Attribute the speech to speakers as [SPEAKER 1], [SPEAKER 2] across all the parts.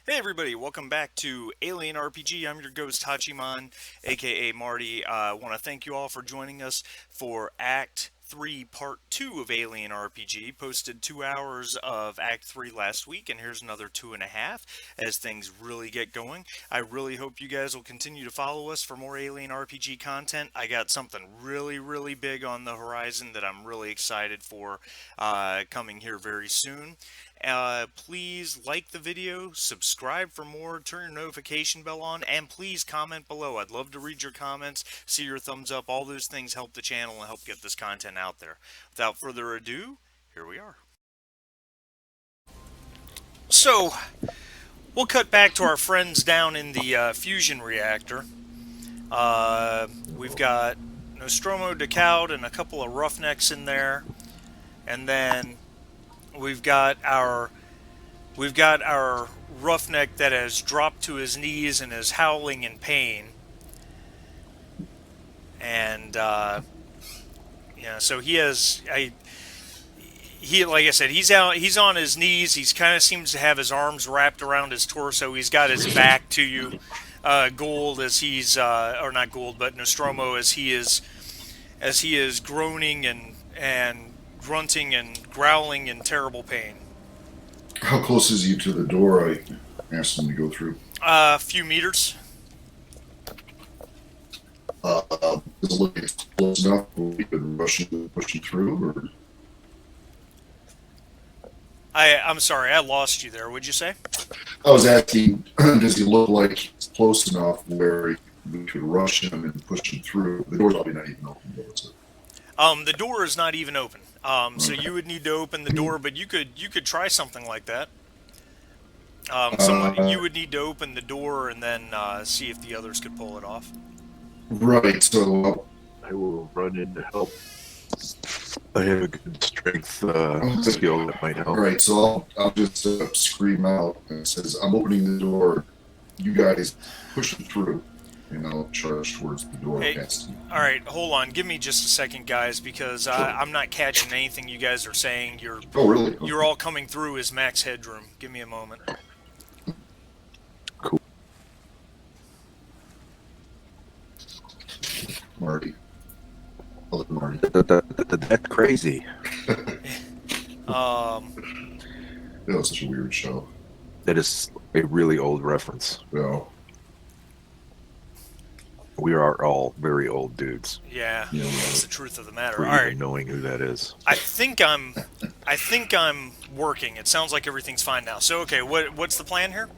[SPEAKER 1] Hey everybody, welcome back to Alien RPG. I'm your ghost Hachiman, aka Marty. I want to thank you all for joining us for Act 3, Part 2 of Alien RPG. Posted 2 hours of Act 3 last week, and here's another 2.5 as things really get going. I really hope you guys will continue to follow us for more Alien RPG content. I got something really big on the horizon that I'm really excited for coming here very soon. Please like the video, subscribe for more, turn your notification bell on, and please comment below. I'd love to read your comments, see your thumbs up. All those things help the channel and help get this content out there. Without further ado, here we are. So, we'll cut back to our friends down in the fusion reactor. We've got Nostromo, DeCoud, and a couple of roughnecks in there. And then we've got our roughneck that has dropped to his knees and is howling in pain. And so he has like I said, he's out. He's on his knees. He's kind of seems to have his arms wrapped around his torso. He's got his back to you. Gould as he's or not Gould, but Nostromo as he is groaning and grunting and growling in terrible pain.
[SPEAKER 2] How close is he to the door I asked him to go through?
[SPEAKER 1] A few meters.
[SPEAKER 2] Is it looking close enough where we could push him through? Or?
[SPEAKER 1] I'm sorry, I lost you there. What'd you say?
[SPEAKER 2] I was asking, does he look like he's close enough where we could rush him and push him through? The door's probably not even open, though, is it?
[SPEAKER 1] The door is not even open. So you would need to open the door, but you could try something like that. You would need to open the door and then see if the others could pull it off.
[SPEAKER 2] Right. So
[SPEAKER 3] I will run in to help. I have a good strength skill that might help.
[SPEAKER 2] All right. So I'll just scream out and it says, "I'm opening the door. You guys push him through." And I'll charge towards the door.
[SPEAKER 1] Hey, all right, hold on. Give me just a second, guys, because
[SPEAKER 2] Sure.
[SPEAKER 1] I'm not catching anything you guys are saying.
[SPEAKER 2] Oh, really? Okay.
[SPEAKER 1] You're all coming through as max headroom. Give me a moment.
[SPEAKER 3] Cool.
[SPEAKER 2] Marty. Hello, Marty.
[SPEAKER 3] That's crazy.
[SPEAKER 2] That was such a weird show.
[SPEAKER 3] That is a really old reference.
[SPEAKER 2] Yeah.
[SPEAKER 3] We are all very old dudes.
[SPEAKER 1] Yeah,
[SPEAKER 2] Yeah.
[SPEAKER 1] that's the truth of the matter.
[SPEAKER 3] For
[SPEAKER 1] All
[SPEAKER 3] even
[SPEAKER 1] right,
[SPEAKER 3] knowing who that is.
[SPEAKER 1] I think I'm working. It sounds like everything's fine now. So okay, what's the plan here?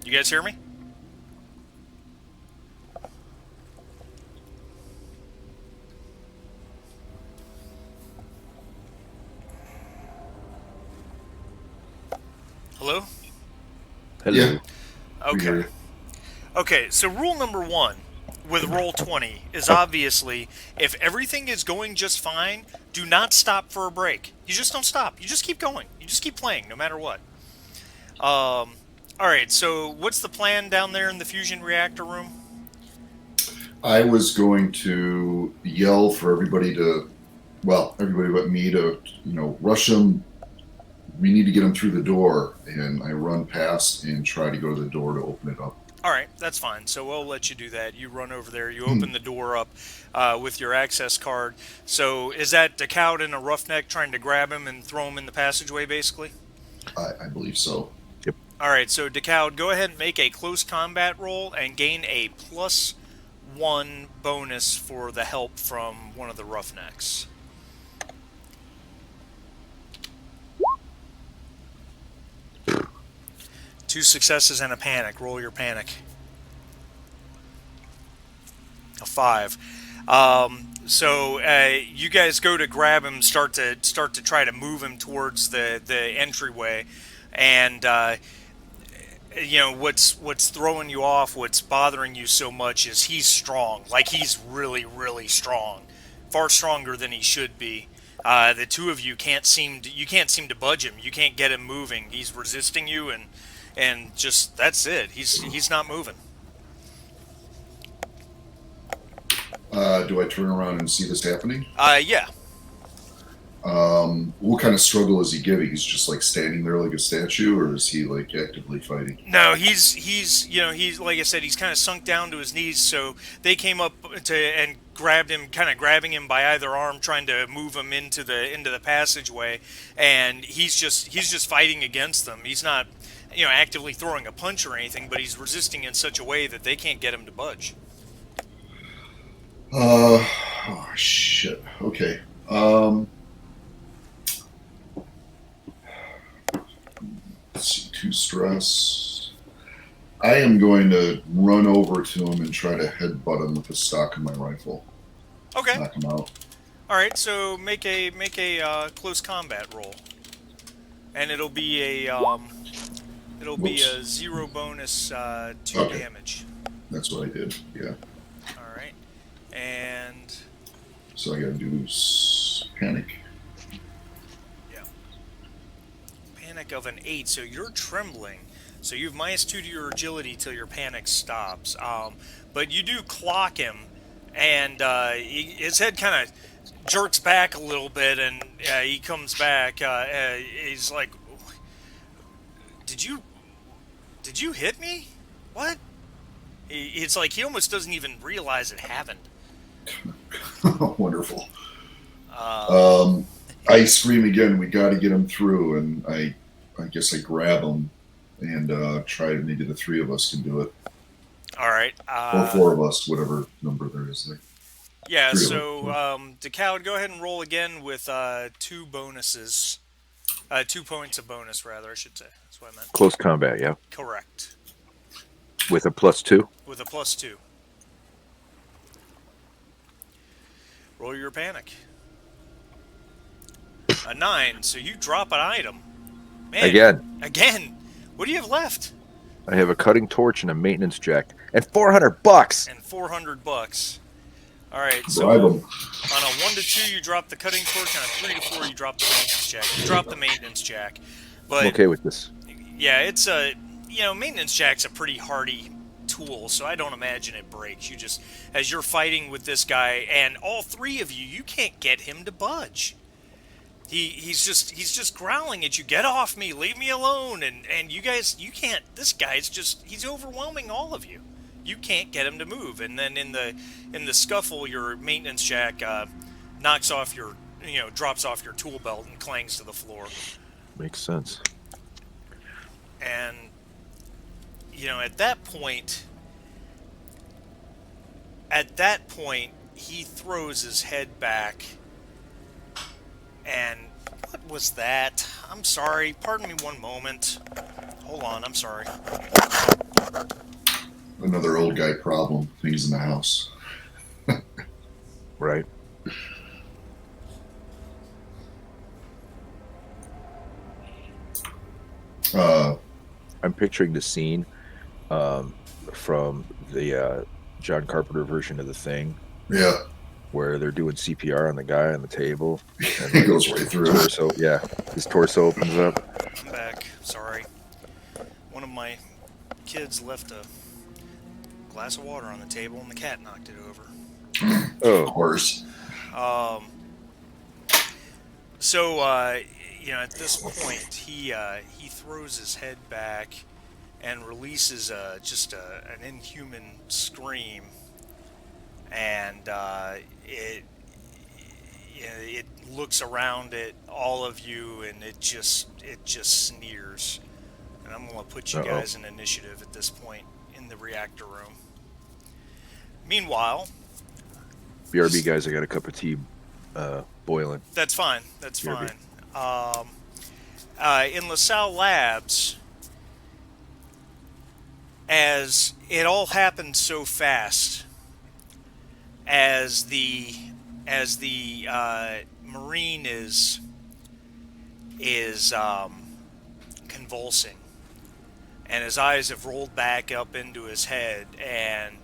[SPEAKER 1] You guys hear me? Hello?
[SPEAKER 3] Hello.
[SPEAKER 2] Yeah. We hear
[SPEAKER 1] Okay.
[SPEAKER 2] you.
[SPEAKER 1] Okay, so rule number 1 with roll 20 is obviously if everything is going just fine, do not stop for a break. You just don't stop. You just keep going. You just keep playing no matter what. All right, so what's the plan down there in the fusion reactor room?
[SPEAKER 2] I was going to yell for everybody everybody but me to, rush him. We need to get him through the door, and I run past and try to go to the door to open it up.
[SPEAKER 1] All right, that's fine. So we'll let you do that. You run over there. You open the door up with your access card. So is that DeCoud and a roughneck trying to grab him and throw him in the passageway, basically?
[SPEAKER 2] I believe so.
[SPEAKER 1] All right, so DeCoud, go ahead and make a close combat roll and gain a +1 bonus for the help from one of the roughnecks. Two successes and a panic. Roll your panic. A 5. You guys go to grab him, start to try to move him towards the entryway, and what's throwing you off, what's bothering you so much is he's strong. Like he's really strong, far stronger than he should be. The two of you can't seem to budge him. You can't get him moving. He's resisting you, and just that's it. He's not moving.
[SPEAKER 2] Do I turn around and see this happening?
[SPEAKER 1] Yeah.
[SPEAKER 2] What kind of struggle is he giving? He's just like standing there like a statue, or is he like actively fighting?
[SPEAKER 1] No, he's like I said, he's kind of sunk down to his knees. So they came up to and grabbed him, kind of grabbing him by either arm, trying to move him into the passageway. And he's just fighting against them. He's not, actively throwing a punch or anything, but he's resisting in such a way that they can't get him to budge.
[SPEAKER 2] Oh shit. Okay. Let's see. Two stress. I am going to run over to him and try to headbutt him with the stock of my rifle.
[SPEAKER 1] Okay.
[SPEAKER 2] Knock him out.
[SPEAKER 1] All right. So make a close combat roll, and it'll be
[SPEAKER 2] Whoops.
[SPEAKER 1] a 0 bonus 2
[SPEAKER 2] Okay.
[SPEAKER 1] damage.
[SPEAKER 2] That's what I did. Yeah.
[SPEAKER 1] All right. And
[SPEAKER 2] So I gotta do panic.
[SPEAKER 1] yeah, panic of an 8. So you're trembling. So you have -2 to your agility till your panic stops. But you do clock him, and his head kind of jerks back a little bit, and he comes back. He's like, "Did you did you hit me? What?" It's like he almost doesn't even realize it happened.
[SPEAKER 2] Wonderful.
[SPEAKER 1] Um,
[SPEAKER 2] I scream again. We got to get him through, and I guess I grab him and try. Maybe the three of us can do it,
[SPEAKER 1] all right.
[SPEAKER 2] or four of us, whatever number there is there.
[SPEAKER 1] Yeah,
[SPEAKER 2] Three of
[SPEAKER 1] so
[SPEAKER 2] us.
[SPEAKER 1] DeCal, go ahead and roll again with 2 bonuses. 2 points of bonus, rather, I should say. That's what I meant.
[SPEAKER 3] Close combat, yeah.
[SPEAKER 1] Correct.
[SPEAKER 3] With a +2.
[SPEAKER 1] With a +2. Roll your panic. A 9, so you drop an item. Man,
[SPEAKER 3] Again,
[SPEAKER 1] Again. What do you have left?
[SPEAKER 3] I have a cutting torch and a maintenance jack. And $400!
[SPEAKER 1] And $400. All right, so
[SPEAKER 2] Bribe him.
[SPEAKER 1] on a 1 to 2, you drop the cutting torch. On a 3 to 4, you drop the maintenance jack. You drop the maintenance jack, but
[SPEAKER 3] I'm okay with this.
[SPEAKER 1] yeah, it's a maintenance jack's a pretty hardy tool, so I don't imagine it breaks. You just, as you're fighting with this guy, and all three of you, you can't get him to budge. He's just growling at you. Get off me! Leave me alone! And you guys, you can't. This guy's he's overwhelming all of you. You can't get him to move. And then in the scuffle, your maintenance jack knocks off your drops off your tool belt and clangs to the floor.
[SPEAKER 3] Makes sense.
[SPEAKER 1] And at that point, he throws his head back. And what was that? I'm sorry. Pardon me one moment. Hold on. I'm sorry.
[SPEAKER 2] Another old guy problem. Things in the house.
[SPEAKER 3] Right. I'm picturing the scene from the John Carpenter version of The Thing,
[SPEAKER 2] Yeah,
[SPEAKER 3] where they're doing CPR on the guy on the table. And
[SPEAKER 2] it goes right through.
[SPEAKER 3] torso, yeah, his torso opens up.
[SPEAKER 1] I'm back. Sorry. One of my kids left a glass of water on the table, and the cat knocked it over.
[SPEAKER 2] Of
[SPEAKER 3] Oh,
[SPEAKER 2] course.
[SPEAKER 1] So at this point, he throws his head back and releases an inhuman scream, and it looks around at all of you, and it just sneers. And I'm gonna put you guys in initiative at this point in the reactor room. Meanwhile,
[SPEAKER 3] BRB guys, I got a cup of tea boiling.
[SPEAKER 1] that's fine. That's
[SPEAKER 3] BRB.
[SPEAKER 1] fine. In LaSalle Labs, as it all happened so fast, as the Marine is convulsing, and his eyes have rolled back up into his head, and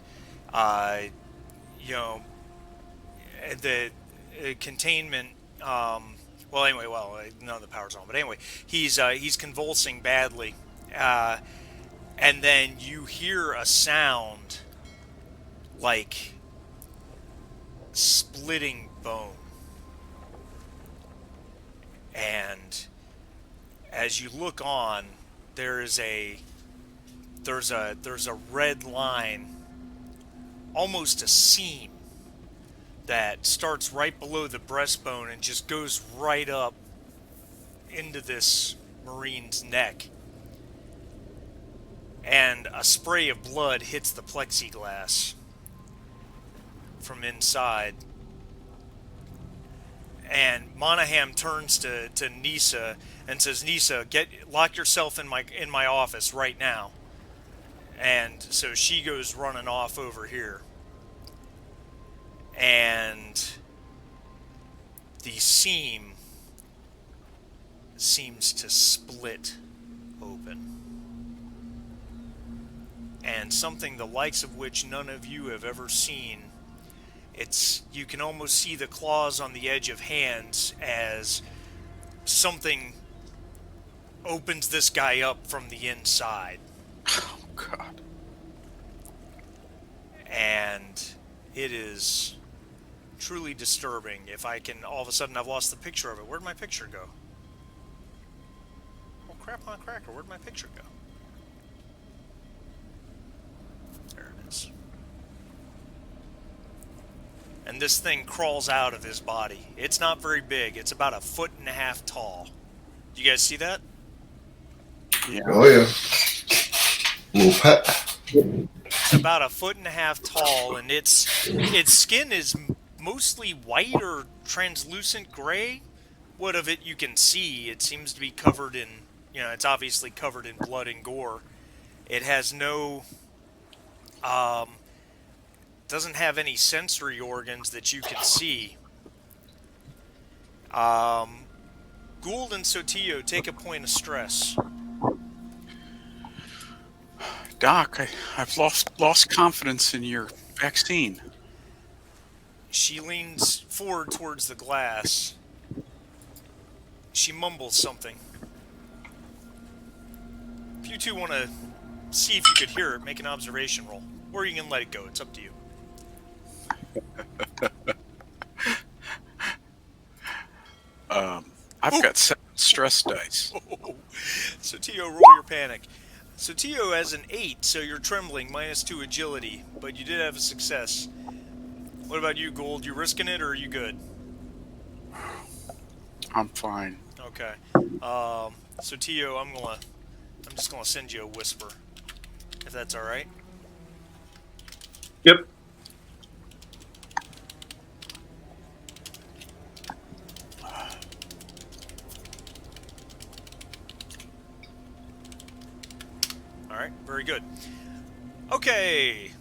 [SPEAKER 1] the containment. None of the power's on, but anyway, he's convulsing badly, and then you hear a sound like splitting bone, as you look on, there's a red line, almost a seam that starts right below the breastbone and just goes right up into this Marine's neck. And a spray of blood hits the plexiglass from inside. And Monahan turns to Nisa and says, "Nisa, lock yourself in my office right now." And so she goes running off over here. And the seam seems to split open. And something the likes of which none of you have ever seen. You can almost see the claws on the edge of hands as something opens this guy up from the inside.
[SPEAKER 4] Oh, God.
[SPEAKER 1] And it is truly disturbing. If I can, all of a sudden I've lost the picture of it. Where'd my picture go? Oh, crap on a cracker. Where'd my picture go? There it is. And this thing crawls out of his body. It's not very big. It's about 1.5 feet tall. Do you guys see that?
[SPEAKER 4] Yeah.
[SPEAKER 2] Oh yeah. Little pet.
[SPEAKER 1] It's about 1.5 feet tall, and its skin is mostly white or translucent gray. What of it you can see, it seems to be covered in, it's obviously covered in blood and gore. It has no, doesn't have any sensory organs that you can see. Gould and Sotillo, take a point of stress.
[SPEAKER 4] Doc, I've lost confidence in your vaccine.
[SPEAKER 1] She leans forward towards the glass. She mumbles something. If you two want to see if you could hear it, make an observation roll. Or you can let it go. It's up to you.
[SPEAKER 4] I've got 7 stress dice.
[SPEAKER 1] Sotillo, roll your panic. Sotillo has an 8, so you're trembling, -2 agility, but you did have a success. What about you, Gould? You risking it, or are you good?
[SPEAKER 4] I'm fine.
[SPEAKER 1] Okay. Sotillo, I'm just gonna send you a whisper, if that's all right.
[SPEAKER 5] Yep.
[SPEAKER 1] All right, very good. Okay.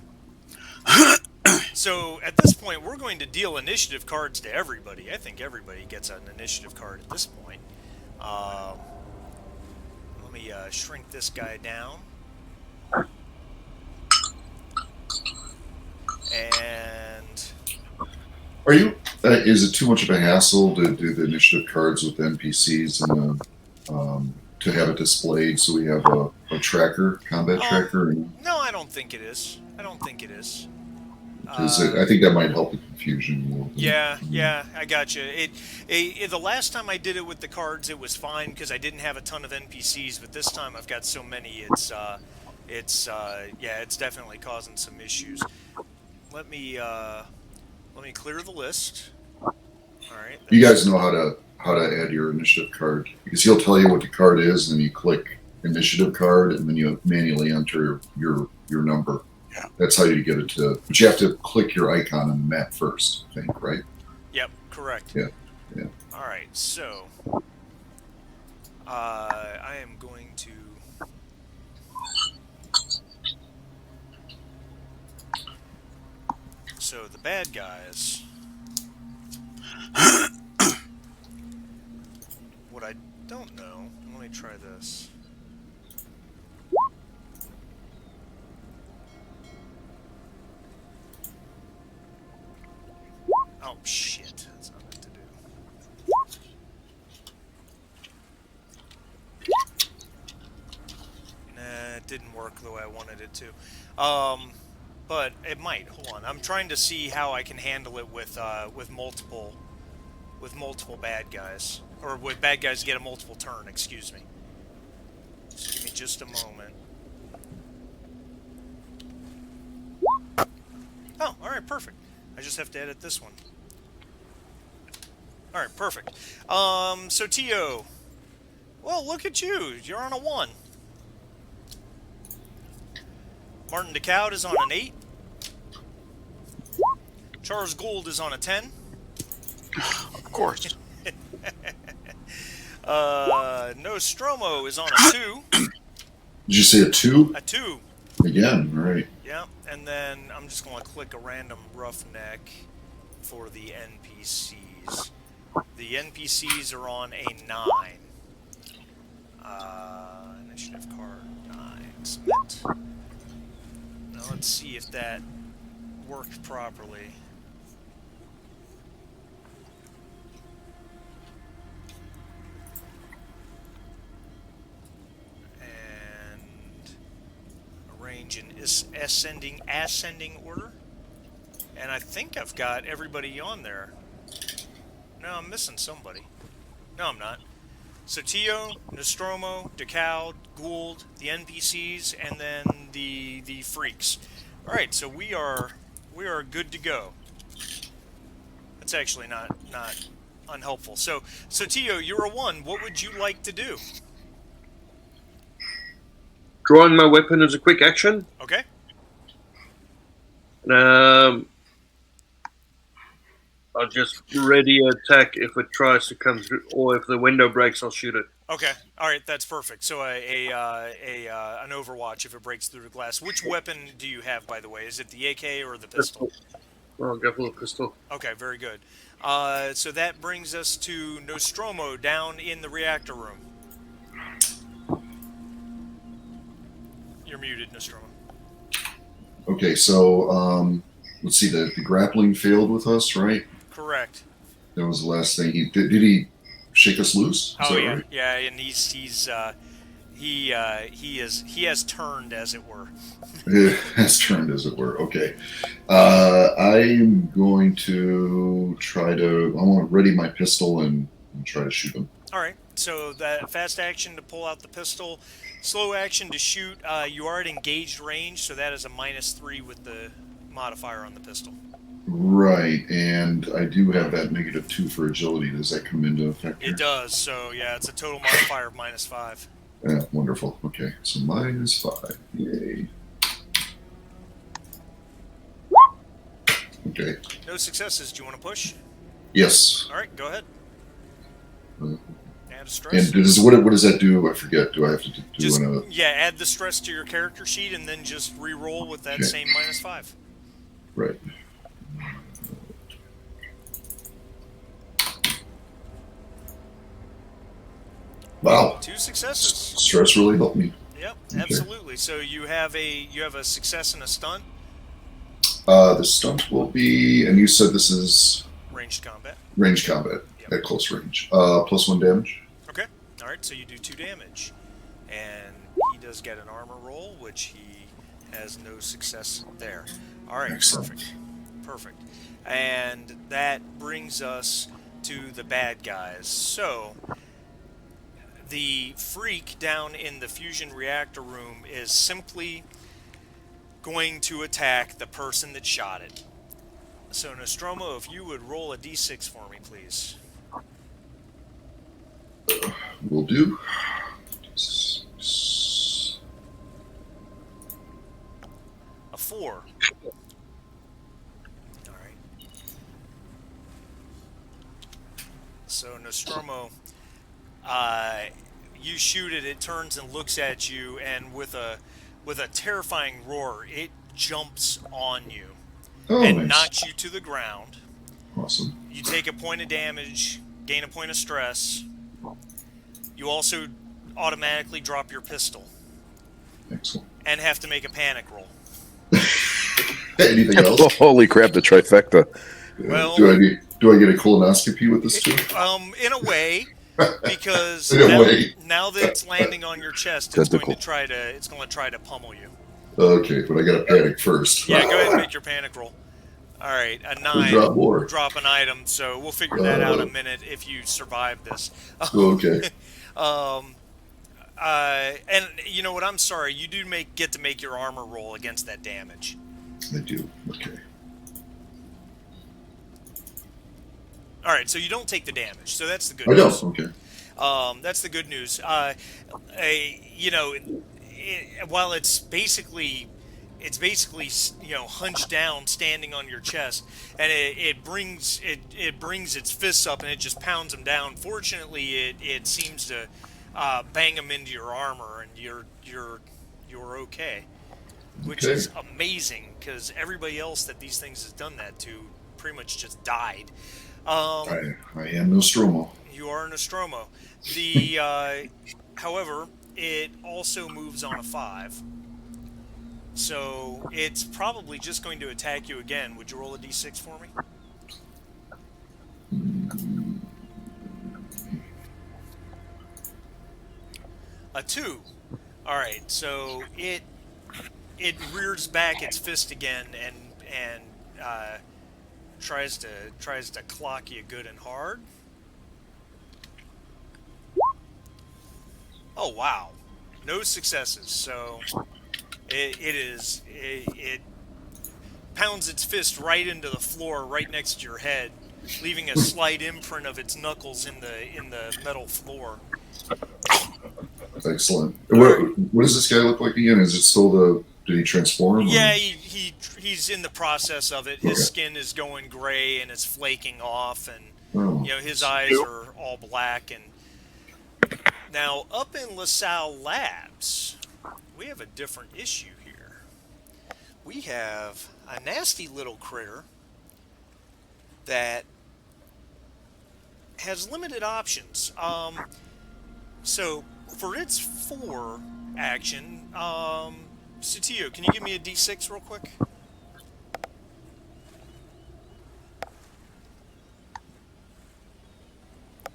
[SPEAKER 1] So at this point, we're going to deal initiative cards to everybody. I think everybody gets an initiative card at this point. Let me shrink this guy down. And
[SPEAKER 2] Are you? Is it too much of a hassle to do the initiative cards with NPCs and to have it displayed so we have a tracker, combat tracker?
[SPEAKER 1] No, I don't think it is. I don't think it is.
[SPEAKER 2] I think that might help the confusion a little bit.
[SPEAKER 1] Yeah, I got you. The last time I did it with the cards, it was fine because I didn't have a ton of NPCs. But this time I've got so many, it's definitely causing some issues. Let me clear the list. All right.
[SPEAKER 2] You guys know how to add your initiative card, because he'll tell you what the card is, and then you click initiative card, and then you manually enter your number.
[SPEAKER 4] Yeah.
[SPEAKER 2] That's how you get it to. But you have to click your icon on the map first, I think, right?
[SPEAKER 1] Yep, correct.
[SPEAKER 2] Yeah.
[SPEAKER 1] All right, so I am going to. So the bad guys. What I don't know. Let me try this. Oh shit! That's not meant to do. Nah, it didn't work the way I wanted it to. But it might. Hold on. I'm trying to see how I can handle it with multiple bad guys, or with bad guys get a multiple turn. Excuse me. Just give me just a moment. Oh, all right, perfect. I just have to edit this one. All right, perfect. So Tio, well, look at you. You're on a 1. Martin DeCowd is on an 8. Charles Gould is on a 10.
[SPEAKER 4] Of course.
[SPEAKER 1] Nostromo is on a 2.
[SPEAKER 2] Did you say a 2?
[SPEAKER 1] A 2.
[SPEAKER 2] Again, all right.
[SPEAKER 1] Yeah, and then I'm just going to click a random roughneck for the NPCs. The NPCs are on a 9. Initiative card 9. Submit. Now let's see if that worked properly. And arrange in ascending order. And I think I've got everybody on there. No, I'm missing somebody. No, I'm not. So Tio, Nostromo, DeCowd, Gould, the NPCs, and then the freaks. All right, so we are good to go. That's actually not unhelpful. So Tio, you're a 1. What would you like to do?
[SPEAKER 5] Drawing my weapon as a quick action.
[SPEAKER 1] Okay.
[SPEAKER 5] I'll just ready attack if it tries to come through, or if the window breaks, I'll shoot it.
[SPEAKER 1] Okay. All right, that's perfect. So an Overwatch if it breaks through the glass. Which weapon do you have, by the way? Is it the AK or the pistol?
[SPEAKER 5] I'll go for the pistol.
[SPEAKER 1] Okay, very good. So that brings us to Nostromo down in the reactor room. You're muted, Nostromo.
[SPEAKER 2] Okay, so let's see. The grappling failed with us, right?
[SPEAKER 1] Correct.
[SPEAKER 2] That was the last thing he did. Did he shake us loose? Is that
[SPEAKER 1] yeah,
[SPEAKER 2] right?
[SPEAKER 1] yeah, and he has turned, as it were.
[SPEAKER 2] It has turned, as it were. Okay. I'm going to try to. I want to ready my pistol and try to shoot him.
[SPEAKER 1] All right. So that fast action to pull out the pistol, slow action to shoot. You are at engaged range, so that is a -3 with the modifier on the pistol.
[SPEAKER 2] Right, and I do have that -2 for agility. Does that come into effect here?
[SPEAKER 1] It does. So yeah, it's a total modifier of -5.
[SPEAKER 2] Yeah, wonderful. Okay, so -5. Yay. Okay.
[SPEAKER 1] No successes. Do you want to push?
[SPEAKER 2] Yes.
[SPEAKER 1] All right, go ahead. Add a stress.
[SPEAKER 2] And what does that do? I forget. Do I have to do
[SPEAKER 1] Just,
[SPEAKER 2] another?
[SPEAKER 1] yeah, add the stress to your character sheet and then just re-roll with that
[SPEAKER 2] Okay.
[SPEAKER 1] same -5.
[SPEAKER 2] Right. Wow.
[SPEAKER 1] 2 successes.
[SPEAKER 2] Stress really helped me.
[SPEAKER 1] Yep,
[SPEAKER 2] Okay.
[SPEAKER 1] absolutely. So you have a success and a stunt.
[SPEAKER 2] The stunt will be, and you said this is
[SPEAKER 1] Ranged combat.
[SPEAKER 2] range combat
[SPEAKER 1] Yep.
[SPEAKER 2] at close range. +1 damage.
[SPEAKER 1] Okay. All right. So you do 2 damage, and he does get an armor roll, which he has no success there. All right.
[SPEAKER 2] Excellent.
[SPEAKER 1] Perfect. And that brings us to the bad guys. So the freak down in the fusion reactor room is simply going to attack the person that shot it. So Nostromo, if you would roll a d6 for me, please.
[SPEAKER 2] Will do.
[SPEAKER 1] A 4. All right. So Nostromo, you shoot it. It turns and looks at you, and with a terrifying roar, it jumps on you
[SPEAKER 2] Oh,
[SPEAKER 1] and
[SPEAKER 2] nice.
[SPEAKER 1] knocks you to the ground.
[SPEAKER 2] Awesome.
[SPEAKER 1] You take a point of damage, gain a point of stress. You also automatically drop your pistol
[SPEAKER 2] Excellent.
[SPEAKER 1] and have to make a panic roll.
[SPEAKER 2] Anything else?
[SPEAKER 3] Holy crap! The trifecta.
[SPEAKER 1] Well-
[SPEAKER 2] do I get a colonoscopy with this too?
[SPEAKER 1] In a way, because
[SPEAKER 2] In a way.
[SPEAKER 1] now that it's landing on your chest, it's going
[SPEAKER 3] Tentacle.
[SPEAKER 1] to try to pummel you.
[SPEAKER 2] Okay, but I got to panic first.
[SPEAKER 1] Yeah, go ahead and make your panic roll. All right, a 9.
[SPEAKER 2] Drop more.
[SPEAKER 1] Drop an item, so we'll figure that out in a minute if you survive this.
[SPEAKER 2] Okay.
[SPEAKER 1] And you know what? I'm sorry. You do get to make your armor roll against that damage.
[SPEAKER 2] I do. Okay.
[SPEAKER 1] All right, so you don't take the damage. So that's the good
[SPEAKER 2] I
[SPEAKER 1] news.
[SPEAKER 2] don't. Okay.
[SPEAKER 1] That's the good news. You know, while it's basically hunched down, standing on your chest, and it brings its fists up and it just pounds them down. Fortunately, it seems to bang them into your armor, and you're okay, which
[SPEAKER 2] Okay.
[SPEAKER 1] is amazing because everybody else that these things has done that to pretty much just died.
[SPEAKER 2] I am Nostromo.
[SPEAKER 1] You are Nostromo. The however, it also moves on a 5. So it's probably just going to attack you again. Would you roll a d6 for me? A 2. All right. So it rears back its fist again and tries to clock you good and hard. Oh wow, no successes. So it pounds its fist right into the floor, right next to your head, leaving a slight imprint of its knuckles in the metal floor.
[SPEAKER 2] Excellent.
[SPEAKER 1] Alright.
[SPEAKER 2] What does this guy look like again? Is it still the? Did he transform?
[SPEAKER 1] Yeah,
[SPEAKER 2] Or?
[SPEAKER 1] he's in the process of it. His skin is going gray and it's flaking off, and
[SPEAKER 2] Oh.
[SPEAKER 1] his eyes are all black. And now up in LaSalle Labs, we have a different issue here. We have a nasty little critter that has limited options. So for its 4 action, Sutillo, can you give me a d6 real quick?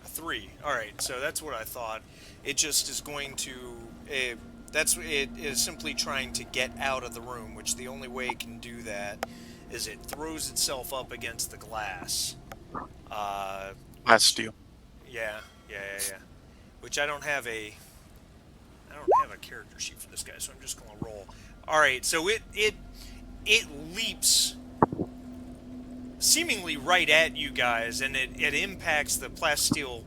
[SPEAKER 1] A 3. All right, so that's what I thought. It just is going to. It is simply trying to get out of the room, which the only way it can do that is it throws itself up against the glass.
[SPEAKER 4] Last steel.
[SPEAKER 1] Yeah. Which I don't have a character sheet for this guy, so I'm just going to roll. All right, so it leaps seemingly right at you guys, and it impacts the plasteel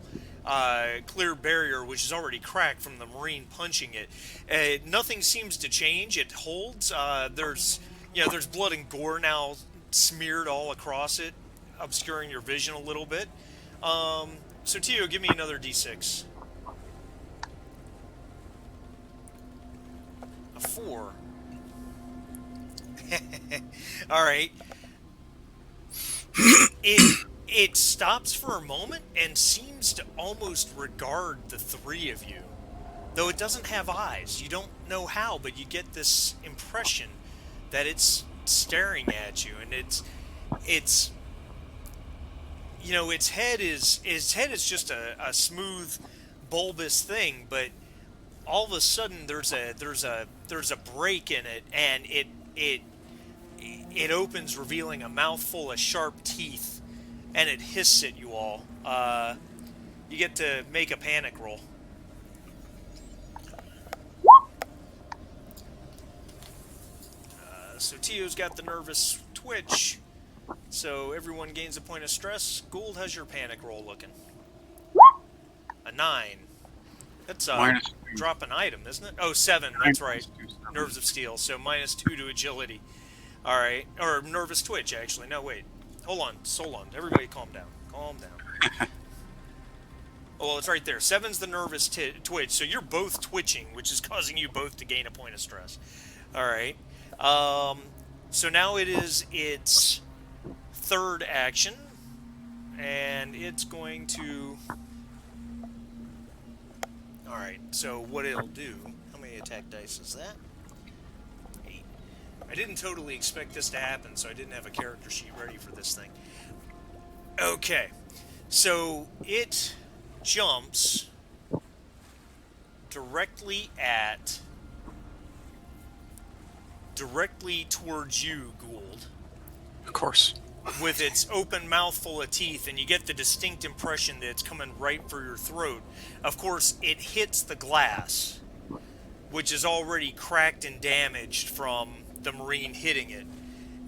[SPEAKER 1] clear barrier, which is already cracked from the Marine punching it. Nothing seems to change. It holds. There's blood and gore now smeared all across it, obscuring your vision a little bit. So Tio, give me another d6. A 4. All right. It stops for a moment and seems to almost regard the 3 of you. Though it doesn't have eyes. You don't know how, but you get this impression that it's staring at you, and its head is just a smooth, bulbous thing, but all of a sudden there's a break in it, and it opens, revealing a mouthful of sharp teeth, and it hisses at you all. You get to make a panic roll. So Tio's got the nervous twitch, so everyone gains a point of stress. Gould, how's your panic roll looking? A 9. That's drop an item, isn't it? Oh, 7, that's right. Nerves of steel, so -2 to agility. All right, or nervous twitch, actually. No, wait. Hold on. Everybody calm down. Calm down. Oh, well, it's right there. 7's the nervous twitch, so you're both twitching, which is causing you both to gain a point of stress. All right. So now it is its 3rd action, and it's going to... All right, so what it'll do... How many attack dice is that? 8. I didn't totally expect this to happen, so I didn't have a character sheet ready for this thing. Okay, so it jumps directly towards you, Gould.
[SPEAKER 4] Of course.
[SPEAKER 1] With its open mouth full of teeth, and you get the distinct impression that it's coming right for your throat. Of course, it hits the glass, which is already cracked and damaged from the Marine hitting it,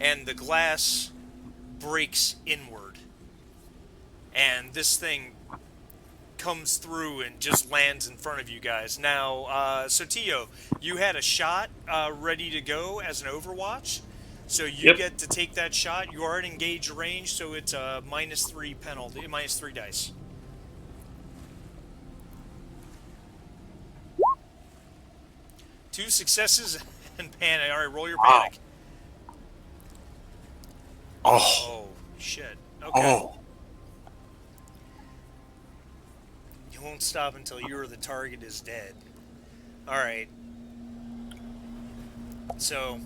[SPEAKER 1] and the glass breaks inward, and this thing comes through and just lands in front of you guys. Now, Sotillo, you had a shot ready to go as an Overwatch, so you
[SPEAKER 5] Yep.
[SPEAKER 1] get to take that shot. You are at engage range, so it's a -3 penalty, -3 dice. Two successes and panic. All right, roll your
[SPEAKER 4] Wow.
[SPEAKER 1] panic.
[SPEAKER 4] Oh.
[SPEAKER 1] Oh, shit. Okay.
[SPEAKER 4] Oh.
[SPEAKER 1] You won't stop until you or the target is dead. All right. So,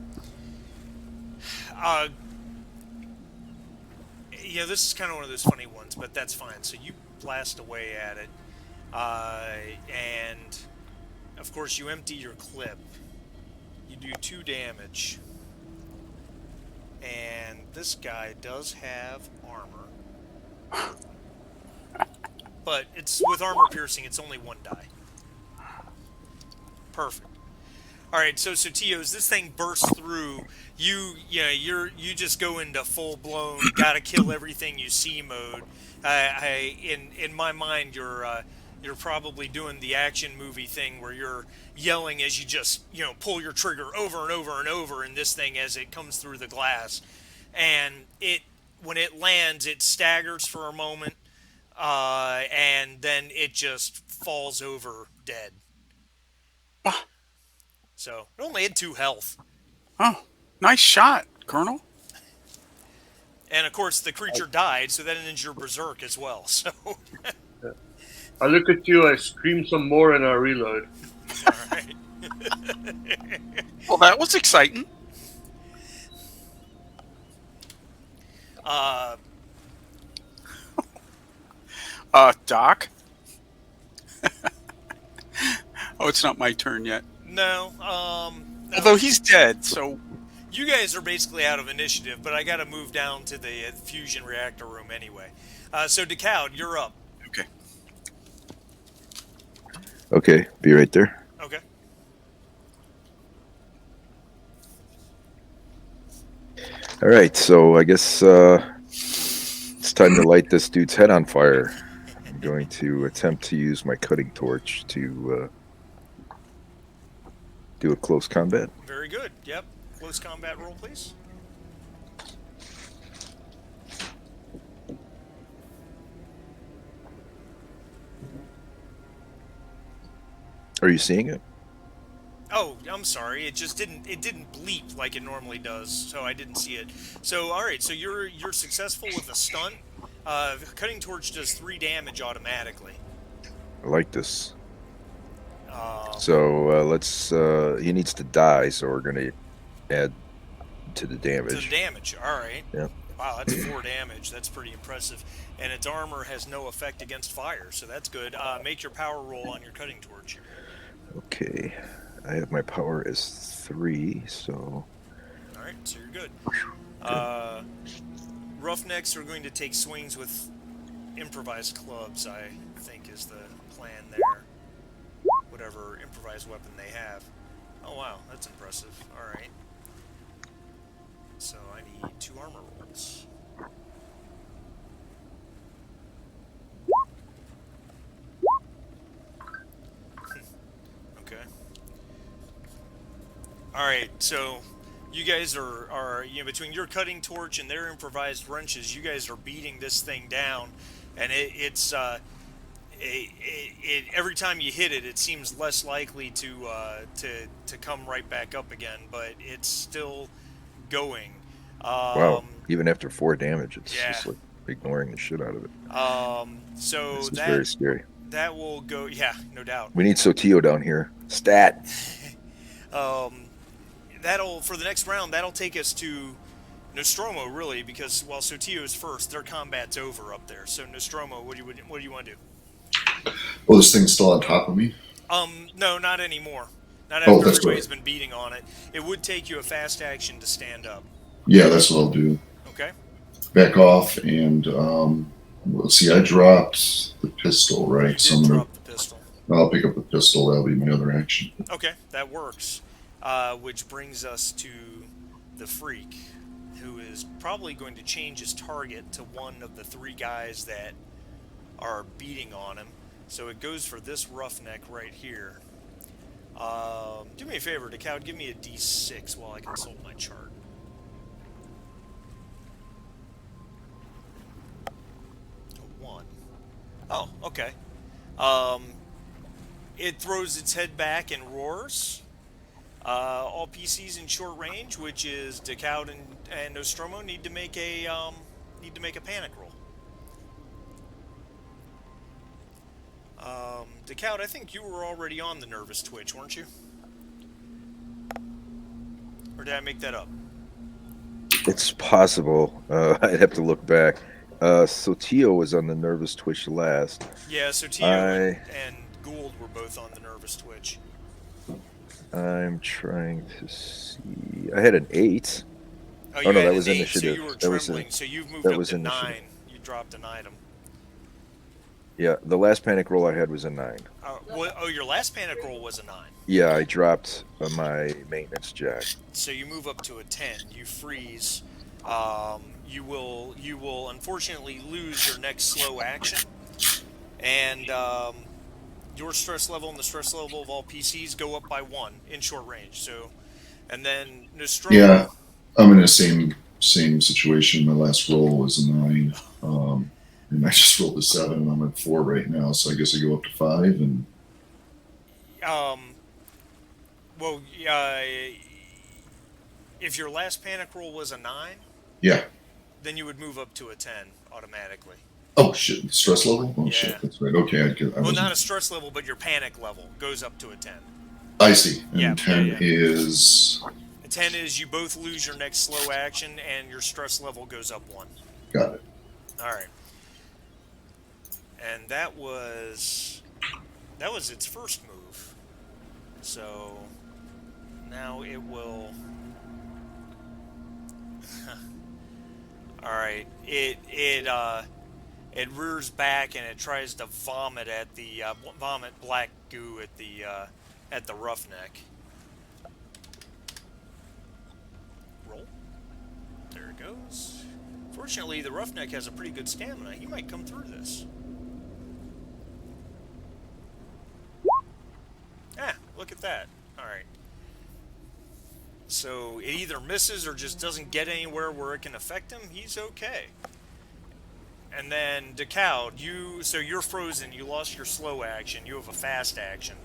[SPEAKER 1] this is kind of one of those funny ones, but that's fine. So you blast away at it, and of course you empty your clip. You do 2 damage, and this guy does have armor, but it's with armor piercing. It's only 1 die. Perfect. All right, so Sotillo, as this thing bursts through, you just go into full blown gotta kill everything you see mode. In my mind, you're probably doing the action movie thing where you're yelling as you just pull your trigger over and over and over in this thing as it comes through the glass, and when it lands, it staggers for a moment, and then it just falls over dead. So it only had 2 health.
[SPEAKER 4] Oh, nice shot, Colonel.
[SPEAKER 1] And of course the creature died, so that ends your berserk as well. So
[SPEAKER 5] I look at you, I scream some more, and I reload.
[SPEAKER 1] alright.
[SPEAKER 4] Well, that was exciting. Doc. Oh, it's not my turn yet.
[SPEAKER 1] No,
[SPEAKER 4] Although he's dead, so
[SPEAKER 1] you guys are basically out of initiative, but I gotta move down to the fusion reactor room anyway. So DeCowd, you're up.
[SPEAKER 4] okay.
[SPEAKER 3] Okay, be right there.
[SPEAKER 1] Okay.
[SPEAKER 3] All right, so I guess it's time to light this dude's head on fire. I'm going to attempt to use my cutting torch to do a close combat.
[SPEAKER 1] Very good. Yep. Close combat roll, please.
[SPEAKER 3] Are you seeing it?
[SPEAKER 1] Oh, I'm sorry. It just didn't bleep like it normally does, so I didn't see it. So all right, so you're successful with a stunt. Cutting torch does 3 damage automatically.
[SPEAKER 3] I like this.
[SPEAKER 1] Um,
[SPEAKER 3] So let's. He needs to die, so we're gonna add to the
[SPEAKER 1] To the
[SPEAKER 3] damage.
[SPEAKER 1] damage. All right.
[SPEAKER 3] Yep.
[SPEAKER 1] Wow, that's 4 damage. That's pretty impressive. And its armor has no effect against fire, so that's good. Make your power roll on your cutting torch.
[SPEAKER 3] Okay, I have my power as 3, so
[SPEAKER 1] All right, so you're good. Roughnecks are going to take swings with improvised clubs, I think is the plan there. Whatever improvised weapon they have. Oh wow, that's impressive. All right. So I need 2 armor rolls. Okay. All right, so you guys are between your cutting torch and their improvised wrenches, you guys are beating this thing down, and it's every time you hit it, it seems less likely to come right back up again, but it's still going.
[SPEAKER 3] wow. Even after 4 damage, it's
[SPEAKER 1] yeah.
[SPEAKER 3] just like ignoring the shit out of it.
[SPEAKER 1] So
[SPEAKER 3] This is very scary.
[SPEAKER 1] that will go. Yeah, no doubt.
[SPEAKER 3] We need Sotillo down here. Stat.
[SPEAKER 1] That'll for the next round. That'll take us to Nostromo, really, because while Sotillo is first, their combat's over up there. So Nostromo, what do you want to do?
[SPEAKER 2] Oh, this thing's still on top of me?
[SPEAKER 1] No, not anymore. Not
[SPEAKER 2] Oh,
[SPEAKER 1] after
[SPEAKER 2] that's
[SPEAKER 1] everybody's
[SPEAKER 2] right.
[SPEAKER 1] been beating on it. It would take you a fast action to stand up.
[SPEAKER 2] Yeah, that's what I'll do.
[SPEAKER 1] Okay.
[SPEAKER 2] Back off and let's see, I dropped the pistol, right?
[SPEAKER 1] You did drop the pistol.
[SPEAKER 2] I'll pick up the pistol. That'll be my other action.
[SPEAKER 1] Okay, that works. Which brings us to the freak, who is probably going to change his target to one of the three guys that are beating on him. So it goes for this roughneck right here. Do me a favor, DeCowd, give me a D6 while I consult my chart. A 1. Oh, okay. It throws its head back and roars. All PCs in short range, which is DeCowd and Nostromo, need to make a panic roll. DeCowd, I think you were already on the nervous twitch, weren't you? Or did I make that up?
[SPEAKER 3] It's possible. I'd have to look back. So Tio was on the nervous twitch last.
[SPEAKER 1] Yeah, so Tio and Gould were both on the nervous twitch.
[SPEAKER 3] I'm trying to see. I had an 8.
[SPEAKER 1] Oh,
[SPEAKER 3] no, that was
[SPEAKER 1] 8,
[SPEAKER 3] initiative.
[SPEAKER 1] So you were
[SPEAKER 3] that
[SPEAKER 1] trembling, so you've moved up to 9. You dropped an item.
[SPEAKER 3] Yeah, the last panic roll I had was a 9.
[SPEAKER 1] Your last panic roll was a 9.
[SPEAKER 3] Yeah, I dropped my maintenance jack.
[SPEAKER 1] So you move up to a 10. You freeze. You will unfortunately lose your next slow action, and your stress level and the stress level of all PCs go up by 1 in short range. So, and then Nostromo.
[SPEAKER 2] Yeah, I'm in the same situation. My last roll was a 9, and I just rolled a 7, and I'm at 4 right now. So I guess I go up to 5, and
[SPEAKER 1] well, if your last panic roll was a 9,
[SPEAKER 2] yeah,
[SPEAKER 1] then you would move up to a 10 automatically.
[SPEAKER 2] oh shit, stress level. Oh
[SPEAKER 1] Yeah.
[SPEAKER 2] shit, that's right. Okay,
[SPEAKER 1] Well, not a stress level, but your panic level goes up to a 10.
[SPEAKER 2] I see. And
[SPEAKER 1] Yeah,
[SPEAKER 2] 10
[SPEAKER 1] yeah.
[SPEAKER 2] is.
[SPEAKER 1] A 10 is you both lose your next slow action, and your stress level goes up 1.
[SPEAKER 2] Got it.
[SPEAKER 1] All right. And that was its first move. So now it will. All right. It rears back and it tries to vomit at the black goo at the roughneck. Roll. There it goes. Fortunately, the roughneck has a pretty good stamina. He might come through this. Ah, look at that. Alright. So, it either misses or just doesn't get anywhere where it can affect him. He's okay. And then, DeCowd, you're frozen. You lost your slow action. You have a fast action.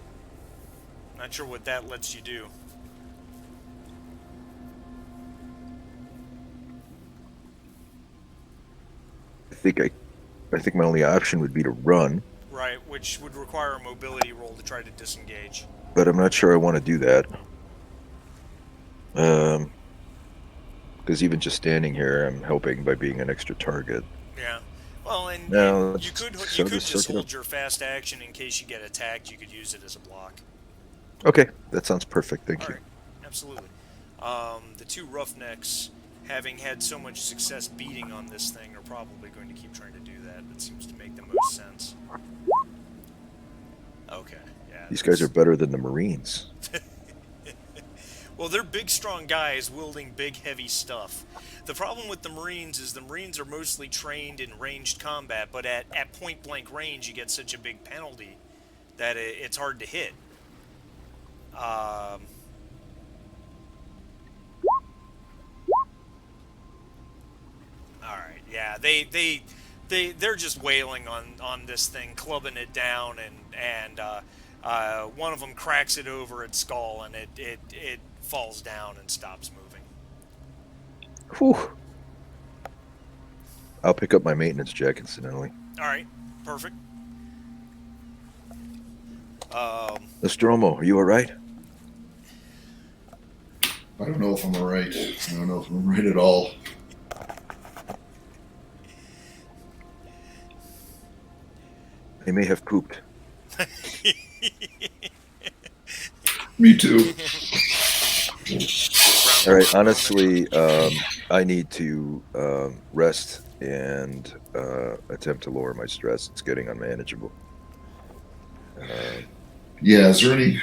[SPEAKER 1] Not sure what that lets you do.
[SPEAKER 3] I think my only option would be to run.
[SPEAKER 1] Right, which would require a mobility roll to try to disengage.
[SPEAKER 3] But I'm not sure I want to do that. Because even just standing here, I'm helping by being an extra target.
[SPEAKER 1] Yeah. Well, and you could just hold your fast action in case you get attacked. You could use it as a block.
[SPEAKER 3] Okay, that sounds perfect. Thank you.
[SPEAKER 1] Right. Absolutely. The two roughnecks, having had so much success beating on this thing, are probably going to keep trying to do that. That seems to make the most sense. Okay. Yeah.
[SPEAKER 3] These guys are better than the Marines.
[SPEAKER 1] Well, they're big, strong guys wielding big, heavy stuff. The problem with the Marines is the Marines are mostly trained in ranged combat, but at point-blank range, you get such a big penalty that it's hard to hit. All right, yeah, they're just wailing on this thing, clubbing it down, and one of them cracks it over its skull, and it falls down and stops moving.
[SPEAKER 3] Whew. I'll pick up my maintenance jack, incidentally.
[SPEAKER 1] All right, perfect.
[SPEAKER 3] Nostromo, are you all right?
[SPEAKER 2] I don't know if I'm alright. I don't know if I'm right at all.
[SPEAKER 3] They may have pooped.
[SPEAKER 2] Me too.
[SPEAKER 3] All right, honestly, I need to rest and attempt to lower my stress. It's getting unmanageable.
[SPEAKER 2] Yeah, is there any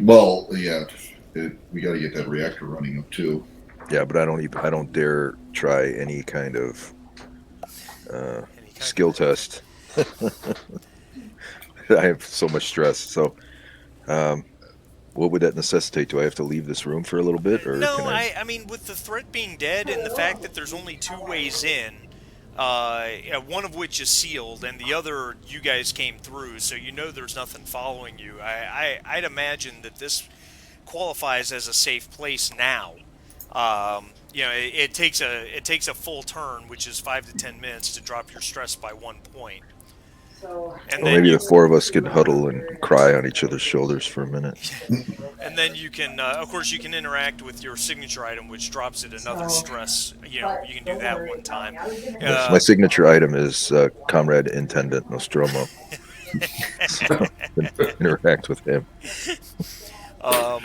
[SPEAKER 2] well, yeah, we got to get that reactor running up too.
[SPEAKER 3] Yeah, but I don't dare try any kind of
[SPEAKER 1] Any kind
[SPEAKER 3] skill
[SPEAKER 1] of
[SPEAKER 3] test. I have so much stress. So, um, what would that necessitate? Do I have to leave this room for a little bit, or
[SPEAKER 1] No,
[SPEAKER 3] can I?
[SPEAKER 1] I mean, with the threat being dead and the fact that there's only two ways in, one of which is sealed and the other you guys came through, so you know there's nothing following you. I'd imagine that this qualifies as a safe place now. It takes a full turn, which is 5 to 10 minutes, to drop your stress by 1 point, and
[SPEAKER 3] Well,
[SPEAKER 1] then
[SPEAKER 3] maybe
[SPEAKER 1] you
[SPEAKER 3] the four of us could huddle and cry on each other's shoulders for a minute.
[SPEAKER 1] and then you can, of course, you can interact with your signature item, which drops it another stress. You know, you can do that one time.
[SPEAKER 3] Yes, my signature item is Comrade Intendant Nostromo. So interact with him.
[SPEAKER 1] Um,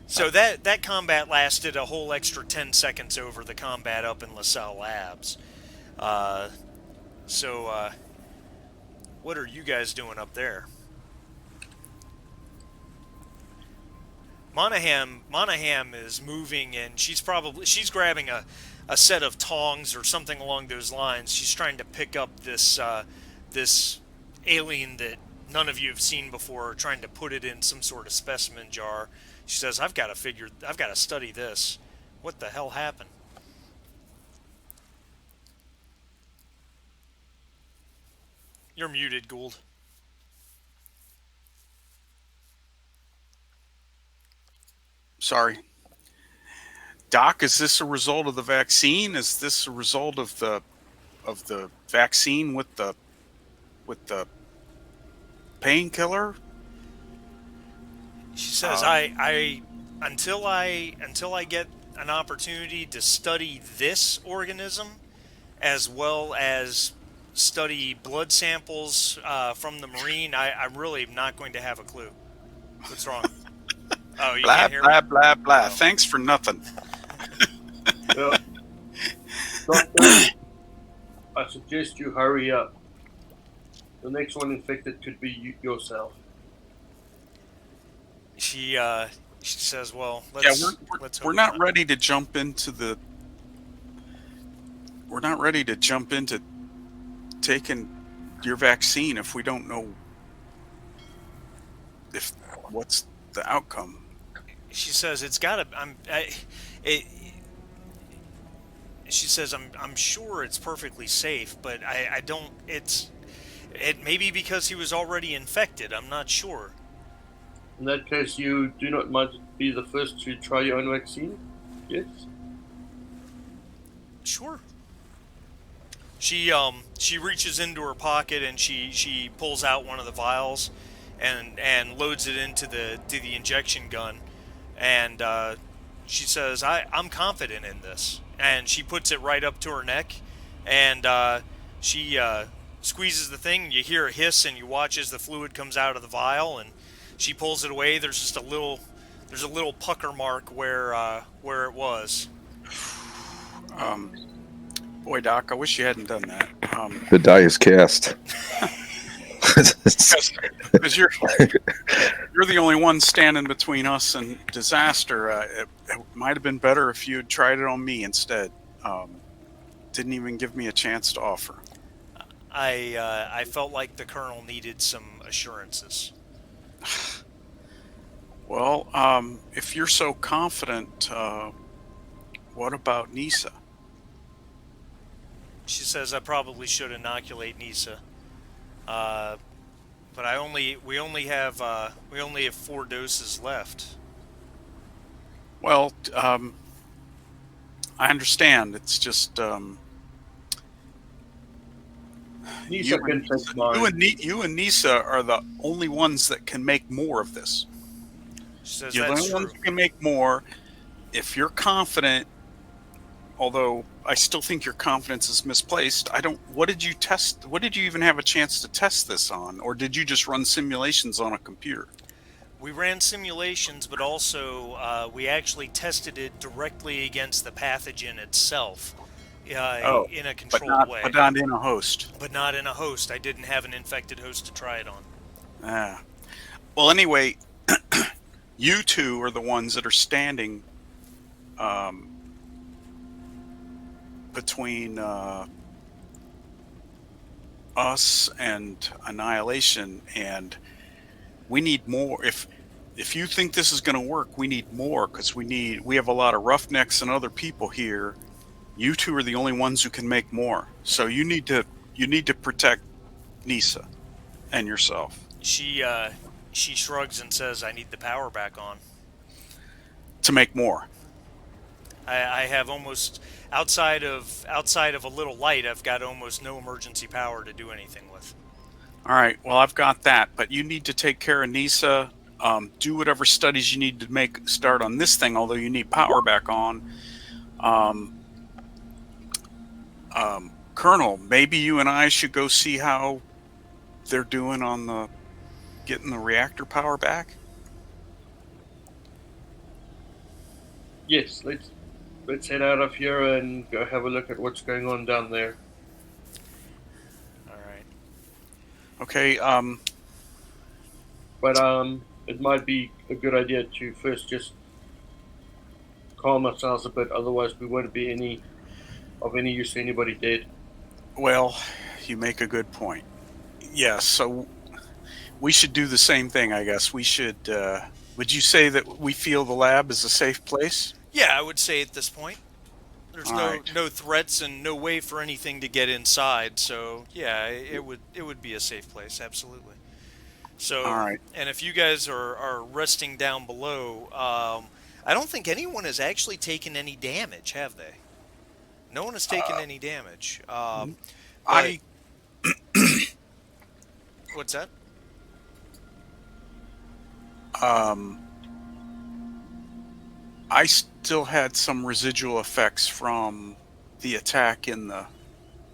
[SPEAKER 1] so that combat lasted a whole extra 10 seconds over the combat up in LaSalle Labs. Uh, so, what are you guys doing up there? Monaghan is moving, and she's grabbing a set of tongs or something along those lines. She's trying to pick up this alien that none of you have seen before, trying to put it in some sort of specimen jar. She says, I've got to study this. What the hell happened? You're muted, Gould.
[SPEAKER 4] Sorry. Doc, is this a result of the vaccine? Is this a result of the vaccine with the painkiller?
[SPEAKER 1] She says, I until I get an opportunity to study this organism, as well as study blood samples from the Marine, I really am not going to have a clue. What's wrong? Oh, you
[SPEAKER 4] Blah
[SPEAKER 1] can't hear
[SPEAKER 4] blah
[SPEAKER 1] me?
[SPEAKER 4] blah blah.
[SPEAKER 1] Oh.
[SPEAKER 4] Thanks for nothing.
[SPEAKER 5] Well, Doctor, I suggest you hurry up. The next one infected could be yourself.
[SPEAKER 1] She says, well,
[SPEAKER 4] Yeah,
[SPEAKER 1] let's
[SPEAKER 4] we're
[SPEAKER 1] hope
[SPEAKER 4] not ready to jump into taking your vaccine if we don't know if what's the outcome.
[SPEAKER 1] She says it's got to. She says I'm sure it's perfectly safe, but I don't. It may be because he was already infected. I'm not sure.
[SPEAKER 5] In that case, you do not mind be the first to try your own vaccine? Yes?
[SPEAKER 1] Sure. She reaches into her pocket and she pulls out one of the vials, and loads it into the injection gun, and she says, I'm confident in this, and she puts it right up to her neck, and she squeezes the thing, and you hear a hiss, and you watch as the fluid comes out of the vial, and she pulls it away. There's just a little pucker mark where it was.
[SPEAKER 4] Boy, Doc, I wish you hadn't done that.
[SPEAKER 3] The die is cast.
[SPEAKER 4] Because you're the only one standing between us and disaster. It might have been better if you had tried it on me instead. Didn't even give me a chance to offer.
[SPEAKER 1] I felt like the Colonel needed some assurances.
[SPEAKER 4] Well, if you're so confident, what about Nisa?
[SPEAKER 1] She says I probably should inoculate Nisa, but we only have 4 doses left.
[SPEAKER 4] Well, I understand. It's just
[SPEAKER 5] Nisa can take mine.
[SPEAKER 4] you and Nisa are the only ones that can make more of this.
[SPEAKER 1] She says
[SPEAKER 4] You're the
[SPEAKER 1] that's
[SPEAKER 4] only
[SPEAKER 1] true.
[SPEAKER 4] ones that can make more. If you're confident, although I still think your confidence is misplaced, what did you test? What did you even have a chance to test this on? Or did you just run simulations on a computer?
[SPEAKER 1] We ran simulations, but also we actually tested it directly against the pathogen itself, in a controlled way.
[SPEAKER 4] But not in a host.
[SPEAKER 1] But not in a host. I didn't have an infected host to try it on.
[SPEAKER 4] Ah. Well, anyway, you two are the ones that are standing between us and annihilation, and we need more. If you think this is going to work, we need more, because we have a lot of roughnecks and other people here. You two are the only ones who can make more. So you need to protect Nisa and yourself
[SPEAKER 1] She shrugs and says, "I need the power back on."
[SPEAKER 4] to make more.
[SPEAKER 1] I have almost outside of a little light. I've got almost no emergency power to do anything with.
[SPEAKER 4] All right. Well, I've got that, but you need to take care of Nisa. Do whatever studies you need to start on this thing. Although you need power back on. Colonel, maybe you and I should go see how they're doing on getting the reactor power back.
[SPEAKER 5] Yes, let's head out of here and go have a look at what's going on down there.
[SPEAKER 1] All right.
[SPEAKER 4] Okay.
[SPEAKER 5] But it might be a good idea to first just calm ourselves a bit. Otherwise, we won't be of any use to anybody dead.
[SPEAKER 4] Well, you make a good point. Yes. So we should do the same thing, I guess. We should. Would you say that we feel the lab is a safe place?
[SPEAKER 1] Yeah, I would say at this point, there's
[SPEAKER 4] All right.
[SPEAKER 1] no threats and no way for anything to get inside. So yeah, it would be a safe place, absolutely. So,
[SPEAKER 4] All right.
[SPEAKER 1] and if you guys are resting down below, I don't think anyone has actually taken any damage, have they? No one has taken any damage.
[SPEAKER 4] I
[SPEAKER 1] What's that?
[SPEAKER 4] I still had some residual effects from the attack in the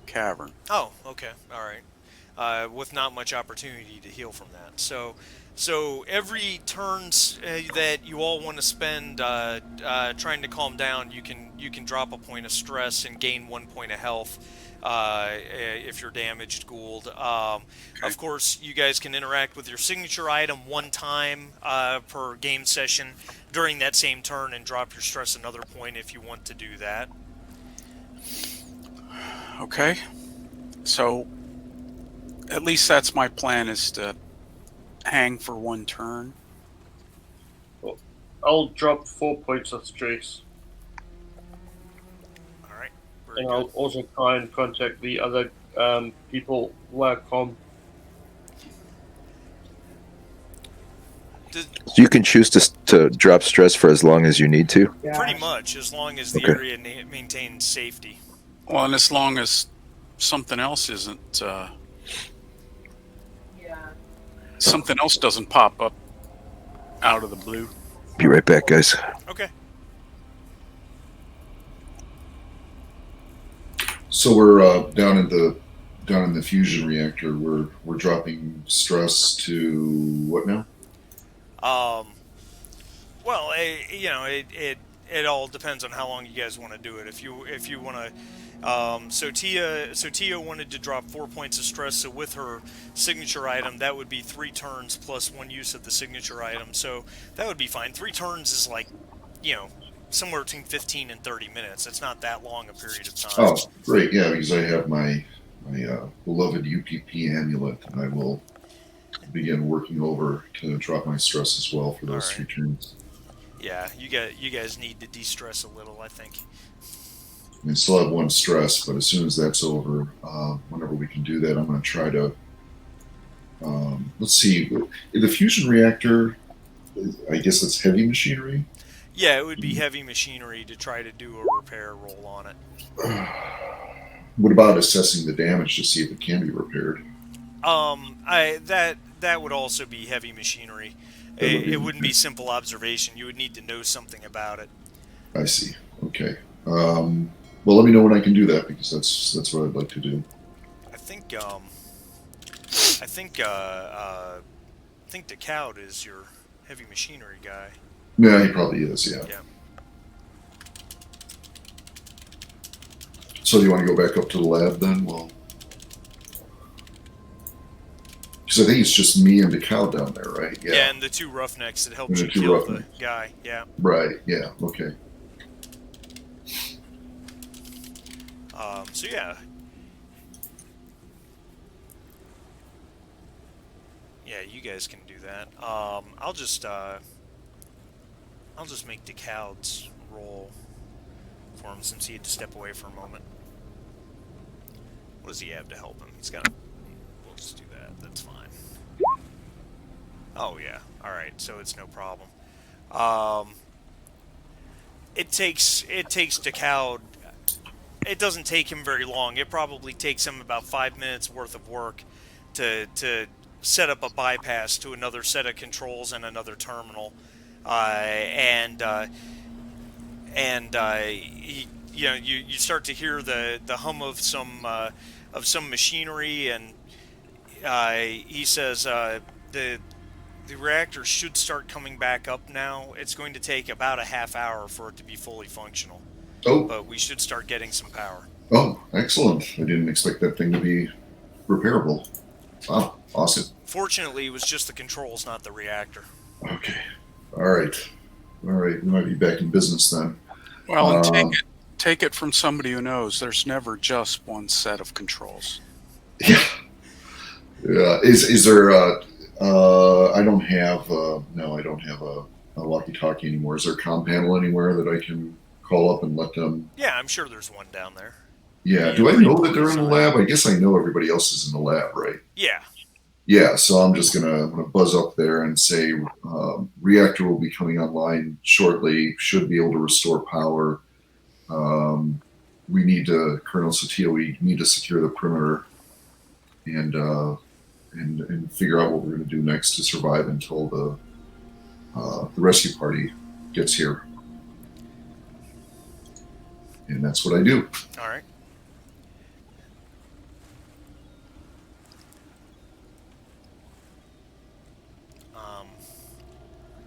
[SPEAKER 4] cavern.
[SPEAKER 1] Oh, okay, all right. With not much opportunity to heal from that. So every turns that you all want to spend trying to calm down, you can drop a point of stress and gain 1 point of health if you're damaged, Gould. Of course, you guys can interact with your signature item one time per game session during that same turn and drop your stress another point if you want to do that.
[SPEAKER 4] Okay. So at least that's my plan, is to hang for one turn.
[SPEAKER 5] I'll drop 4 points of stress.
[SPEAKER 1] All right. Very
[SPEAKER 5] And
[SPEAKER 1] good.
[SPEAKER 5] I'll also try and contact the other people via com.
[SPEAKER 1] Does,
[SPEAKER 3] So you can choose to drop stress for as long as you need to.
[SPEAKER 1] Pretty much, as long as the
[SPEAKER 3] Okay.
[SPEAKER 1] area maintains safety.
[SPEAKER 4] Well, and as long as something else isn't, something else doesn't pop up out of the blue.
[SPEAKER 3] Be right back, guys.
[SPEAKER 1] Okay.
[SPEAKER 2] So we're down in the fusion reactor. We're dropping stress to what now?
[SPEAKER 1] Well, it all depends on how long you guys want to do it. If you want to, so Tia wanted to drop 4 points of stress. So with her signature item, that would be 3 turns plus 1 use of the signature item. So that would be fine. 3 turns is like, somewhere between 15 and 30 minutes. It's not that long a period of time.
[SPEAKER 2] Oh, great! Yeah, because I have my beloved UPP amulet, and I will begin working over to drop my stress as well for those
[SPEAKER 1] All right.
[SPEAKER 2] 3 turns.
[SPEAKER 1] Yeah, you guys need to de-stress a little, I think.
[SPEAKER 2] I still have 1 stress, but as soon as that's over, whenever we can do that, I'm going to try to. Let's see, the fusion reactor. I guess it's heavy machinery.
[SPEAKER 1] Yeah, it would be heavy machinery to try to do a repair roll on it.
[SPEAKER 2] What about assessing the damage to see if it can be repaired?
[SPEAKER 1] That would also be heavy machinery.
[SPEAKER 2] That would be
[SPEAKER 1] It wouldn't be
[SPEAKER 2] okay.
[SPEAKER 1] simple observation. You would need to know something about it.
[SPEAKER 2] I see. Okay. Well, let me know when I can do that, because that's what I'd like to do.
[SPEAKER 1] I think DeCoud is your heavy machinery guy.
[SPEAKER 2] Yeah, he probably is. Yeah.
[SPEAKER 1] Yeah.
[SPEAKER 2] So do you want to go back up to the lab then? Well, because because I think it's just me and DeCal down there, right?
[SPEAKER 1] Yeah, and the two roughnecks that helped
[SPEAKER 2] And
[SPEAKER 1] you
[SPEAKER 2] the two
[SPEAKER 1] kill the
[SPEAKER 2] roughnecks.
[SPEAKER 1] guy. Yeah.
[SPEAKER 2] Right. Yeah. Okay.
[SPEAKER 1] So yeah. Yeah, you guys can do that. I'll just make DeCal's roll for him since he had to step away for a moment. What does he have to help him? He's got. We'll just do that. That's fine. Oh yeah. All right. So it's no problem. It takes DeCal. It doesn't take him very long. It probably takes him about 5 minutes worth of work to set up a bypass to another set of controls and another terminal, you start to hear the hum of some machinery, and he says the reactor should start coming back up now. It's going to take about a half hour for it to be fully functional,
[SPEAKER 2] Oh.
[SPEAKER 1] but we should start getting some power.
[SPEAKER 2] Oh, excellent! I didn't expect that thing to be repairable. Wow, awesome.
[SPEAKER 1] Fortunately, it was just the controls, not the reactor.
[SPEAKER 2] Okay. All right. We might be back in business then.
[SPEAKER 4] Well, and take it from somebody who knows. There's never just one set of controls.
[SPEAKER 2] Yeah. Yeah. Is there? I don't have. No, I don't have a walkie-talkie anymore. Is there a comm panel anywhere that I can call up and let them?
[SPEAKER 1] Yeah, I'm sure there's one down there.
[SPEAKER 2] Yeah. Do I know that they're in the lab? I guess I know everybody else is in the lab, right?
[SPEAKER 1] Yeah.
[SPEAKER 2] Yeah. So I'm just gonna buzz up there and say reactor will be coming online shortly. Should be able to restore power. We need to, Colonel Sotillo, we need to secure the perimeter and figure out what we're going to do next to survive until the rescue party gets here. And that's what I do.
[SPEAKER 1] All right.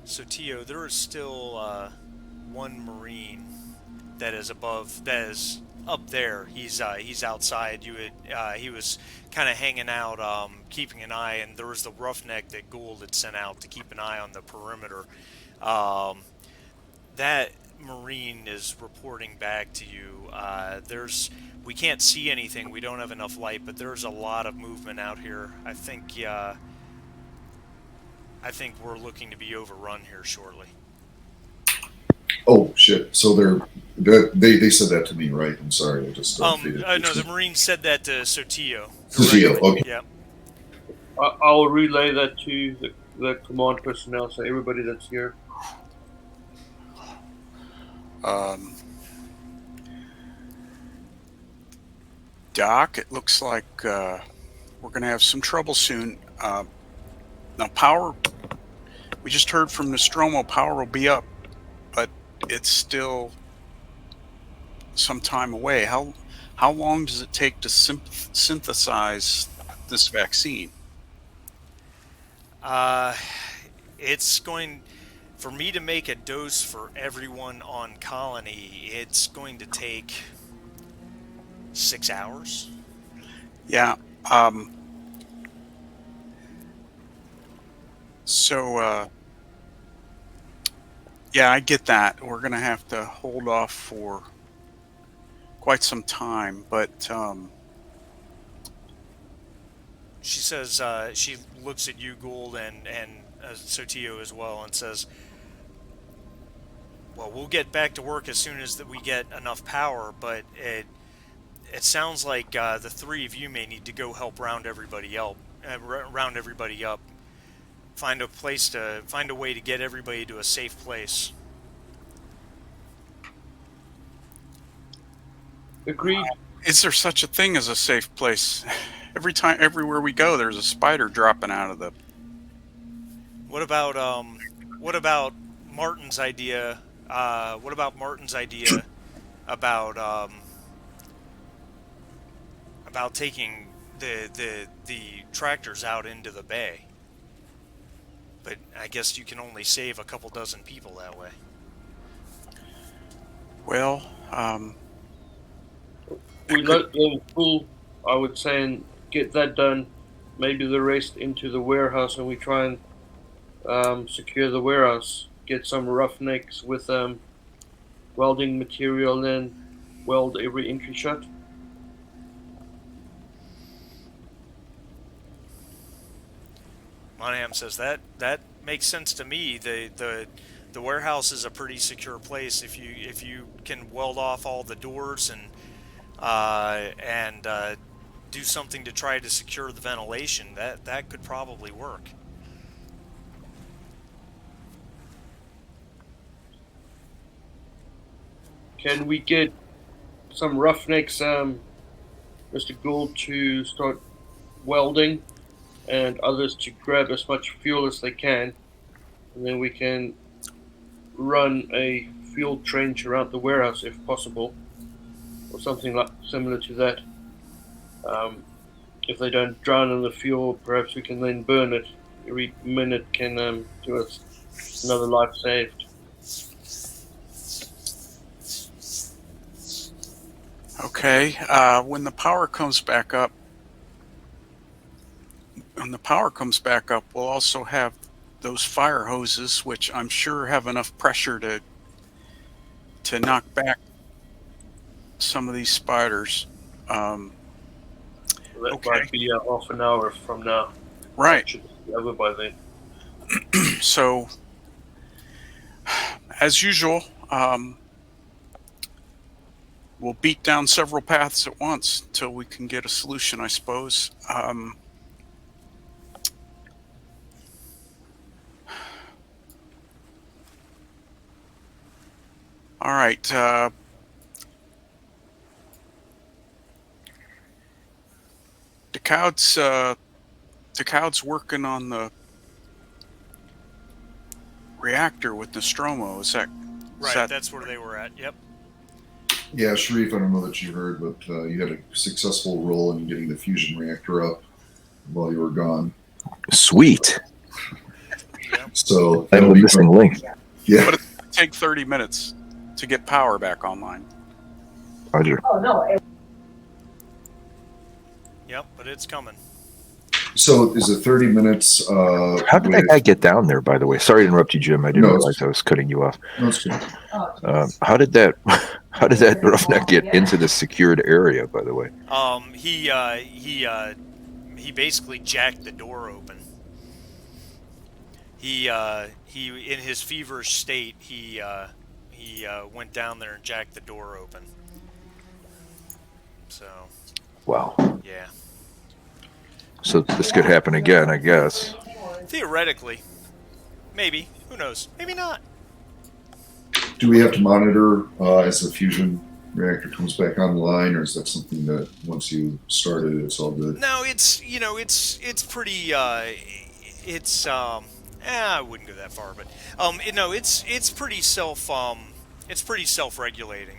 [SPEAKER 1] So Tio, there is still one Marine that is up there. He's outside. He was kind of hanging out, keeping an eye, and there was the roughneck that Gould had sent out to keep an eye on the perimeter. That Marine is reporting back to you. We can't see anything. We don't have enough light, but there's a lot of movement out here. I think we're looking to be overrun here shortly.
[SPEAKER 2] Oh shit! So they said that to me, right? I'm sorry. I just
[SPEAKER 1] no, the Marine said that to Sotillo.
[SPEAKER 2] Sotillo, okay.
[SPEAKER 1] Yeah.
[SPEAKER 5] I'll relay that to the command personnel, so everybody that's here.
[SPEAKER 4] Doc, it looks like we're going to have some trouble soon. Now, power, we just heard from Nostromo, power will be up, but it's still some time away. How long does it take to synthesize this vaccine?
[SPEAKER 1] It's going, for me to make a dose for everyone on Colony, it's going to take 6 hours.
[SPEAKER 4] Yeah. So, yeah, I get that. We're going to have to hold off for quite some time, but
[SPEAKER 1] she says, she looks at you, Gould, and Sotillo as well, and says, well, we'll get back to work as soon as we get enough power, but it sounds like the three of you may need to go help round everybody up. Find a way to get everybody to a safe place.
[SPEAKER 5] Agreed.
[SPEAKER 4] Is there such a thing as a safe place? Everywhere we go, there's a spider dropping out of the.
[SPEAKER 1] What about Martin's idea? About taking the tractors out into the bay? But I guess you can only save a couple dozen people that way.
[SPEAKER 4] Well,
[SPEAKER 5] we let them pull, I would say, and get that done. maybe the rest into the warehouse, and we try and secure the warehouse. Get some roughnecks with welding material, and weld every entry shut.
[SPEAKER 1] Monahan says that makes sense to me. The warehouse is a pretty secure place. If you can weld off all the doors and do something to try to secure the ventilation, that could probably work.
[SPEAKER 5] Can we get some roughnecks, Mr. Gould, to start welding, and others to grab as much fuel as they can, and then we can run a fuel trench around the warehouse if possible, or something like similar to that. If they don't drown in the fuel, perhaps we can then burn it. Every minute can give us another life saved.
[SPEAKER 4] Okay. When the power comes back up, we'll also have those fire hoses, which I'm sure have enough pressure to knock back some of these spiders.
[SPEAKER 5] That
[SPEAKER 4] Okay.
[SPEAKER 5] might be half an hour from now.
[SPEAKER 4] Right.
[SPEAKER 5] Should be over by then.
[SPEAKER 4] So, as usual, we'll beat down several paths at once until we can get a solution, I suppose. All right. DeCoud's working on the reactor with Nostromo. Is that
[SPEAKER 1] Right, that's where they were at. Yep.
[SPEAKER 2] Yeah, Sharif, I don't know that you heard, but you had a successful role in getting the fusion reactor up while you were gone.
[SPEAKER 3] Sweet.
[SPEAKER 1] Yep.
[SPEAKER 2] So
[SPEAKER 3] I'm
[SPEAKER 2] that'll
[SPEAKER 3] the
[SPEAKER 2] be
[SPEAKER 3] missing
[SPEAKER 2] fun.
[SPEAKER 3] link.
[SPEAKER 2] Yeah.
[SPEAKER 4] But it'll take 30 minutes to get power back online.
[SPEAKER 3] Roger.
[SPEAKER 1] Yep, but it's coming.
[SPEAKER 2] So is it 30 minutes?
[SPEAKER 3] How did that guy get down there, by the way? Sorry to interrupt you, Jim. I didn't
[SPEAKER 2] No,
[SPEAKER 3] realize I was cutting you off.
[SPEAKER 2] That's good.
[SPEAKER 3] How did that roughneck get into the secured area, by the way?
[SPEAKER 1] He basically jacked the door open. He in his feverish state, he went down there and jacked the door open. So,
[SPEAKER 3] Wow.
[SPEAKER 1] yeah.
[SPEAKER 3] So this could happen again, I guess.
[SPEAKER 1] Theoretically. Maybe. Who knows? Maybe not.
[SPEAKER 2] Do we have to monitor as the fusion reactor comes back online, or is that something that once you started, it's all good?
[SPEAKER 1] No, it's pretty I wouldn't go that far, but it's pretty self-regulating.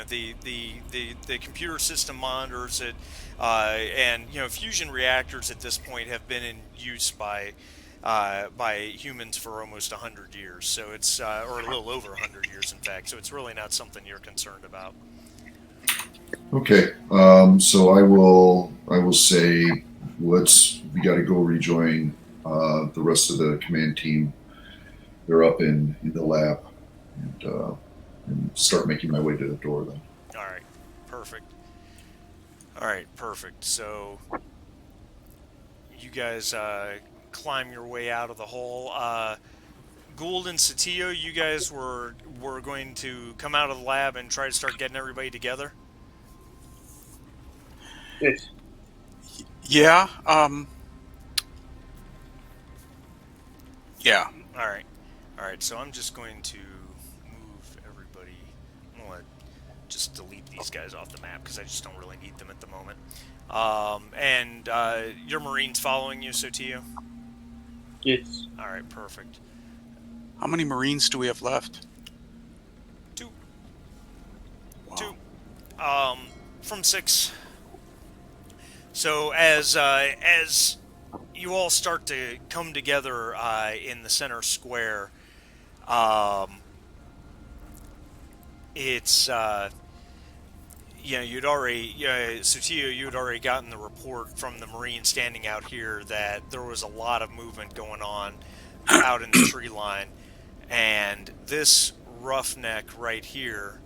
[SPEAKER 1] The computer system monitors it, and fusion reactors at this point have been in use by humans for almost 100 years. So it's or a little over 100 years, in fact. So it's really not something you're concerned about.
[SPEAKER 2] Okay. So I will say we got to go rejoin the rest of the command team. They're up in the lab, and start making my way to the door then.
[SPEAKER 1] All right, perfect. So you guys climb your way out of the hole. Gould and Satio, you guys were going to come out of the lab and try to start getting everybody together?
[SPEAKER 5] Yes.
[SPEAKER 4] Yeah. Yeah.
[SPEAKER 1] All right. So I'm just going to move everybody. I'm going to just delete these guys off the map because I just don't really need them at the moment. And your Marines following you, Satio?
[SPEAKER 5] Yes.
[SPEAKER 1] All right, perfect.
[SPEAKER 4] How many Marines do we have left?
[SPEAKER 1] 2.
[SPEAKER 4] Wow.
[SPEAKER 1] 2. From 6. So as you all start to come together in the center square, it's you'd already, so Tio, you had already gotten the report from the Marine standing out here that there was a lot of movement going on out in the tree line, and this roughneck right here,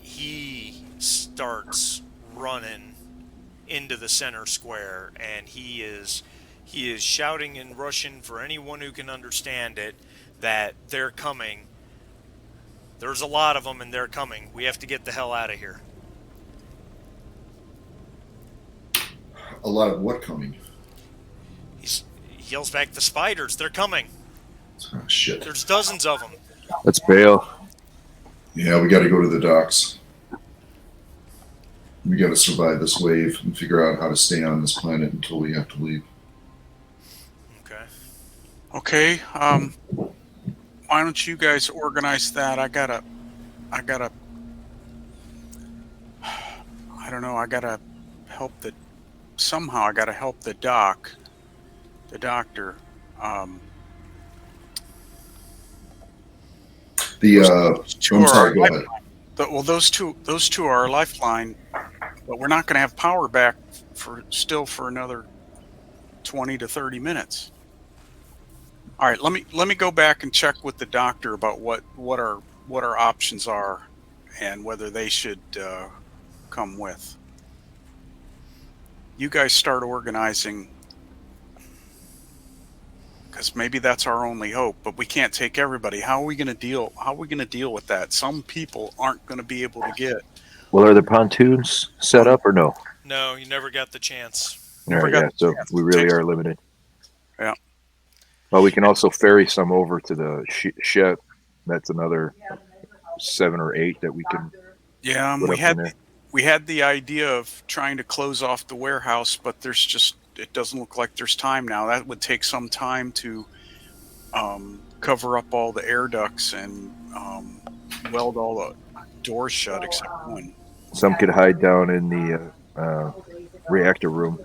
[SPEAKER 1] he starts running into the center square, and he is shouting in Russian for anyone who can understand it that they're coming. There's a lot of them, and they're coming. We have to get the hell out of here.
[SPEAKER 2] A lot of what coming?
[SPEAKER 1] He yells back, "The spiders! They're coming!
[SPEAKER 2] Oh, shit.
[SPEAKER 1] There's dozens of them."
[SPEAKER 3] Let's bail.
[SPEAKER 2] Yeah, we got to go to the docks. We got to survive this wave and figure out how to stay on this planet until we have to leave.
[SPEAKER 1] Okay.
[SPEAKER 4] Okay. Why don't you guys organize that? I don't know. I gotta help somehow I gotta help the doctor.
[SPEAKER 2] I'm sorry, go ahead.
[SPEAKER 4] Those two are our lifeline, but we're not going to have power back for another 20 to 30 minutes. All right, let me go back and check with the doctor about what our options are and whether they should come with. You guys start organizing, because maybe that's our only hope. But we can't take everybody. How are we going to deal with that? Some people aren't going to be able to get.
[SPEAKER 3] Well, are the pontoons set up or no?
[SPEAKER 1] No, you never got the chance.
[SPEAKER 3] All right, yeah, so we really are limited.
[SPEAKER 4] Yeah.
[SPEAKER 3] Well, we can also ferry some over to the ship. That's another 7 or 8 that we can.
[SPEAKER 4] Yeah, we had the idea of trying to close off the warehouse, but it doesn't look like there's time now. That would take some time to cover up all the air ducts and weld all the doors shut except one.
[SPEAKER 3] Some could hide down in the reactor room.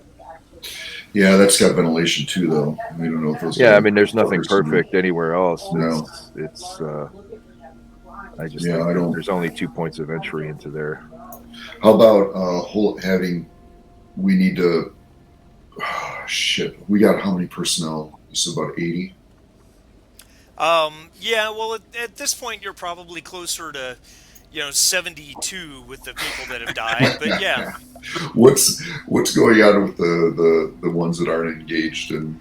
[SPEAKER 2] Yeah, that's got ventilation too, though. We don't know if those.
[SPEAKER 3] Yeah, I mean, there's nothing perfect anywhere else.
[SPEAKER 2] No.
[SPEAKER 3] It's I just
[SPEAKER 2] Yeah,
[SPEAKER 3] think
[SPEAKER 2] I don't.
[SPEAKER 3] there's only 2 points of entry into there.
[SPEAKER 2] How about having? We need to. Oh, shit, we got how many personnel? You said about 80.
[SPEAKER 1] Yeah. Well, at this point, you're probably closer to, 72 with the people that have died. But yeah.
[SPEAKER 2] What's going on with the ones that aren't engaged in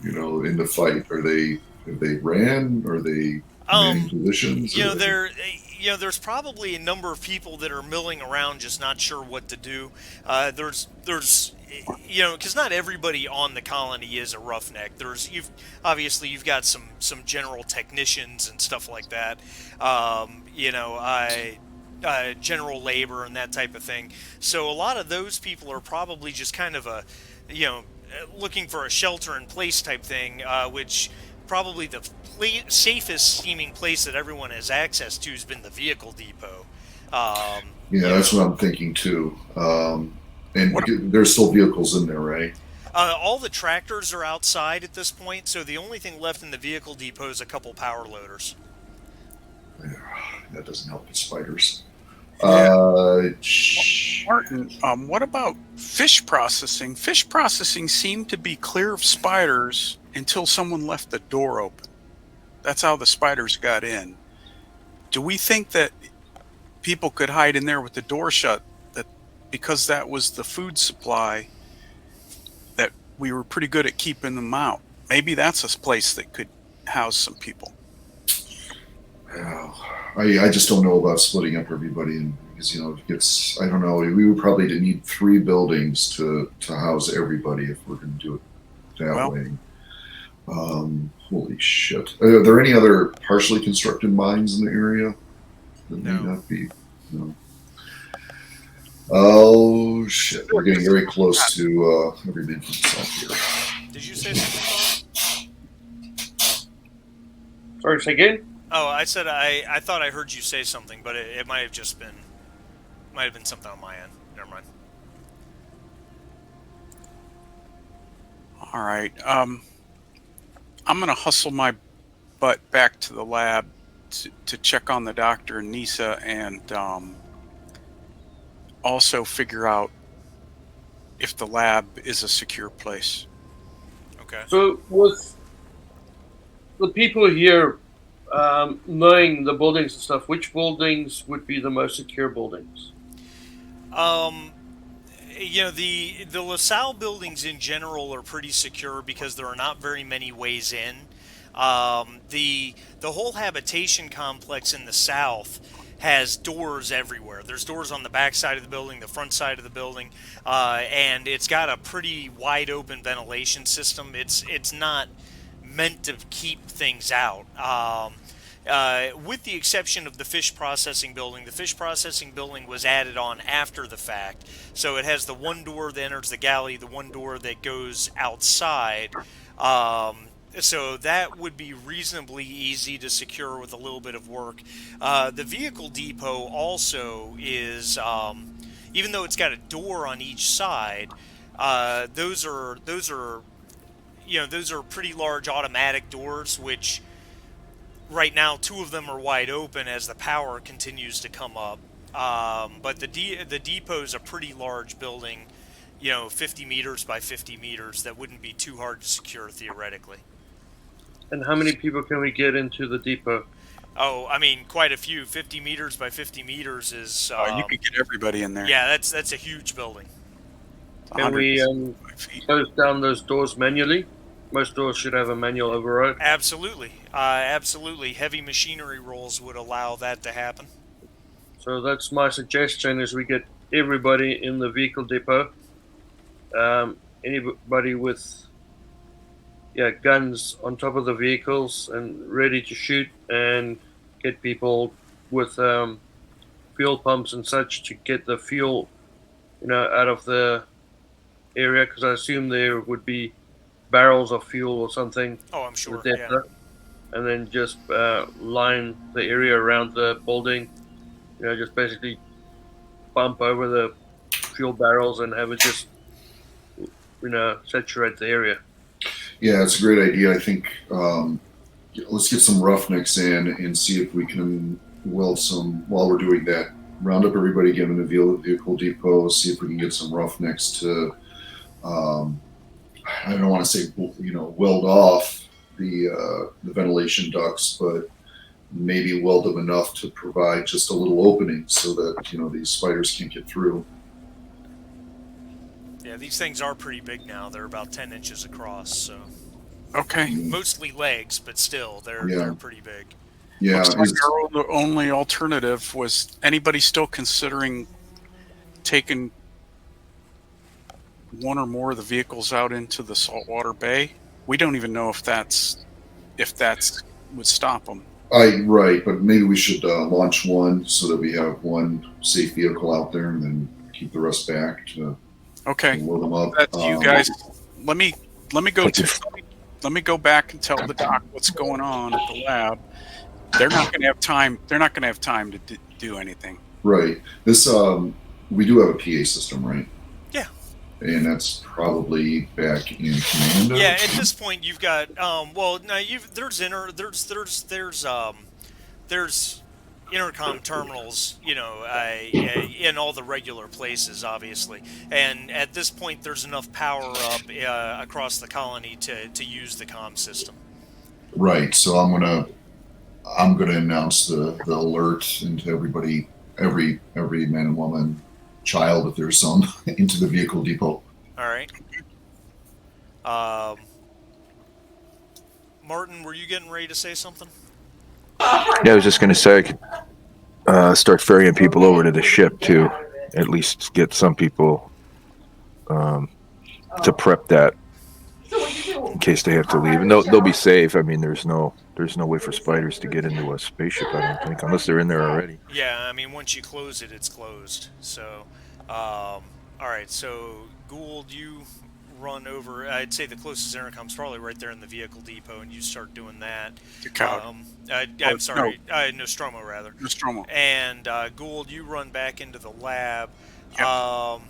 [SPEAKER 2] the fight? Have they ran? Are they manning positions?
[SPEAKER 1] There's probably a number of people that are milling around, just not sure what to do. There's because not everybody on the colony is a roughneck. You've got some general technicians and stuff like that. General labor and that type of thing. So a lot of those people are probably just kind of looking for a shelter in place type thing, which probably the safest seeming place that everyone has access to has been the vehicle depot.
[SPEAKER 2] That's what I'm thinking too. And there's still vehicles in there, right?
[SPEAKER 1] All the tractors are outside at this point, so the only thing left in the vehicle depot is a couple power loaders.
[SPEAKER 2] That doesn't help with spiders.
[SPEAKER 4] Martin, what about fish processing? Fish processing seemed to be clear of spiders until someone left the door open. That's how the spiders got in. Do we think that people could hide in there with the door shut, that because that was the food supply, that we were pretty good at keeping them out? Maybe that's a place that could house some people.
[SPEAKER 2] I just don't know about splitting up everybody, and because I don't know. We would probably need 3 buildings to house everybody if we're going to do it that way. Holy shit! Are there any other partially constructed mines in the area? That may not be. No. Oh shit! We're getting very close to every man for himself here.
[SPEAKER 1] Did you say something, Bob?
[SPEAKER 5] Sorry, say again?
[SPEAKER 1] Oh, I said I thought I heard you say something, but it might have just been something on my end. Never mind.
[SPEAKER 4] All right. I'm going to hustle my butt back to the lab to check on the doctor and Nisa, and also figure out if the lab is a secure place.
[SPEAKER 1] Okay.
[SPEAKER 5] So with the people here knowing the buildings and stuff, which buildings would be the most secure buildings?
[SPEAKER 1] Um, the LaSalle buildings in general are pretty secure because there are not very many ways in. The whole habitation complex in the south has doors everywhere. There's doors on the back side of the building, the front side of the building, and it's got a pretty wide open ventilation system. It's not meant to keep things out. With the exception of the fish processing building, the fish processing building was added on after the fact. So it has the one door that enters the galley, the one door that goes outside. So that would be reasonably easy to secure with a little bit of work. The vehicle depot also is, even though it's got a door on each side, those are pretty large automatic doors, which right now two of them are wide open as the power continues to come up. But the depot is a pretty large building, 50 meters by 50 meters. That wouldn't be too hard to secure theoretically.
[SPEAKER 5] And how many people can we get into the depot?
[SPEAKER 1] Oh, I mean, quite a few. 50 meters by 50 meters is,
[SPEAKER 4] You could get everybody in there.
[SPEAKER 1] yeah, that's a huge building.
[SPEAKER 5] Can we
[SPEAKER 4] 165 feet.
[SPEAKER 5] close down those doors manually? Most doors should have a manual override.
[SPEAKER 1] Absolutely, absolutely. Heavy machinery rolls would allow that to happen.
[SPEAKER 5] So that's my suggestion: is we get everybody in the vehicle depot. Anybody with guns on top of the vehicles and ready to shoot, and get people with fuel pumps and such to get the fuel, out of the area. Because I assume there would be barrels of fuel or something.
[SPEAKER 1] Oh, I'm sure.
[SPEAKER 5] With that,
[SPEAKER 1] Yeah.
[SPEAKER 5] and then just line the area around the building. Just basically bump over the fuel barrels and have it just saturate the area.
[SPEAKER 2] Yeah, it's a great idea. I think let's get some roughnecks in and see if we can weld some while we're doing that. Round up everybody, get them in the vehicle depot, see if we can get some roughnecks to, I don't want to say, weld off the ventilation ducts, but maybe weld them enough to provide just a little opening so that, these spiders can't get through.
[SPEAKER 1] Yeah, these things are pretty big now. They're about 10 inches across, so
[SPEAKER 4] Okay.
[SPEAKER 1] mostly legs, but still, they're pretty big.
[SPEAKER 2] Yeah.
[SPEAKER 4] Looks like our only alternative was anybody still considering taking one or more of the vehicles out into the saltwater bay. We don't even know if that's would stop them.
[SPEAKER 2] Right, but maybe we should launch one so that we have one safe vehicle out there, and then keep the rest back to load them up.
[SPEAKER 4] That's you guys. Let me go back and tell the doc what's going on at the lab. They're not going to have time. They're not going to have time to do anything.
[SPEAKER 2] Right. This we do have a PA system, right?
[SPEAKER 1] Yeah.
[SPEAKER 2] And that's probably back in command.
[SPEAKER 1] Yeah, at this point you've got there's intercom terminals, in all the regular places, obviously, and at this point there's enough power up across the colony to use the comm system.
[SPEAKER 2] Right. So I'm gonna announce the alert into everybody, every man and woman, child, if there's some, into the vehicle depot.
[SPEAKER 1] All right. Martin, were you getting ready to say something?
[SPEAKER 3] Yeah, I was just going to say, start ferrying people over to the ship to at least get some people to prep that in case they have to leave, and they'll be safe. I mean, there's no way for spiders to get into a spaceship, I don't think, unless they're in there already.
[SPEAKER 1] Yeah, I mean, once you close it, it's closed. So, all right. So, Gould, you run over. I'd say the closest intercom's probably right there in the vehicle depot, and you start doing that. I'm sorry, Nostromo rather.
[SPEAKER 4] Nostromo.
[SPEAKER 1] And Gould, you run back into the lab.
[SPEAKER 4] Yep.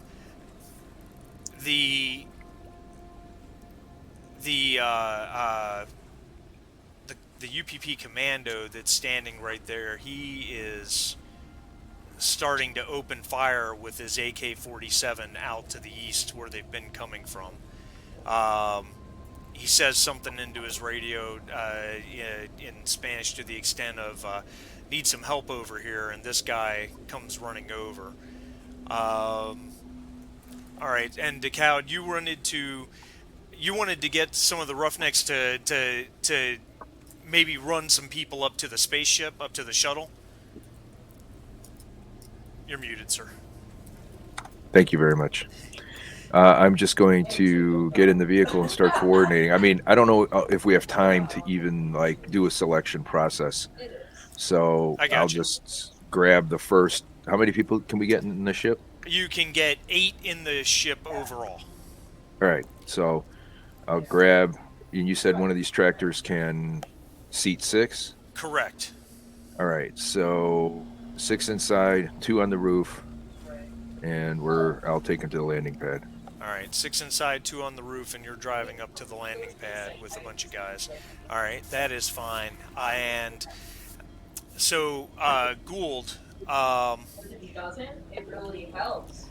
[SPEAKER 1] The UPP commando that's standing right there, he is starting to open fire with his AK-47 out to the east where they've been coming from. He says something into his radio in Spanish to the extent of need some help over here, and this guy comes running over. All right, and DeCowd, you wanted to get some of the Roughnecks to maybe run some people up to the spaceship, up to the shuttle. You're muted, sir.
[SPEAKER 3] Thank you very much. I'm just going to get in the vehicle and start coordinating. I mean, I don't know if we have time to even like do a selection process. So I'll just grab the first. How many people can we get in the ship?
[SPEAKER 1] You can get 8 in the ship overall.
[SPEAKER 3] All right. So I'll grab. And you said one of these tractors can seat 6?
[SPEAKER 1] Correct.
[SPEAKER 3] All right. So 6 inside, 2 on the roof, and I'll take them to the landing pad.
[SPEAKER 1] All right, 6 inside, 2 on the roof, and you're driving up to the landing pad with a bunch of guys. All right, that is fine. And so, Gould.
[SPEAKER 6] If he doesn't, it really helps.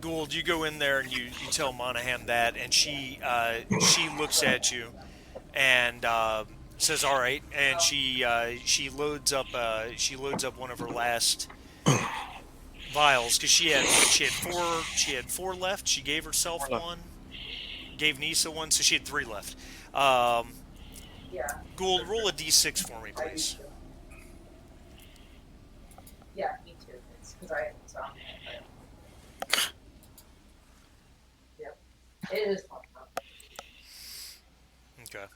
[SPEAKER 1] Gould, you go in there and you tell Monahan that, and she looks at you and says, "All right," and she loads up one of her last vials because she had four left. She gave herself one, gave Nisa one, so she had 3 left.
[SPEAKER 6] Yeah.
[SPEAKER 1] Gould, roll a d6 for me, please.
[SPEAKER 6] Yeah, me too. It's because I haven't stopped. Yep. It is fun.
[SPEAKER 1] Okay.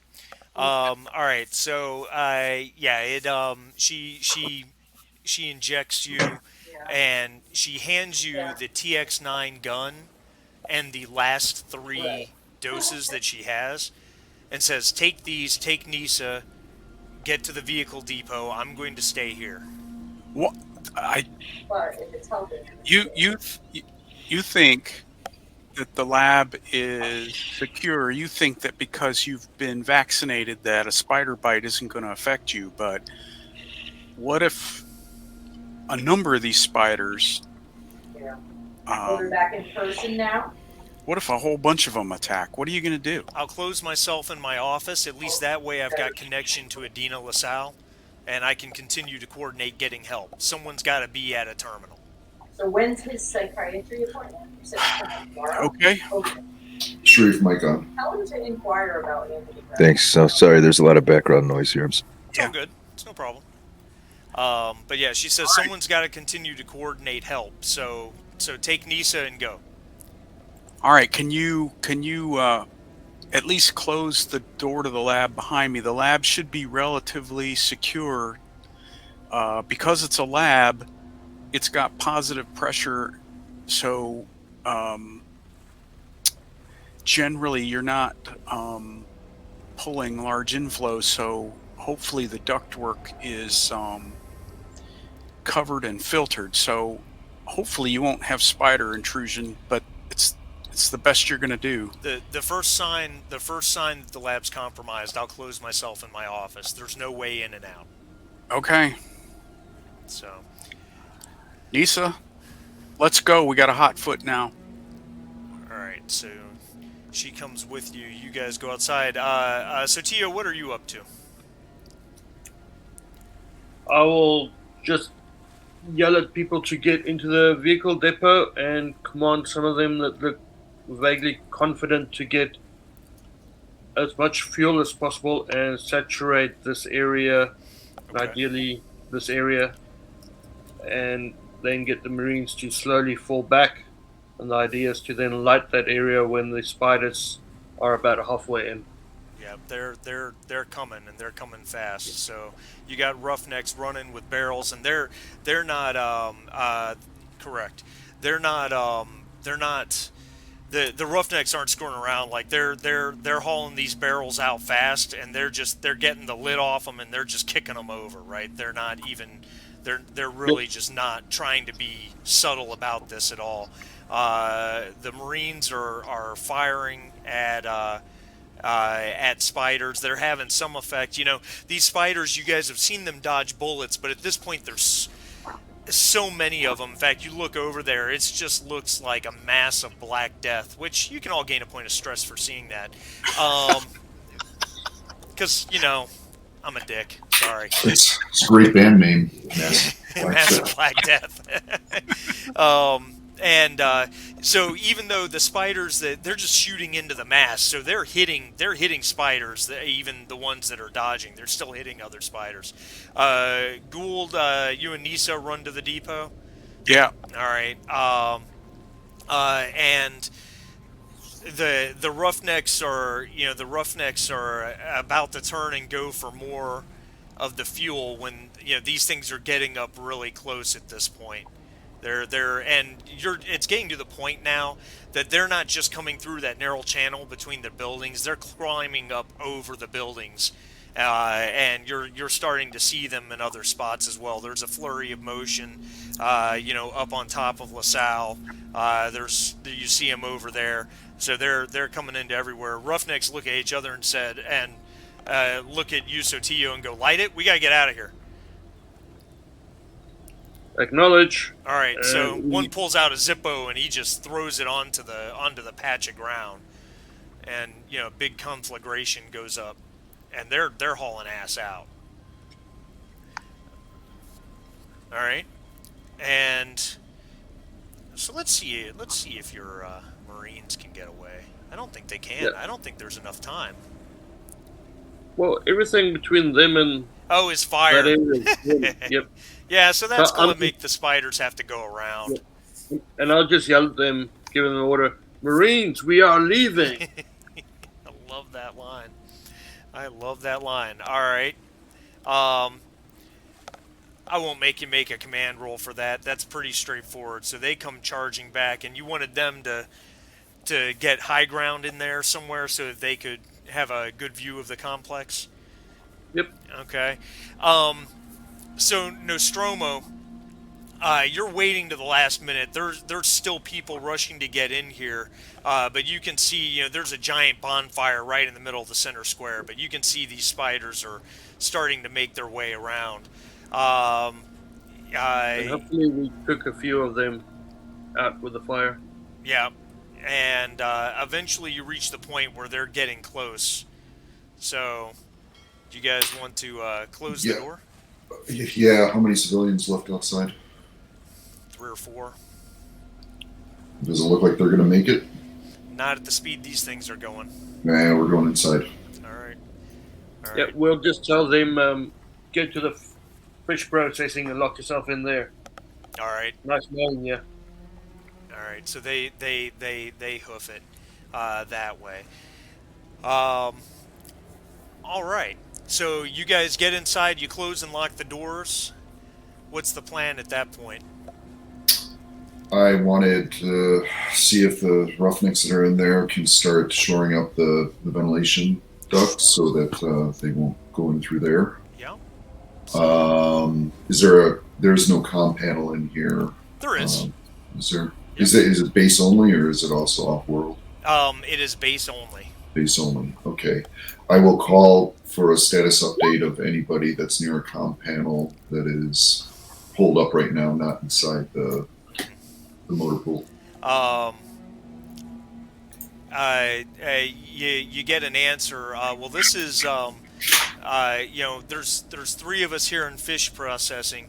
[SPEAKER 1] All right. So, she injects you, and she hands you the TX9 gun and the last 3 doses that she has, and says, "Take these. Take Nisa. Get to the vehicle depot. I'm going to stay here."
[SPEAKER 4] What?
[SPEAKER 6] But if it's healthy.
[SPEAKER 4] You think that the lab is secure? You think that because you've been vaccinated that a spider bite isn't going to affect you? But what if a number of these spiders?
[SPEAKER 6] Yeah. They're back in person now.
[SPEAKER 4] What if a whole bunch of them attack? What are you going to do?
[SPEAKER 1] I'll close myself in my office. At least that way I've got connection to Adina LaSalle, and I can continue to coordinate getting help. Someone's got to be at a terminal.
[SPEAKER 6] So when's his psychiatry appointment? You said tomorrow?
[SPEAKER 4] Okay.
[SPEAKER 2] Sharif, mic on.
[SPEAKER 6] Tell him to inquire about Anthony.
[SPEAKER 3] Thanks. So sorry, there's a lot of background noise here.
[SPEAKER 1] It's all good. It's no problem. But yeah, she says someone's got to continue to coordinate help. So take Nisa and go.
[SPEAKER 4] All right. Can you at least close the door to the lab behind me? The lab should be relatively secure. Because it's a lab, it's got positive pressure, so generally you're not pulling large inflows, so hopefully the ductwork is covered and filtered, so hopefully you won't have spider intrusion, but it's the best you're going to do.
[SPEAKER 1] The first sign that the lab's compromised, I'll close myself in my office. There's no way in and out.
[SPEAKER 4] Okay.
[SPEAKER 1] So,
[SPEAKER 4] Nisa, let's go. We got a hot foot now.
[SPEAKER 1] all right. So she comes with you. You guys go outside. So Tio, what are you up to?
[SPEAKER 5] I will just yell at people to get into the vehicle depot and command some of them that look vaguely confident to get as much fuel as possible and saturate this area, ideally this area, and then get the Marines to slowly fall back. And the idea is to then light that area when the spiders are about halfway in.
[SPEAKER 1] Yeah, they're coming, and they're coming fast. So you got Roughnecks running with barrels, and they're not correct. They're not. The Roughnecks aren't screwing around. Like they're hauling these barrels out fast, and they're getting the lid off them, and they're just kicking them over. Right? They're not even. They're really just not trying to be subtle about this at all. The Marines are firing at spiders. They're having some effect. You know, these spiders, you guys have seen them dodge bullets, but at this point so many of them. In fact, you look over there, it just looks like a mass of Black Death, which you can all gain a point of stress for seeing that. Because, I'm a dick. Sorry.
[SPEAKER 2] It's a great band name, Massive Black
[SPEAKER 1] Massive
[SPEAKER 2] Death.
[SPEAKER 1] Black Death. And so even though the spiders that they're just shooting into the mass, so they're hitting spiders, even the ones that are dodging, they're still hitting other spiders. Gould, you and Nisa run to the depot.
[SPEAKER 4] Yeah.
[SPEAKER 1] All right. And the roughnecks are about to turn and go for more of the fuel when these things are getting up really close at this point. It's getting to the point now that they're not just coming through that narrow channel between the buildings, they're climbing up over the buildings. And you're starting to see them in other spots as well. There's a flurry of motion, up on top of LaSalle. You see them over there, so they're coming into everywhere. Roughnecks look at each other and look at Yusotillo and go, "Light it! We gotta get out of here."
[SPEAKER 5] Acknowledge.
[SPEAKER 1] All right, so
[SPEAKER 5] And
[SPEAKER 1] one pulls out a Zippo and he just throws it onto the patch of ground, and a big conflagration goes up, and they're hauling ass out. All right, and so let's see if your Marines can get away. I don't think they can.
[SPEAKER 5] Yeah.
[SPEAKER 1] I don't think there's enough time.
[SPEAKER 5] well, everything between them and
[SPEAKER 1] Oh, is fire.
[SPEAKER 5] that area. Yep.
[SPEAKER 1] Yeah, so that's
[SPEAKER 5] So
[SPEAKER 1] going
[SPEAKER 5] I'm
[SPEAKER 1] to make the spiders have to go around.
[SPEAKER 5] And I'll just yell at them, give them an order. Marines, we are leaving.
[SPEAKER 1] I love that line. All right. I won't make you make a command roll for that. That's pretty straightforward. So they come charging back, and you wanted them to get high ground in there somewhere so that they could have a good view of the complex.
[SPEAKER 5] Yep.
[SPEAKER 1] Okay. So Nostromo, you're waiting to the last minute. There's still people rushing to get in here, but you can see there's a giant bonfire right in the middle of the center square. But you can see these spiders are starting to make their way around.
[SPEAKER 5] And hopefully we took a few of them out with the fire.
[SPEAKER 1] Yeah, and eventually you reach the point where they're getting close. So, do you guys want to close the
[SPEAKER 2] Yeah.
[SPEAKER 1] door?
[SPEAKER 2] Yeah, how many civilians left outside?
[SPEAKER 1] 3 or 4.
[SPEAKER 2] Does it look like they're going to make it?
[SPEAKER 1] Not at the speed these things are going.
[SPEAKER 2] Nah, we're going inside.
[SPEAKER 1] All right. All
[SPEAKER 5] Yeah,
[SPEAKER 1] right.
[SPEAKER 5] we'll just tell them, get to the fish processing and lock yourself in there.
[SPEAKER 1] All right.
[SPEAKER 5] Nice knowing you.
[SPEAKER 1] All right. So they hoof it that way. All right. So you guys get inside. You close and lock the doors. What's the plan at that point?
[SPEAKER 2] I wanted to see if the roughnecks that are in there can start shoring up the ventilation ducts so that they won't go in through there.
[SPEAKER 1] Yeah.
[SPEAKER 2] There's no comm panel in here.
[SPEAKER 1] There is.
[SPEAKER 2] Is there? Is it base only or is it also off world?
[SPEAKER 1] It is base only.
[SPEAKER 2] Base only. Okay. I will call for a status update of anybody that's near a comm panel that is pulled up right now, not inside the motor pool.
[SPEAKER 1] You get an answer. Well, this is there's 3 of us here in fish processing.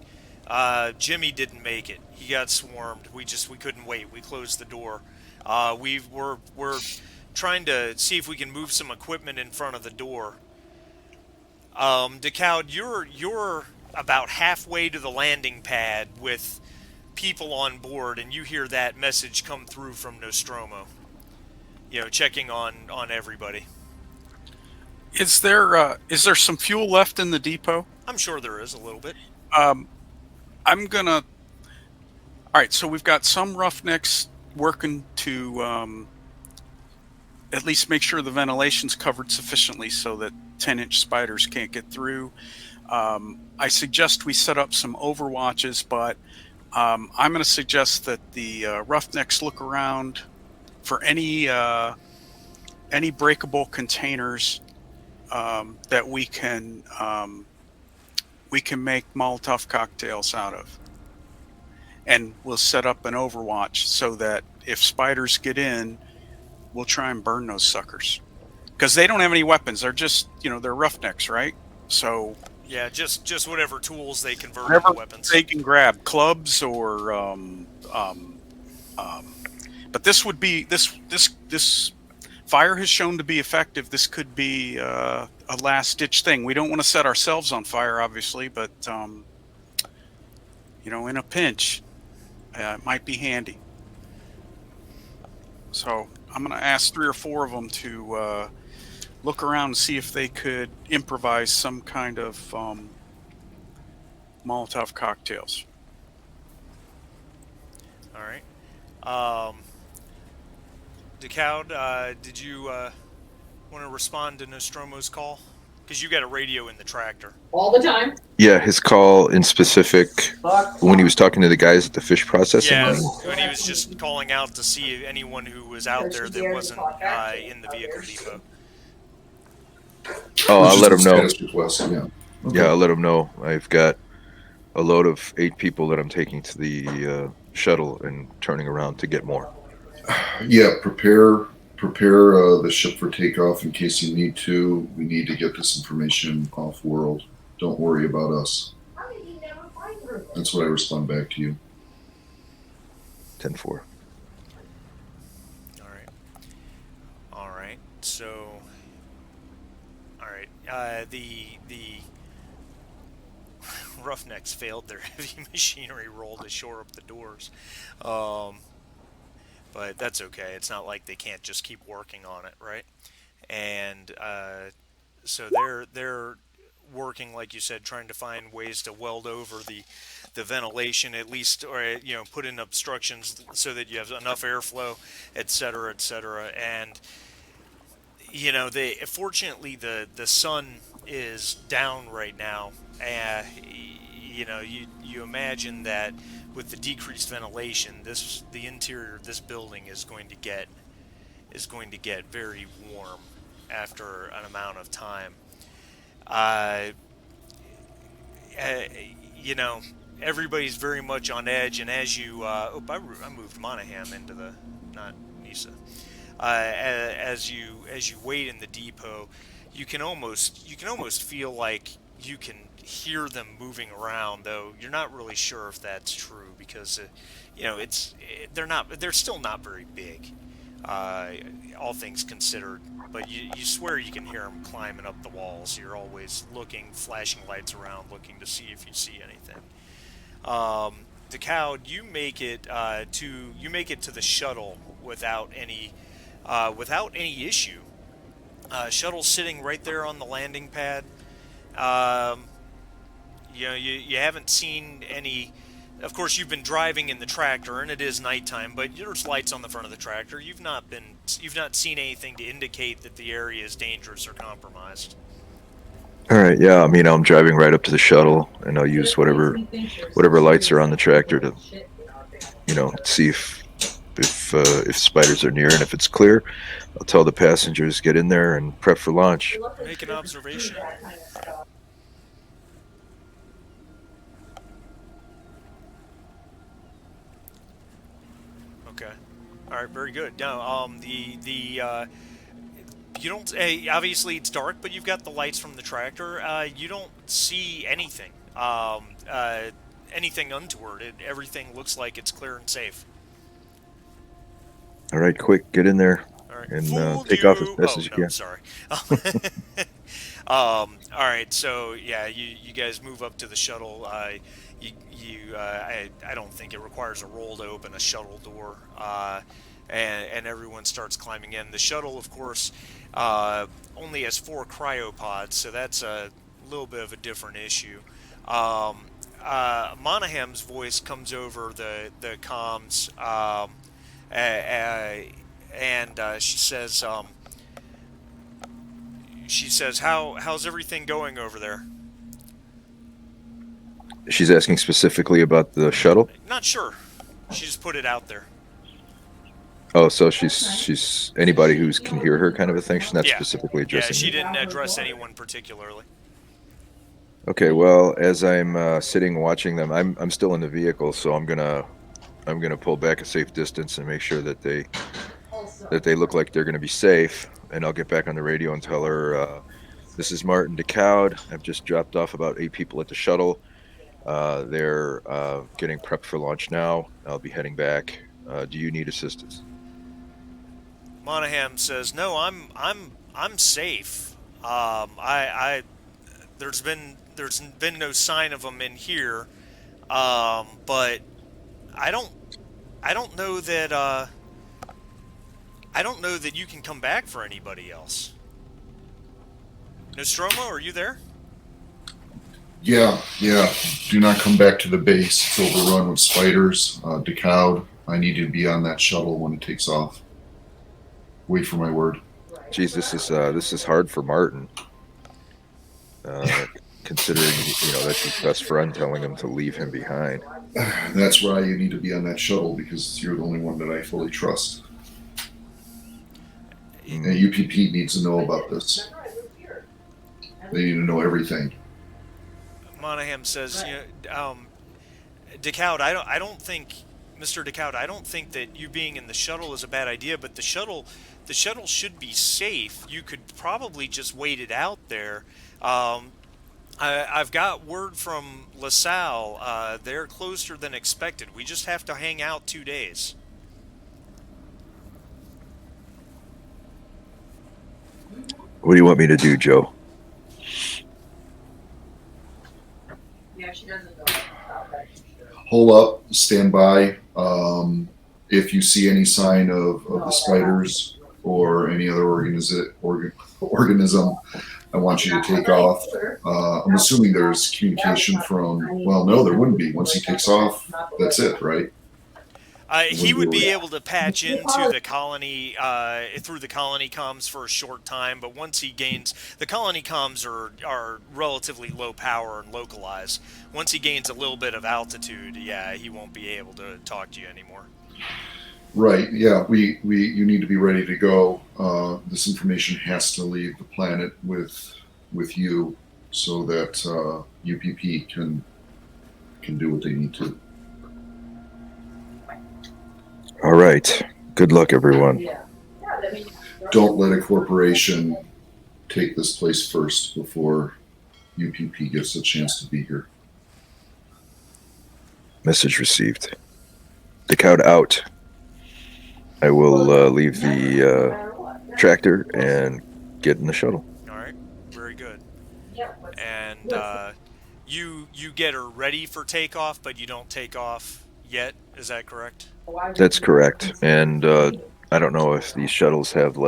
[SPEAKER 1] Jimmy didn't make it. He got swarmed. We couldn't wait. We closed the door. We're trying to see if we can move some equipment in front of the door. DeCoud, you're about halfway to the landing pad with people on board, and you hear that message come through from Nostromo. Checking on everybody.
[SPEAKER 4] Is there some fuel left in the depot?
[SPEAKER 1] I'm sure there is a little bit.
[SPEAKER 4] I'm gonna. All right, so we've got some roughnecks working to at least make sure the ventilation's covered sufficiently so that 10-inch spiders can't get through. I suggest we set up some overwatches, but I'm going to suggest that the roughnecks look around for any breakable containers that we can make Molotov cocktails out of. and we'll set up an overwatch so that if spiders get in, we'll try and burn those suckers because they don't have any weapons. They're just, they're roughnecks, right? So
[SPEAKER 1] Yeah, just whatever tools they convert
[SPEAKER 4] whatever
[SPEAKER 1] into weapons.
[SPEAKER 4] they can grab, clubs or but this would be this fire has shown to be effective. This could be a last ditch thing. We don't want to set ourselves on fire, obviously, but in a pinch, it might be handy. So I'm going to ask 3 or 4 of them to look around and see if they could improvise some kind of Molotov cocktails.
[SPEAKER 1] All right. DeCowd, did you want to respond to Nostromo's call? Because you got a radio in the tractor.
[SPEAKER 6] All the time.
[SPEAKER 3] Yeah, his call in specific when he was talking to the guys at the fish processing.
[SPEAKER 1] Yeah, when he was just calling out to see anyone who was out there that wasn't in the vehicle depot.
[SPEAKER 3] Oh, I'll let him know.
[SPEAKER 2] Status request, yeah. Okay.
[SPEAKER 3] Yeah, I'll let him know. I've got a load of 8 people that I'm taking to the shuttle and turning around to get more.
[SPEAKER 2] Yeah, prepare the ship for takeoff in case you need to. We need to get this information off world. Don't worry about us. That's what I respond back to you.
[SPEAKER 3] 10-4.
[SPEAKER 1] All right. So, all right. The Roughnecks failed their heavy machinery roll to shore up the doors. But that's okay. It's not like they can't just keep working on it, right? And so they're working, like you said, trying to find ways to weld over the ventilation at least, or put in obstructions so that you have enough airflow, et cetera, et cetera. And fortunately the sun is down right now. You imagine that with the decreased ventilation, the interior of this building is going to get very warm after an amount of time. Everybody's very much on edge, and as you, I moved Monahan into the, not Nisa. As you wait in the depot, you can almost feel like you can hear them moving around, though you're not really sure if that's true because they're still not very big, all things considered. But you swear you can hear them climbing up the walls. You're always looking, flashing lights around, looking to see if you see anything. DeCowd, you make it to the shuttle without any issue. Shuttle's sitting right there on the landing pad. You haven't seen any. Of course, you've been driving in the tractor, and it is nighttime, but there's lights on the front of the tractor. You've not seen anything to indicate that the area is dangerous or compromised.
[SPEAKER 3] All right, yeah. I mean, I'm driving right up to the shuttle, and I'll use whatever lights are on the tractor to, see if spiders are near, and if it's clear, I'll tell the passengers get in there and prep for launch.
[SPEAKER 1] Make an observation. Okay. All right. Very good. Now, you don't. Obviously, it's dark, but you've got the lights from the tractor. You don't see anything. Anything untoward. Everything looks like it's clear and safe.
[SPEAKER 3] All right, quick, get in there and take off as best as you can.
[SPEAKER 1] Sorry. All right, so yeah, you guys move up to the shuttle. I don't think it requires a roll to open a shuttle door, and everyone starts climbing in. The shuttle, of course, only has 4 cryopods, so that's a little bit of a different issue. Monaham's voice comes over the comms, and she says, how's everything going over there?
[SPEAKER 3] She's asking specifically about the shuttle?
[SPEAKER 1] Not sure. She just put it out there.
[SPEAKER 3] Oh, so she's anybody who can hear her kind of a thing? She's not specifically addressing
[SPEAKER 1] Yeah, she
[SPEAKER 3] me.
[SPEAKER 1] didn't address anyone particularly.
[SPEAKER 3] Okay, well, as I'm sitting watching them, I'm still in the vehicle, so I'm gonna I'm gonna pull back a safe distance and make sure that they look like they're gonna be safe. And I'll get back on the radio and tell her, this is Martin DeCowd. I've just dropped off about 8 people at the shuttle. They're getting prepped for launch now. I'll be heading back. Do you need assistance?
[SPEAKER 1] Monahan says, "No, I'm safe. I there's been no sign of them in here. But I don't know that I don't know that you can come back for anybody else. Nostromo, are you there?"
[SPEAKER 2] Yeah. Do not come back to the base. It's overrun with spiders. DeCowd, I need to be on that shuttle when it takes off. Wait for my word.
[SPEAKER 3] Geez, this is hard for Martin. Considering that's his best friend telling him to leave him behind.
[SPEAKER 2] That's why you need to be on that shuttle, because you're the only one that I fully trust. And UPP needs to know about this. They need to know everything.
[SPEAKER 1] Monahan says, DeCowd, I don't think, Mr. DeCowd, I don't think that you being in the shuttle is a bad idea, but the shuttle should be safe. You could probably just wait it out there. I've got word from LaSalle. They're closer than expected. We just have to hang out 2 days.
[SPEAKER 3] What do you want me to do, Joe?
[SPEAKER 6] Yeah, she doesn't know.
[SPEAKER 2] Hold up, stand by. If you see any sign of the spiders or any other organism, I want you to take off. I'm assuming there's communication from, well, no, there wouldn't be. Once he takes off, that's it, right?
[SPEAKER 1] He would be able to patch into the colony through the colony comms for a short time, but once he gains the colony comms are relatively low power and localized. Once he gains a little bit of altitude, yeah, he won't be able to talk to you anymore.
[SPEAKER 2] Right. Yeah. You need to be ready to go. This information has to leave the planet with you, so that UPP can do what they need to.
[SPEAKER 3] All right. Good luck, everyone.
[SPEAKER 2] Don't let a corporation take this place first before UPP gets a chance to be here.
[SPEAKER 3] Message received. DeCowd out. I will leave the tractor and get in the shuttle.
[SPEAKER 1] All right. Very good. And you get her ready for takeoff, but you don't take off yet. Is that correct?
[SPEAKER 3] That's correct. And I don't know if these shuttles have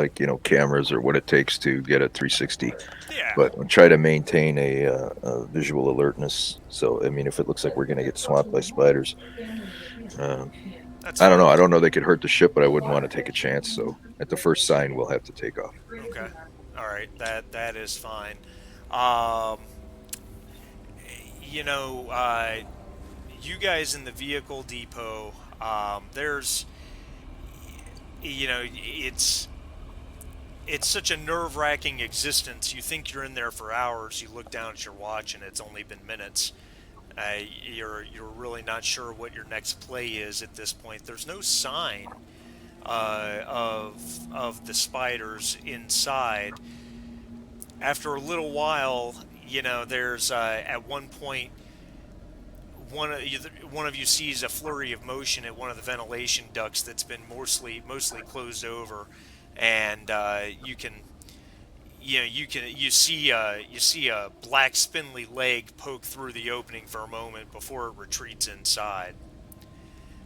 [SPEAKER 3] cameras or what it takes to get a 360.
[SPEAKER 1] Yeah.
[SPEAKER 3] But I'll try to maintain a visual alertness. So I mean, if it looks like we're going to get swamped by spiders, I don't know. I don't know they could hurt the ship, but I wouldn't want to take a chance. So at the first sign, we'll have to take off.
[SPEAKER 1] Okay. All right. That is fine. You guys in the vehicle depot, there's, it's such a nerve-wracking existence. You think you're in there for hours. You look down at your watch, and it's only been minutes. You're really not sure what your next play is at this point. There's no sign of the spiders inside. After a little while, there's at one point one of you sees a flurry of motion at one of the ventilation ducts that's been mostly closed over, and you see a black spindly leg poke through the opening for a moment before it retreats inside,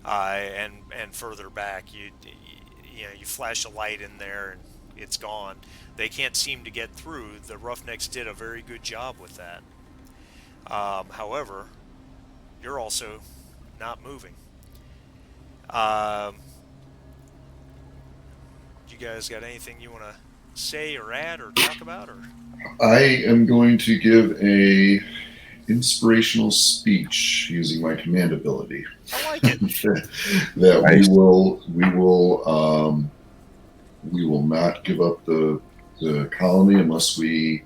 [SPEAKER 1] and further back you flash a light in there and it's gone. They can't seem to get through. The Roughnecks did a very good job with that. However, you're also not moving. You guys got anything you want to say or add or talk about? Or
[SPEAKER 2] I am going to give a inspirational speech using my command ability.
[SPEAKER 1] I like it.
[SPEAKER 2] That
[SPEAKER 3] Nice.
[SPEAKER 2] we will not give up the colony unless we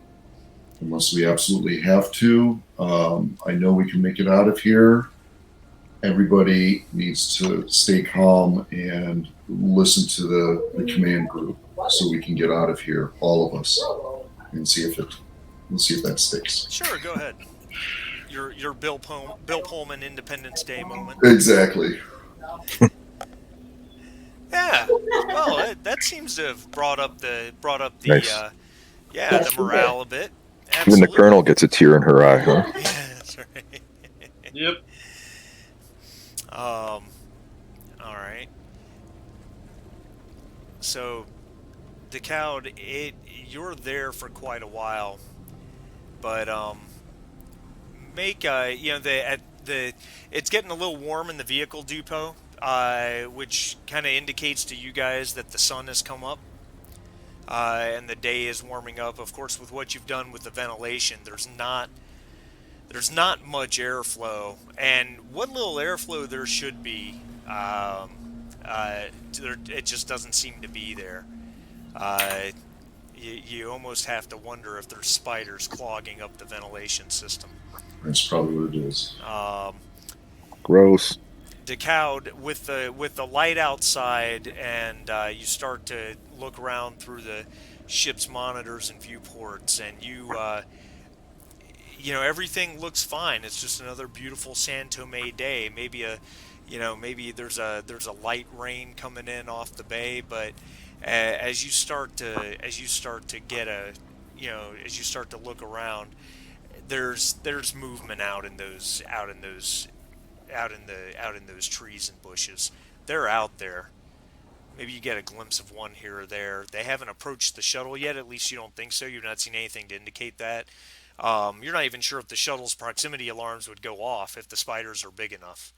[SPEAKER 2] absolutely have to. I know we can make it out of here, everybody needs to stay calm and listen to the command group so we can get out of here, all of us, and we'll see if that sticks.
[SPEAKER 1] Sure, go ahead. Your Bill Pullman Independence Day moment.
[SPEAKER 2] Exactly.
[SPEAKER 1] Yeah. Well, that seems to have brought up the
[SPEAKER 3] Nice.
[SPEAKER 1] yeah, the morale a bit.
[SPEAKER 3] Even the
[SPEAKER 1] Absolutely.
[SPEAKER 3] colonel gets a tear in her eye, huh?
[SPEAKER 1] Yeah, that's right.
[SPEAKER 5] Yep.
[SPEAKER 1] All right. So, DeCowd, you're there for quite a while, but make it's getting a little warm in the vehicle depot, which kind of indicates to you guys that the sun has come up. And the day is warming up. Of course, with what you've done with the ventilation, there's not much airflow, and what little airflow there should be, it just doesn't seem to be there. Uh, you almost have to wonder if there's spiders clogging up the ventilation system.
[SPEAKER 2] That's probably what it is.
[SPEAKER 3] Gross.
[SPEAKER 1] DeCowd, with the light outside, and you start to look around through the ship's monitors and viewports, and everything looks fine. It's just another beautiful San Tome day. Maybe there's a light rain coming in off the bay, but as you start to get as you start to look around, there's movement out in those trees and bushes. They're out there. Maybe you get a glimpse of one here or there. They haven't approached the shuttle yet. At least you don't think so. You've not seen anything to indicate that. You're not even sure if the shuttle's proximity alarms would go off if the spiders are big enough.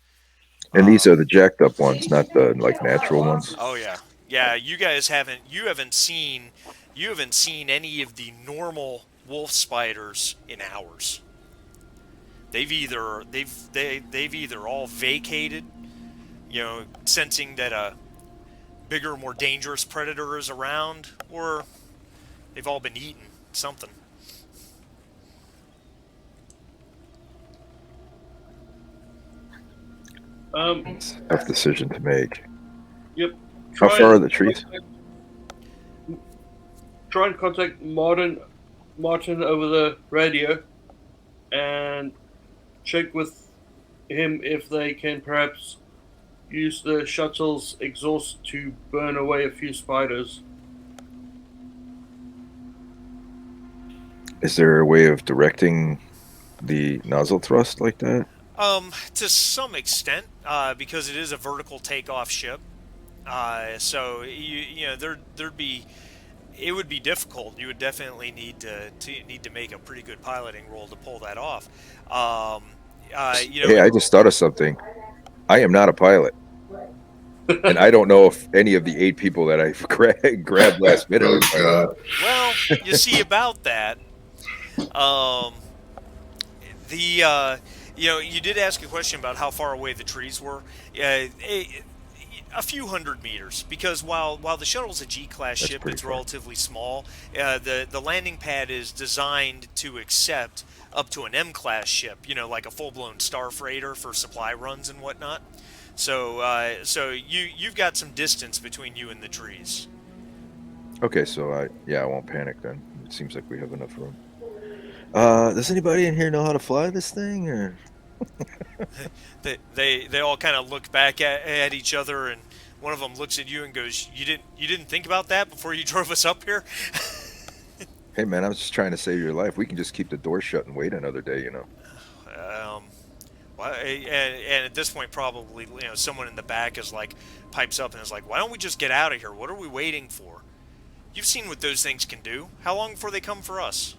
[SPEAKER 3] And these are the jacked up ones, not the natural ones.
[SPEAKER 1] Oh yeah, yeah. You haven't seen any of the normal wolf spiders in hours. They've either all vacated, sensing that a bigger, more dangerous predator is around, or they've all been eaten. Something.
[SPEAKER 3] Tough decision to make.
[SPEAKER 5] Yep.
[SPEAKER 3] How far are the trees?
[SPEAKER 5] Try and contact Martin over the radio and check with him if they can perhaps use the shuttle's exhaust to burn away a few spiders.
[SPEAKER 3] Is there a way of directing the nozzle thrust like that?
[SPEAKER 1] To some extent, because it is a vertical takeoff ship, so it would be difficult. You would definitely need to make a pretty good piloting roll to pull that off.
[SPEAKER 3] Hey, I just thought of something. I am not a pilot, and I don't know if any of the 8 people that I grabbed last minute are pilots.
[SPEAKER 1] Well, you see about that. You did ask a question about how far away the trees were. A few hundred meters, because while the shuttle's a G-class ship, it's relatively small. The landing pad is designed to accept up to an M-class ship, like a full-blown star freighter for supply runs and whatnot. So you've got some distance between you and the trees.
[SPEAKER 3] Okay, so I won't panic then. It seems like we have enough room. Does anybody in here know how to fly this thing, or?
[SPEAKER 1] They all kind of look back at each other, and one of them looks at you and goes, "You didn't think about that before you drove us up here?"
[SPEAKER 3] Hey man, I was just trying to save your life. We can just keep the door shut and wait another day,
[SPEAKER 1] Well, and at this point, probably someone in the back is like pipes up and is like, "Why don't we just get out of here? What are we waiting for? You've seen what those things can do. How long before they come for us?"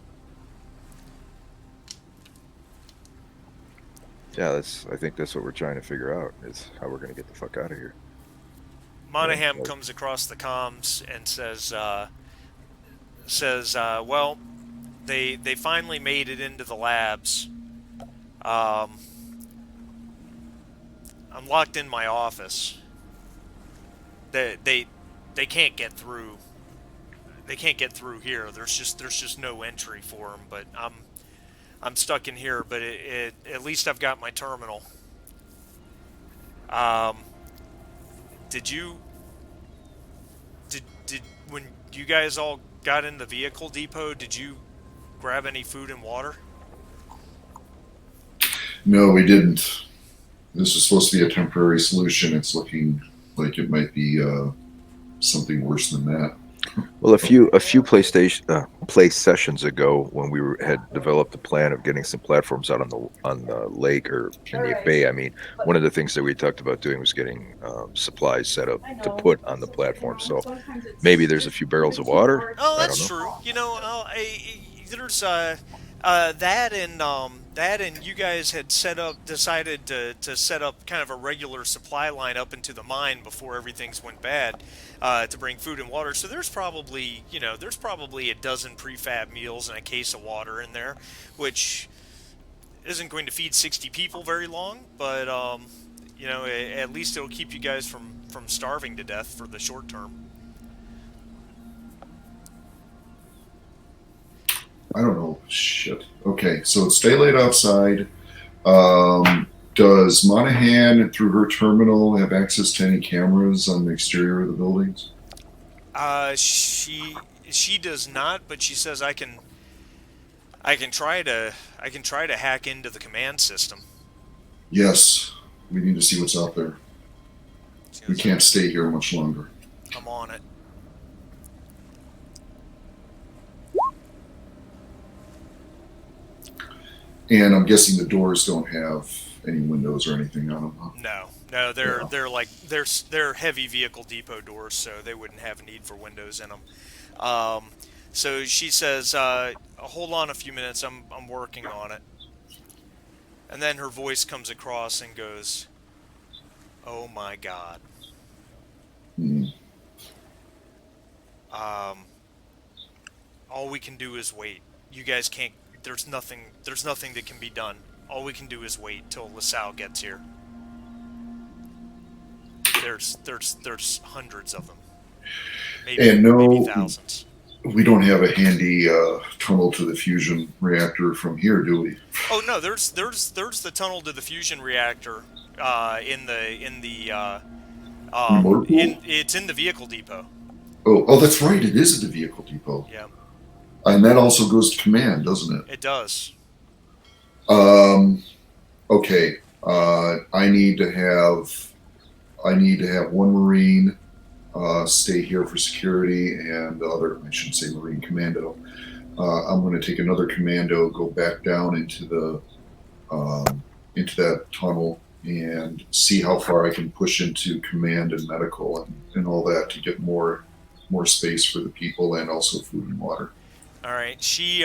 [SPEAKER 3] Yeah, I think that's what we're trying to figure out, is how we're going to get the fuck out of here.
[SPEAKER 1] Monahan comes across the comms and says, well, they finally made it into the labs. I'm locked in my office. They can't get through. They can't get through here. There's just no entry for them. But I'm stuck in here. But at least I've got my terminal. Um, did you did when you guys all got in the vehicle depot? Did you grab any food and water?
[SPEAKER 2] No, we didn't. This is supposed to be a temporary solution. It's looking like it might be something worse than that.
[SPEAKER 3] Well, a few play sessions ago, when had developed the plan of getting some platforms out on the lake or in the bay. I mean, one of the things that we talked about doing was getting supplies set up to put on the platform. So maybe there's a few barrels of water.
[SPEAKER 1] Oh,
[SPEAKER 3] I don't
[SPEAKER 1] that's
[SPEAKER 3] know.
[SPEAKER 1] true. There's that and you guys had decided to set up kind of a regular supply line up into the mine before everything's went bad, to bring food and water. So there's probably a dozen prefab meals and a case of water in there, which isn't going to feed 60 people very long, but at least it'll keep you guys from starving to death for the short term.
[SPEAKER 2] I don't know. Shit. Okay, so stay late outside. Does Monahan, through her terminal, have access to any cameras on the exterior of the buildings?
[SPEAKER 1] She does not, but she says I can try to hack into the command system.
[SPEAKER 2] Yes. We need to see what's out there.
[SPEAKER 1] She
[SPEAKER 2] We
[SPEAKER 1] goes,
[SPEAKER 2] can't stay here much longer.
[SPEAKER 1] I'm on it.
[SPEAKER 2] And I'm guessing the doors don't have any windows or anything on them. Huh?
[SPEAKER 1] No, they're heavy vehicle depot doors, so they wouldn't have a need for windows in them. So she says, hold on a few minutes. I'm working on it. And then her voice comes across and goes, "Oh my God."
[SPEAKER 2] Hmm.
[SPEAKER 1] All we can do is wait. You guys can't. There's nothing that can be done. All we can do is wait till LaSalle gets here. There's hundreds of them.
[SPEAKER 2] And no,
[SPEAKER 1] maybe thousands.
[SPEAKER 2] we don't have a handy tunnel to the fusion reactor from here, do we?
[SPEAKER 1] Oh no, there's the tunnel to the fusion reactor
[SPEAKER 2] Motor pool?
[SPEAKER 1] it's in the vehicle depot.
[SPEAKER 2] Oh, that's right. It is at the vehicle depot.
[SPEAKER 1] Yeah,
[SPEAKER 2] And that also goes to command, doesn't it?
[SPEAKER 1] it does.
[SPEAKER 2] Okay. I need to have one Marine stay here for security, and the other, I shouldn't say Marine commando. I'm going to take another commando, go back down into that tunnel, and see how far I can push into command and medical and all that to get more space for the people and also food and water.
[SPEAKER 1] All right. She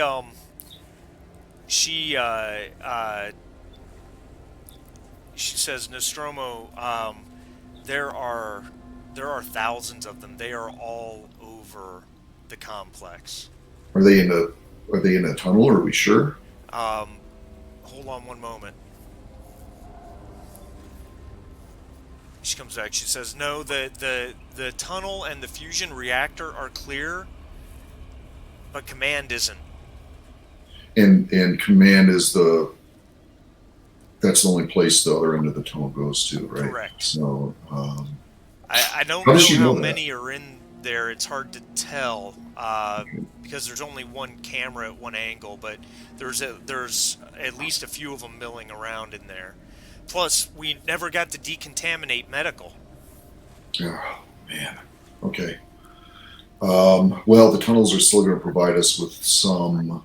[SPEAKER 1] says, Nostromo, there are thousands of them. They are all over the complex.
[SPEAKER 2] Are they in a tunnel? Are we sure?
[SPEAKER 1] Hold on one moment. She comes back. She says, "No, the tunnel and the fusion reactor are clear, but command isn't."
[SPEAKER 2] And command is that's the only place the other end of the tunnel goes to, right?
[SPEAKER 1] Correct.
[SPEAKER 2] So
[SPEAKER 1] I don't
[SPEAKER 2] How
[SPEAKER 1] know
[SPEAKER 2] does she
[SPEAKER 1] how
[SPEAKER 2] know that?
[SPEAKER 1] many are in there. It's hard to tell because there's only one camera at one angle, but there's at least a few of them milling around in there. Plus, we never got to decontaminate medical.
[SPEAKER 2] oh, man. Okay. Well, the tunnels are still going to provide us with some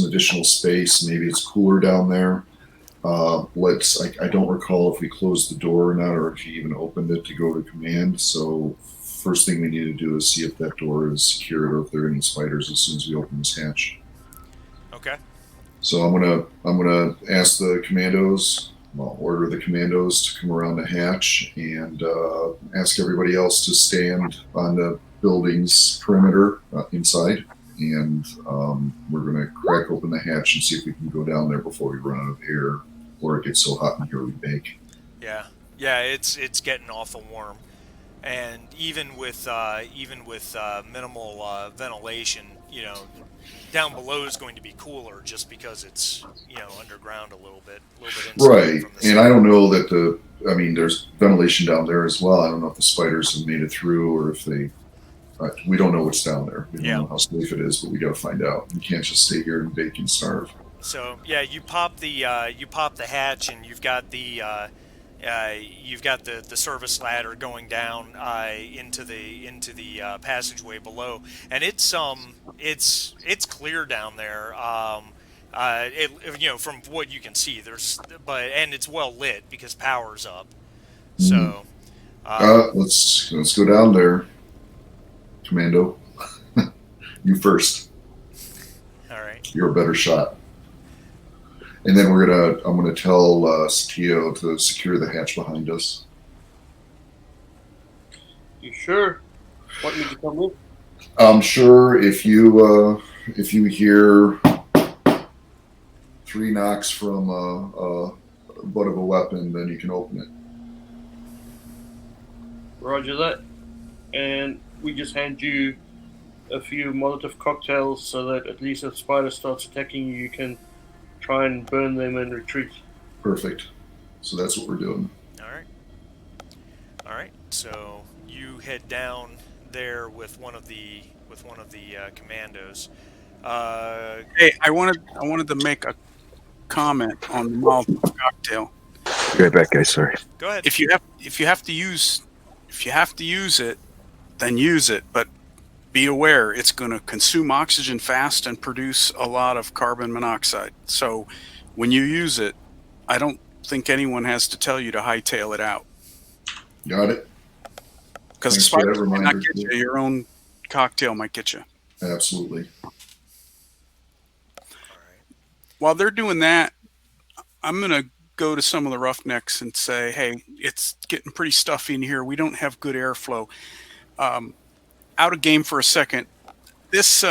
[SPEAKER 2] additional space. Maybe it's cooler down there. I don't recall if we closed the door or not, or if you even opened it to go to command. So first thing we need to do is see if that door is secured or if there are any spiders as soon as we open this hatch.
[SPEAKER 1] Okay.
[SPEAKER 2] So I'm gonna ask the commandos. Well, order the commandos to come around the hatch and ask everybody else to stand on the building's perimeter inside. And we're going to crack open the hatch and see if we can go down there before we run out of air, or it gets so hot in here we bake.
[SPEAKER 1] Yeah, it's getting awful warm, and even with minimal ventilation, down below is going to be cooler just because it's underground a little bit insulated
[SPEAKER 2] Right.
[SPEAKER 1] from the
[SPEAKER 2] And
[SPEAKER 1] sun.
[SPEAKER 2] I don't know that there's ventilation down there as well. I don't know if the spiders have made it through or if we don't know what's down there. We don't
[SPEAKER 1] Yeah.
[SPEAKER 2] know how safe it is, but we got to find out. You can't just stay here and bake and starve.
[SPEAKER 1] So yeah, you pop the hatch, and you've got the the service ladder going down into the passageway below, and it's clear down there. From what you can see, and it's well lit because power's up. So
[SPEAKER 2] Let's go down there, Commando. You first.
[SPEAKER 1] all right.
[SPEAKER 2] You're a better shot. And then I'm gonna tell Satio to secure the hatch behind us.
[SPEAKER 5] You sure? Want me to come with?
[SPEAKER 2] I'm sure if you hear 3 knocks from a butt of a weapon, then you can open it.
[SPEAKER 5] Roger that. And we just hand you a few Molotov cocktails so that at least if spider starts attacking you, you can try and burn them and retreat.
[SPEAKER 2] Perfect. So that's what we're doing.
[SPEAKER 1] All right. So you head down there with one of the commandos.
[SPEAKER 4] Hey, I wanted to make a comment on the Molotov cocktail.
[SPEAKER 3] Be right back, guys. Sorry.
[SPEAKER 1] Go ahead.
[SPEAKER 4] If you have to use it, then use it. But be aware, it's going to consume oxygen fast and produce a lot of carbon monoxide. So when you use it, I don't think anyone has to tell you to hightail it out.
[SPEAKER 2] Got it?
[SPEAKER 4] Because the
[SPEAKER 2] Thanks for that
[SPEAKER 4] spiders might not
[SPEAKER 2] reminder,
[SPEAKER 4] get you.
[SPEAKER 2] too.
[SPEAKER 4] Your own cocktail might get you.
[SPEAKER 2] Absolutely.
[SPEAKER 4] While they're doing that, I'm going to go to some of the roughnecks and say, hey, it's getting pretty stuffy in here. We don't have good airflow. Out of game for a second. This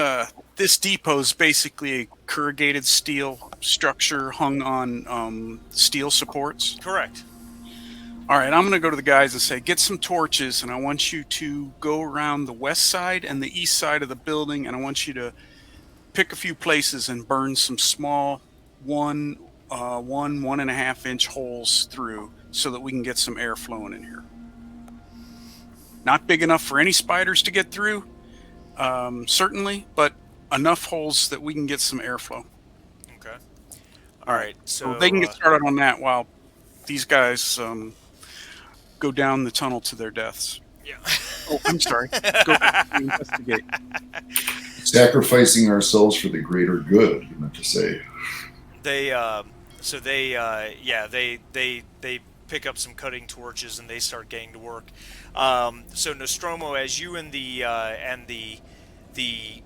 [SPEAKER 4] depot is basically a corrugated steel structure hung on steel supports.
[SPEAKER 1] Correct.
[SPEAKER 4] All right, I'm going to go to the guys and say, get some torches, and I want you to go around the west side and the east side of the building, and I want you to pick a few places and burn some small 1.5 inch holes through so that we can get some air flowing in here. Not big enough for any spiders to get through, certainly, but enough holes that we can get some airflow.
[SPEAKER 1] Okay. All right.
[SPEAKER 4] So they can get started on that while these guys go down the tunnel to their deaths.
[SPEAKER 1] Yeah.
[SPEAKER 4] Oh, I'm sorry. Go back and investigate.
[SPEAKER 2] Sacrificing ourselves for the greater good, you meant to say.
[SPEAKER 1] They pick up some cutting torches and they start getting to work. So Nostromo, as you and the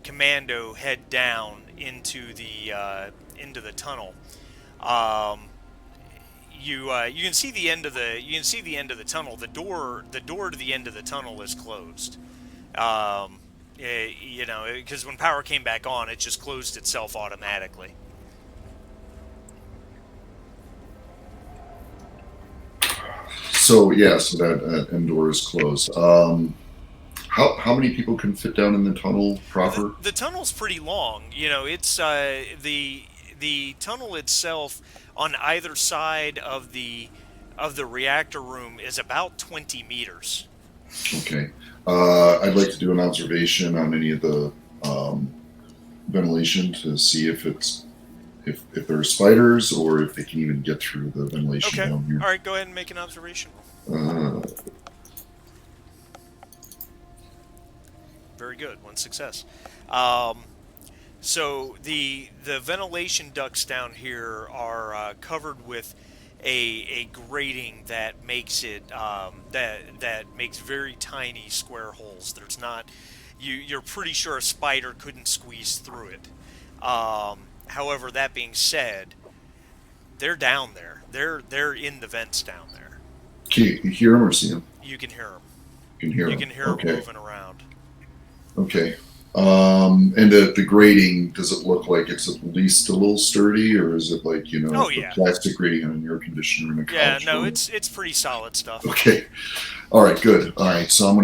[SPEAKER 1] commando head down into the tunnel, you can see the end of the tunnel. The door to the end of the tunnel is closed. Because when power came back on, it just closed itself automatically.
[SPEAKER 2] So that end door is closed. How many people can fit down in the tunnel proper?
[SPEAKER 1] The tunnel's pretty long. It's the tunnel itself on either side of the reactor room is about 20 meters.
[SPEAKER 2] Okay. I'd like to do an observation on any of the ventilation to see if there are spiders or if they can even get through the ventilation
[SPEAKER 1] Okay.
[SPEAKER 2] down here.
[SPEAKER 1] All right. Go ahead and make an observation. Very good. One success. So the ventilation ducts down here are covered with a grating that makes it that makes very tiny square holes. There's not you're pretty sure a spider couldn't squeeze through it. However, that being said, they're down there. They're in the vents down there.
[SPEAKER 2] Can you hear them or see them?
[SPEAKER 1] You can hear them.
[SPEAKER 2] You can hear
[SPEAKER 1] You
[SPEAKER 2] them.
[SPEAKER 1] can hear them
[SPEAKER 2] Okay.
[SPEAKER 1] moving around.
[SPEAKER 2] Okay. And the grating, does it look like it's at least a little sturdy, or is it like,
[SPEAKER 1] Oh, yeah.
[SPEAKER 2] a plastic grating on an air conditioner in a
[SPEAKER 1] Yeah,
[SPEAKER 2] couch
[SPEAKER 1] no,
[SPEAKER 2] room?
[SPEAKER 1] it's pretty solid stuff.
[SPEAKER 2] Okay. All right, good. All right, so I'm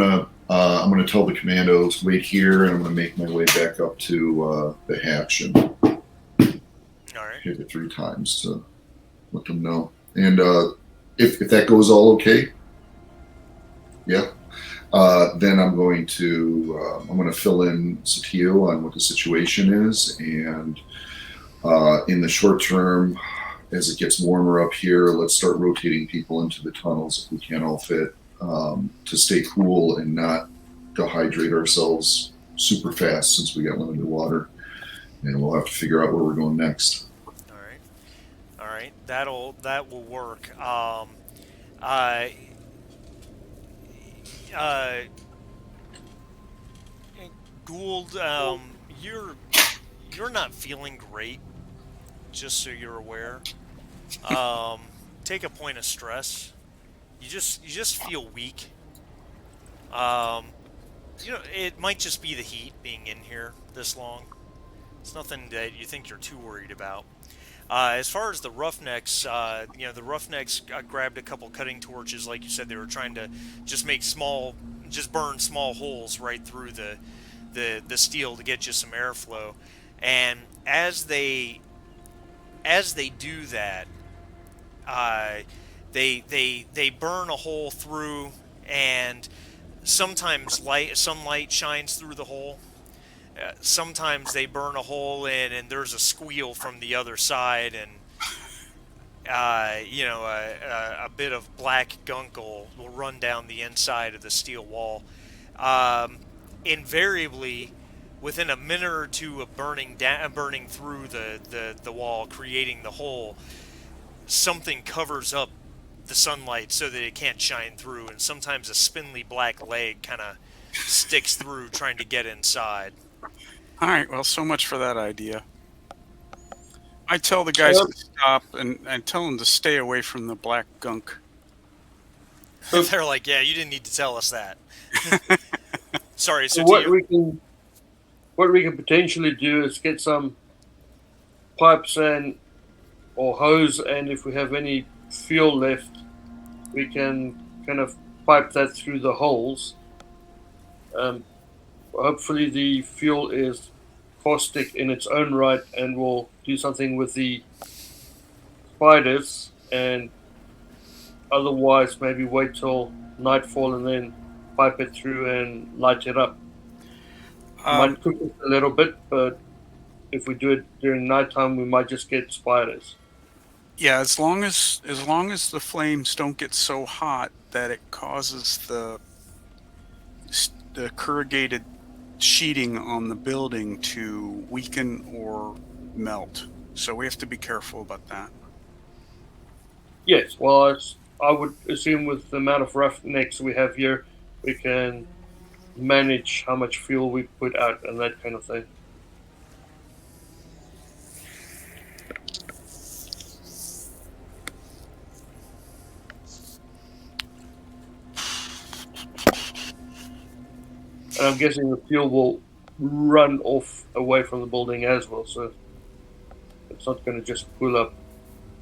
[SPEAKER 2] I'm going to tell the commandos wait here, and I'm going to make my way back up to the hatch and
[SPEAKER 1] All right.
[SPEAKER 2] hit it 3 times to let them know. And if that goes all okay, yeah, then I'm going to fill in Satio on what the situation is, and in the short term, as it gets warmer up here, let's start rotating people into the tunnels if we can all fit, to stay cool and not dehydrate ourselves super fast since we got limited water, and we'll have to figure out where we're going next.
[SPEAKER 1] All right. All right. That will work. Uh, uh, Gould, you're not feeling great. Just so you're aware. Um, Take a point of stress. You just feel weak. Um, it might just be the heat being in here this long. It's nothing that you think you're too worried about. As far as the Roughnecks, the Roughnecks grabbed a couple cutting torches, like you said. They were trying to just just burn small holes right through the steel to get you some airflow. And as they do that, uh, they burn a hole through, and sometimes sunlight shines through the hole. Sometimes they burn a hole in, and there's a squeal from the other side, and a bit of black gunk will run down the inside of the steel wall. Um, Invariably, within a minute or two of burning through the wall, creating the hole, something covers up the sunlight so that it can't shine through, and sometimes a spindly black leg kind of sticks through trying to get inside.
[SPEAKER 4] All right. Well, so much for that idea. I tell the guys to stop and tell them to stay away from the black gunk.
[SPEAKER 1] They're like, yeah, you didn't need to tell us that. Sorry,
[SPEAKER 5] So
[SPEAKER 1] so
[SPEAKER 5] what we can potentially do is get some pipes and or hose, and if we have any fuel left, we can kind of pipe that through the holes. Um, Hopefully, the fuel is caustic in its own right and will do something with the spiders. And otherwise, maybe wait till nightfall and then pipe it through and light it up.
[SPEAKER 4] Um,
[SPEAKER 5] Might cook it a little bit, but if we do it during nighttime, we might just get spiders.
[SPEAKER 4] yeah, as long as the flames don't get so hot that it causes the corrugated sheeting on the building to weaken or melt. So we have to be careful about that.
[SPEAKER 5] Yes, well, I would assume with the amount of roughnecks we have here, we can manage how much fuel we put out and that kind of thing. And I'm guessing the fuel will run off away from the building as well, so it's not going to just pull up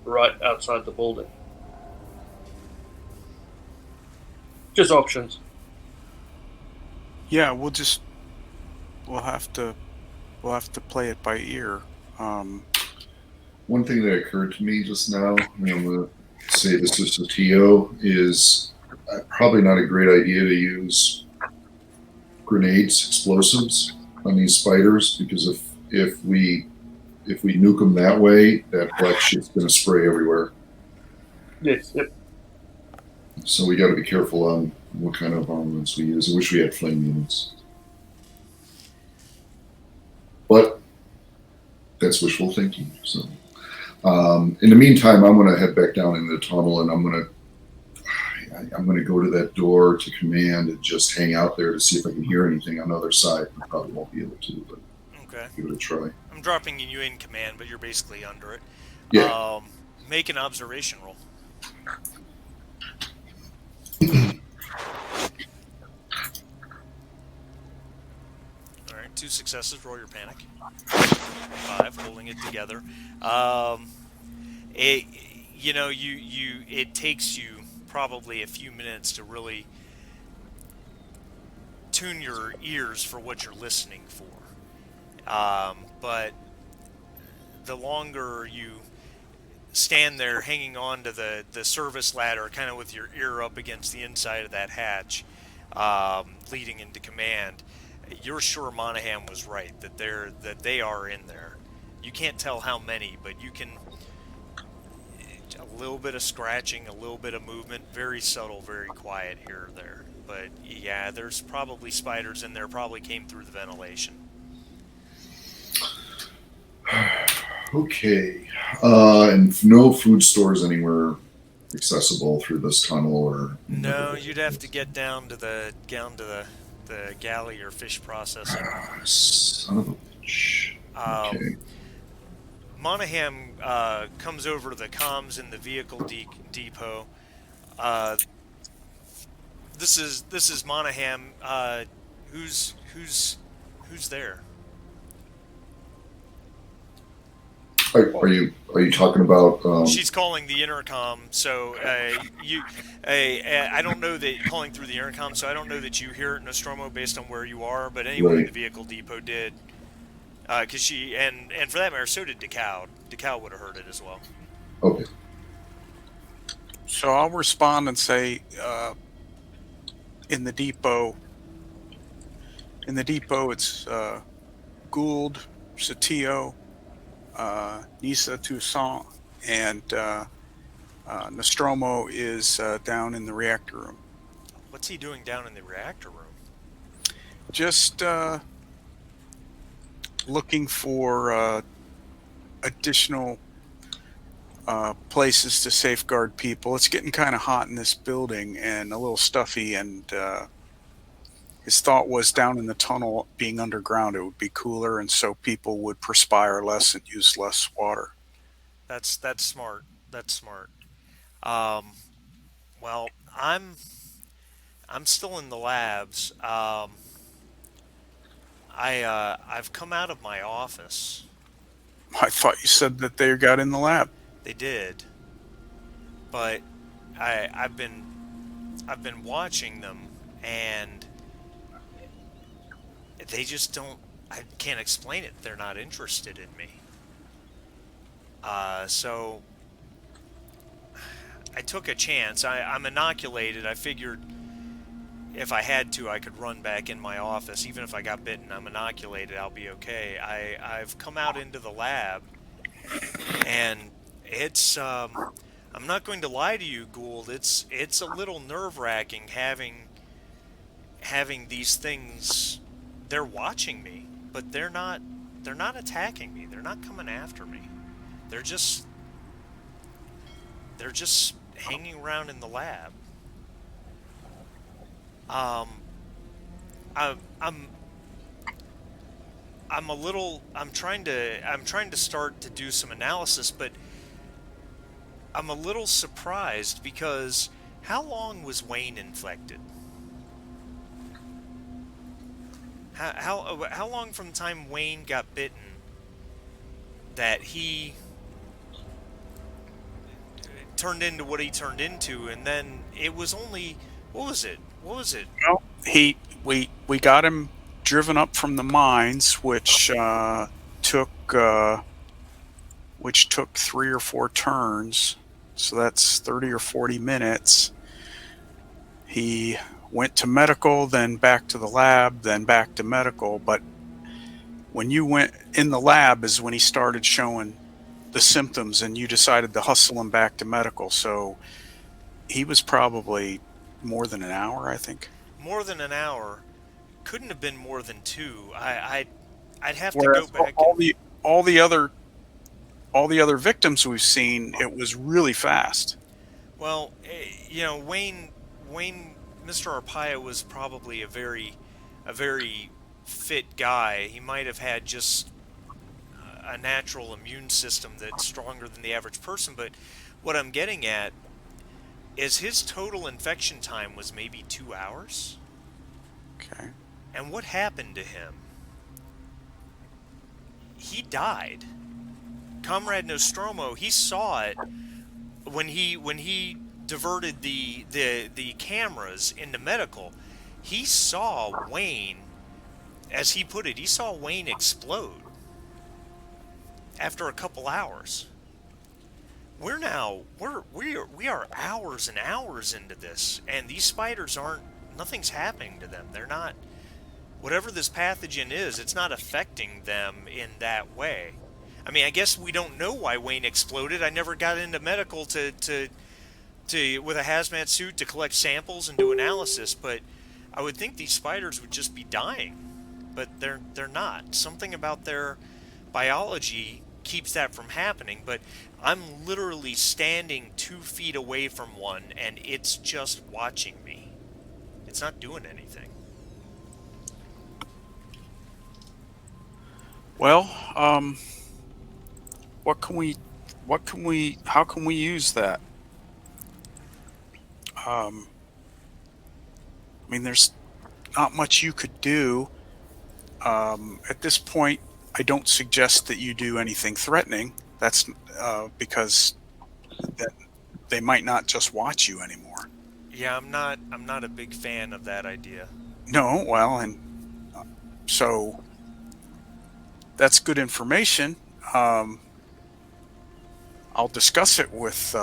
[SPEAKER 5] right outside the building. Just options.
[SPEAKER 4] Yeah, we'll have to play it by ear.
[SPEAKER 2] One thing that occurred to me just now, and I'm going to say this to Satio, is probably not a great idea to use grenades, explosives on these spiders, because if we nuke them that way, that black shit's going to spray everywhere.
[SPEAKER 5] Yes, yep.
[SPEAKER 2] So we got to be careful on what kind of armaments we use. I wish we had flame units, but that's wishful thinking. So in the meantime, I'm going to head back down in the tunnel, and I'm going to go to that door to command and just hang out there to see if I can hear anything on the other side. I probably won't be able to, but
[SPEAKER 1] Okay.
[SPEAKER 2] give it a try.
[SPEAKER 1] I'm dropping you in command, but you're basically under it.
[SPEAKER 2] Yeah.
[SPEAKER 1] Make an observation roll. All right, 2 successes. Roll your panic. 5, holding it together. It it takes you probably a few minutes to really tune your ears for what you're listening for. But the longer you stand there hanging on to the service ladder, kind of with your ear up against the inside of that hatch, leading into command, you're sure Monahan was right that they are in there. You can't tell how many, but you can. A little bit of scratching, a little bit of movement, very subtle, very quiet here or there. But yeah, there's probably spiders in there. Probably came through the ventilation.
[SPEAKER 2] Okay. And no food stores anywhere accessible through this tunnel or.
[SPEAKER 1] No, you'd have to get down to the galley or fish processing.
[SPEAKER 2] Son of a bitch. Okay.
[SPEAKER 1] Monahan comes over to the comms in the vehicle depot. This is Monahan. Who's there?
[SPEAKER 2] Are you talking about?
[SPEAKER 1] She's calling the intercom. So I don't know that calling through the intercom. So I don't know that you hear it, Nostromo, based on where you are. But anyone in the vehicle depot did. Because she and for that matter, so did DeKalb. DeKalb would have heard it as well.
[SPEAKER 2] Okay.
[SPEAKER 4] So I'll respond and say, in the depot, it's Gould, Satio, Nisa Toussaint, and Nostromo is down in the reactor room.
[SPEAKER 1] What's he doing down in the reactor room?
[SPEAKER 4] Just looking for additional places to safeguard people. It's getting kind of hot in this building and a little stuffy, and his thought was down in the tunnel, being underground, it would be cooler, and so people would perspire less and use less water.
[SPEAKER 1] That's smart. That's smart. Well, I'm still in the labs. I've come out of my office.
[SPEAKER 4] I thought you said that they got in the lab.
[SPEAKER 1] They did, but I've been watching them, and they just don't. I can't explain it. They're not interested in me. So I took a chance. I'm inoculated. I figured if I had to, I could run back in my office. Even if I got bitten, I'm inoculated. I'll be okay. I've come out into the lab, and it's. I'm not going to lie to you, Gould. It's a little nerve-wracking having these things. They're watching me, but they're not attacking me. They're not coming after me. They're just hanging around in the lab. I'm trying to start to do some analysis, but I'm a little surprised because how long was Wayne infected? How long from the time Wayne got bitten that he turned into what he turned into, and then it was only what was it?
[SPEAKER 4] Well, we got him driven up from the mines, which took 3 or 4 turns, so that's 30 or 40 minutes. He went to medical, then back to the lab, then back to medical. But when you went in the lab is when he started showing the symptoms, and you decided to hustle him back to medical. So he was probably more than an hour, I think.
[SPEAKER 1] More than an hour. Couldn't have been more than 2. I'd have
[SPEAKER 4] Whereas
[SPEAKER 1] to go back.
[SPEAKER 4] All the other victims we've seen, it was really fast.
[SPEAKER 1] Well, Wayne, Mr. Arpaio was probably a very fit guy. He might have had just a natural immune system that's stronger than the average person. But what I'm getting at is his total infection time was maybe 2 hours.
[SPEAKER 4] Okay.
[SPEAKER 1] And what happened to him? He died. Comrade Nostromo, he saw it when he diverted the cameras into medical. he saw Wayne, as he put it, he saw Wayne explode after a couple hours. We are hours and hours into this, and these spiders aren't. Nothing's happening to them. They're not. Whatever this pathogen is, it's not affecting them in that way. I mean, I guess we don't know why Wayne exploded. I never got into medical to with a hazmat suit to collect samples and do analysis, but I would think these spiders would just be dying, but they're not. Something about their biology keeps that from happening, but I'm literally standing 2 feet away from one and it's just watching me. It's not doing anything.
[SPEAKER 4] Well, what can we, how can we use that? I mean, there's not much you could do. At this point, I don't suggest that you do anything threatening. That's because then they might not just watch you anymore.
[SPEAKER 1] Yeah, I'm not a big fan of that idea.
[SPEAKER 4] No, well, and so that's good information. I'll discuss it with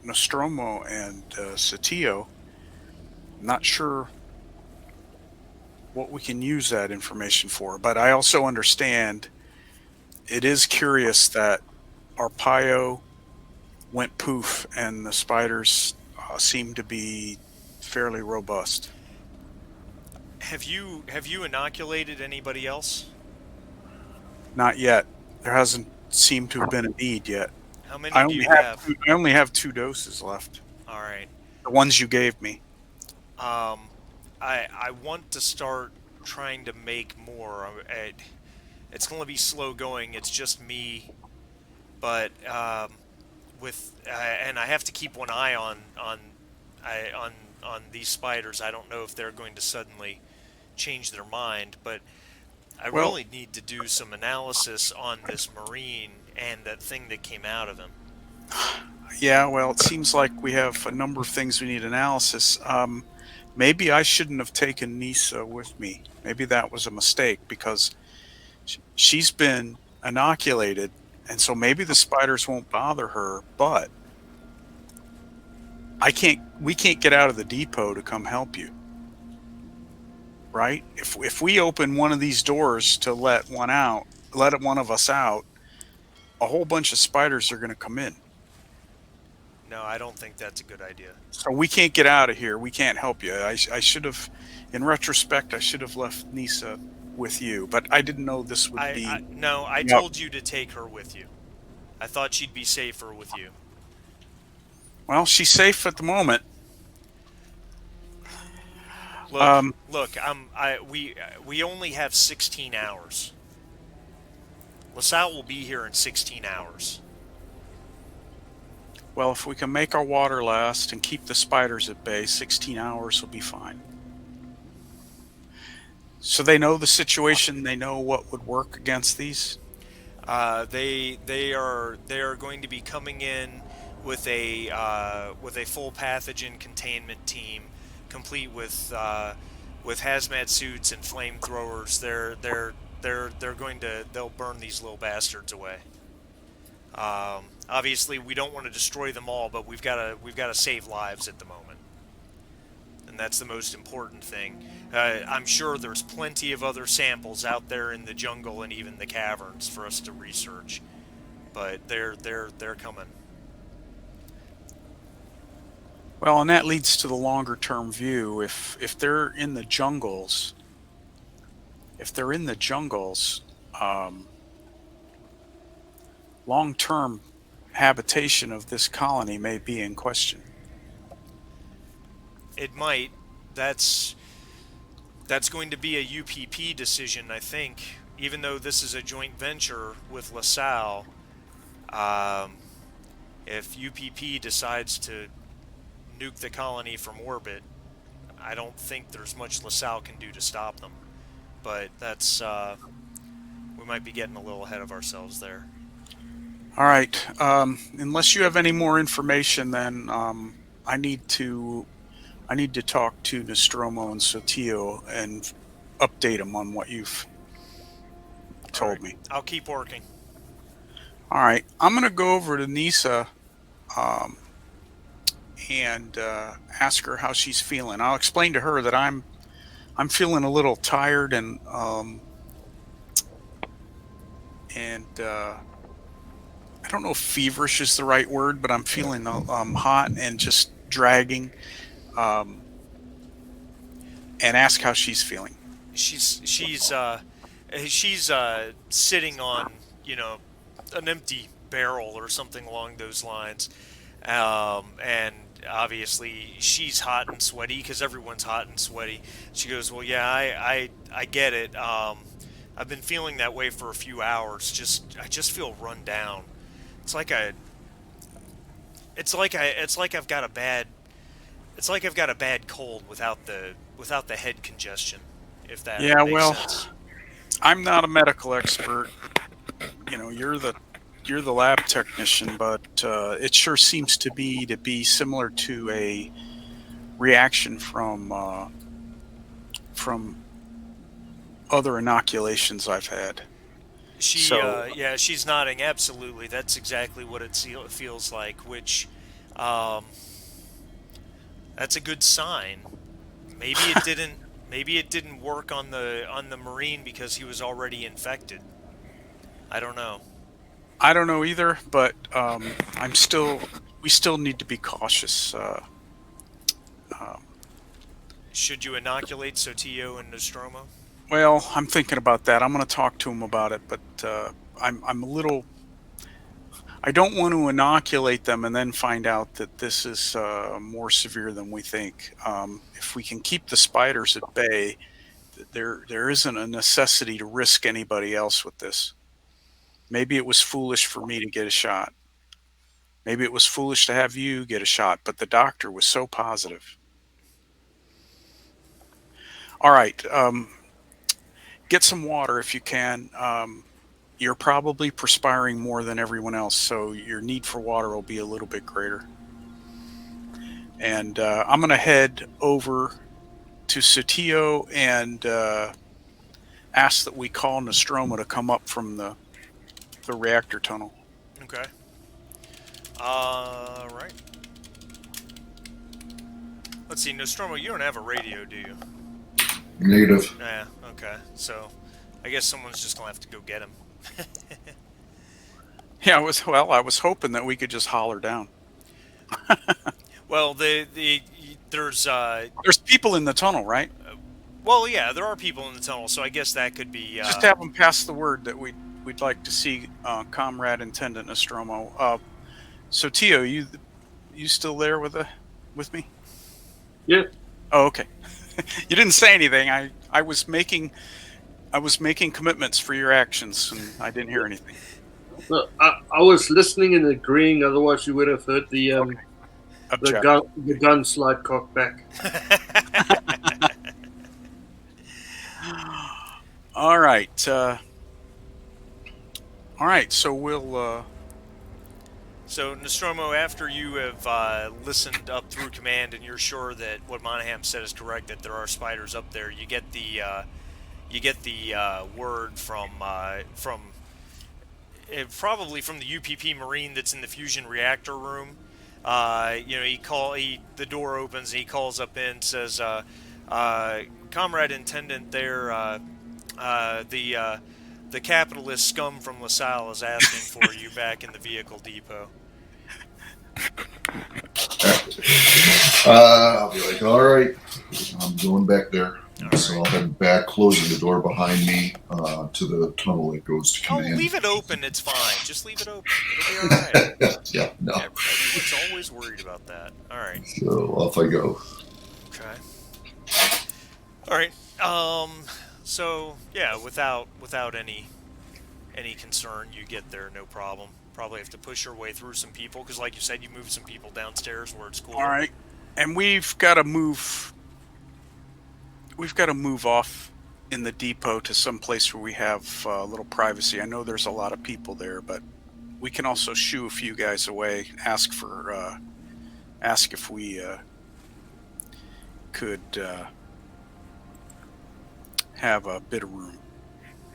[SPEAKER 4] Nostromo and Satio. Not sure what we can use that information for, but I also understand it is curious that Arpaio went poof and the spiders seem to be fairly robust.
[SPEAKER 1] Have you inoculated anybody else?
[SPEAKER 4] Not yet. There hasn't seemed to have been a need yet.
[SPEAKER 1] How many do you have?
[SPEAKER 4] I only have 2 doses left.
[SPEAKER 1] All right.
[SPEAKER 4] The ones you gave me.
[SPEAKER 1] I want to start trying to make more. It's going to be slow going. It's just me, but and I have to keep one eye on these spiders. I don't know if they're going to suddenly change their mind, but I really need to do some analysis on this Marine and that thing that came out of him.
[SPEAKER 4] Yeah, well, it seems like we have a number of things we need analysis. Maybe I shouldn't have taken Nisa with me. Maybe that was a mistake because she's been inoculated, and so maybe the spiders won't bother her, but we can't get out of the depot to come help you. Right? If we open one of these doors to let one of us out, a whole bunch of spiders are going to come in.
[SPEAKER 1] No, I don't think that's a good idea.
[SPEAKER 4] So we can't get out of here. We can't help you. I should have, in retrospect, I should have left Nisa with you, but I didn't know this would be.
[SPEAKER 1] I told you to take her with you. I thought she'd be safer with you.
[SPEAKER 4] Well, she's safe at the moment.
[SPEAKER 1] Look. We only have 16 hours. LaSalle will be here in 16 hours.
[SPEAKER 4] Well, if we can make our water last and keep the spiders at bay, 16 hours will be fine. So they know the situation. They know what would work against these.
[SPEAKER 1] They are going to be coming in with a full pathogen containment team, complete with hazmat suits and flamethrowers. They'll burn these little bastards away. Obviously, we don't want to destroy them all, but we've got to save lives at the moment, and that's the most important thing. I'm sure there's plenty of other samples out there in the jungle and even the caverns for us to research, but they're coming.
[SPEAKER 4] Well, and that leads to the longer term view. If they're in the jungles, long term habitation of this colony may be in question.
[SPEAKER 1] It might. That's going to be a UPP decision, I think. Even though this is a joint venture with LaSalle, if UPP decides to nuke the colony from orbit, I don't think there's much LaSalle can do to stop them. But that's we might be getting a little ahead of ourselves there.
[SPEAKER 4] All right. Unless you have any more information, then I need to I need to talk to Nostromo and Sotillo and update them on what you've told
[SPEAKER 1] Alright.
[SPEAKER 4] me.
[SPEAKER 1] I'll keep working.
[SPEAKER 4] All right, I'm gonna go over to Nisa um, and ask her how she's feeling. I'll explain to her that I'm feeling a little tired and I don't know if feverish is the right word, but I'm feeling hot and just dragging. Um, and ask how she's feeling.
[SPEAKER 1] She's sitting on, you know, an empty barrel or something along those lines. And obviously she's hot and sweaty because everyone's hot and sweaty. She goes, "Well, yeah, I get it. I've been feeling that way for a few hours. I just feel run down. It's like I it's like I've got a bad it's like I've got a bad cold without the head congestion, if that
[SPEAKER 4] Yeah,
[SPEAKER 1] makes
[SPEAKER 4] well,
[SPEAKER 1] sense."
[SPEAKER 4] I'm not a medical expert. You know, you're the lab technician, but it sure seems to be similar to a reaction from other inoculations I've had. So
[SPEAKER 1] Yeah, she's nodding. Absolutely, that's exactly what feels like. Which, um, that's a good sign. Maybe it didn't. Maybe it didn't work on the Marine because he was already infected. I don't know.
[SPEAKER 4] I don't know either, but we still need to be cautious. Um,
[SPEAKER 1] Should you inoculate Sotillo and Nostromo?
[SPEAKER 4] well, I'm thinking about that. I'm going to talk to him about it, but I'm a little. I don't want to inoculate them and then find out that this is more severe than we think. If we can keep the spiders at bay, there isn't a necessity to risk anybody else with this. Maybe it was foolish for me to get a shot. Maybe it was foolish to have you get a shot, but the doctor was so positive. All right, get some water if you can. You're probably perspiring more than everyone else, so your need for water will be a little bit greater. And I'm going to head over to Sotillo and ask that we call Nostromo to come up from the reactor tunnel.
[SPEAKER 1] Okay. Right. Let's see, Nostromo. You don't have a radio, do you?
[SPEAKER 2] Native.
[SPEAKER 1] Yeah. Okay. So, I guess someone's just gonna have to go get him.
[SPEAKER 4] Yeah, I was hoping that we could just holler down.
[SPEAKER 1] Well, there's
[SPEAKER 4] There's people in the tunnel, right?
[SPEAKER 1] well, yeah, there are people in the tunnel, so I guess that could be
[SPEAKER 4] Just have them pass the word that we'd like to see Comrade Intendant Nostromo. Sotillo, you still there with me?
[SPEAKER 5] Yeah.
[SPEAKER 4] Oh, okay. You didn't say anything. I was making commitments for your actions, and I didn't hear anything.
[SPEAKER 5] No, I was listening and agreeing. Otherwise, you would have heard the
[SPEAKER 4] Object.
[SPEAKER 5] the gun slide cocked back.
[SPEAKER 4] All right. All right. So we'll.
[SPEAKER 1] So, Nostromo, after you have listened up through command and you're sure that what Monahan said is correct, that there are spiders up there, you get the word from probably from the UPP Marine that's in the fusion reactor room. The door opens and he calls up in, says, "Comrade Intendant, the capitalist scum from LaSalle is asking for you back in the vehicle depot."
[SPEAKER 2] I'll be like, all right, I'm going back there.
[SPEAKER 1] All
[SPEAKER 2] So
[SPEAKER 1] right.
[SPEAKER 2] I'll head back, closing the door behind me to the tunnel that goes to
[SPEAKER 1] Oh,
[SPEAKER 2] command.
[SPEAKER 1] leave it open. It's fine. Just leave it open. It'll be all right.
[SPEAKER 2] Yeah, no.
[SPEAKER 1] Everyone's always worried about that. All right.
[SPEAKER 2] So off I go.
[SPEAKER 1] Okay. All right. So yeah, without any concern, you get there, no problem. Probably have to push your way through some people because, like you said, you moved some people downstairs where it's cooler.
[SPEAKER 4] All right. And we've got to move. We've got to move off in the depot to some place where we have a little privacy. I know there's a lot of people there, but we can also shoo a few guys away. Ask if we could have a bit of room.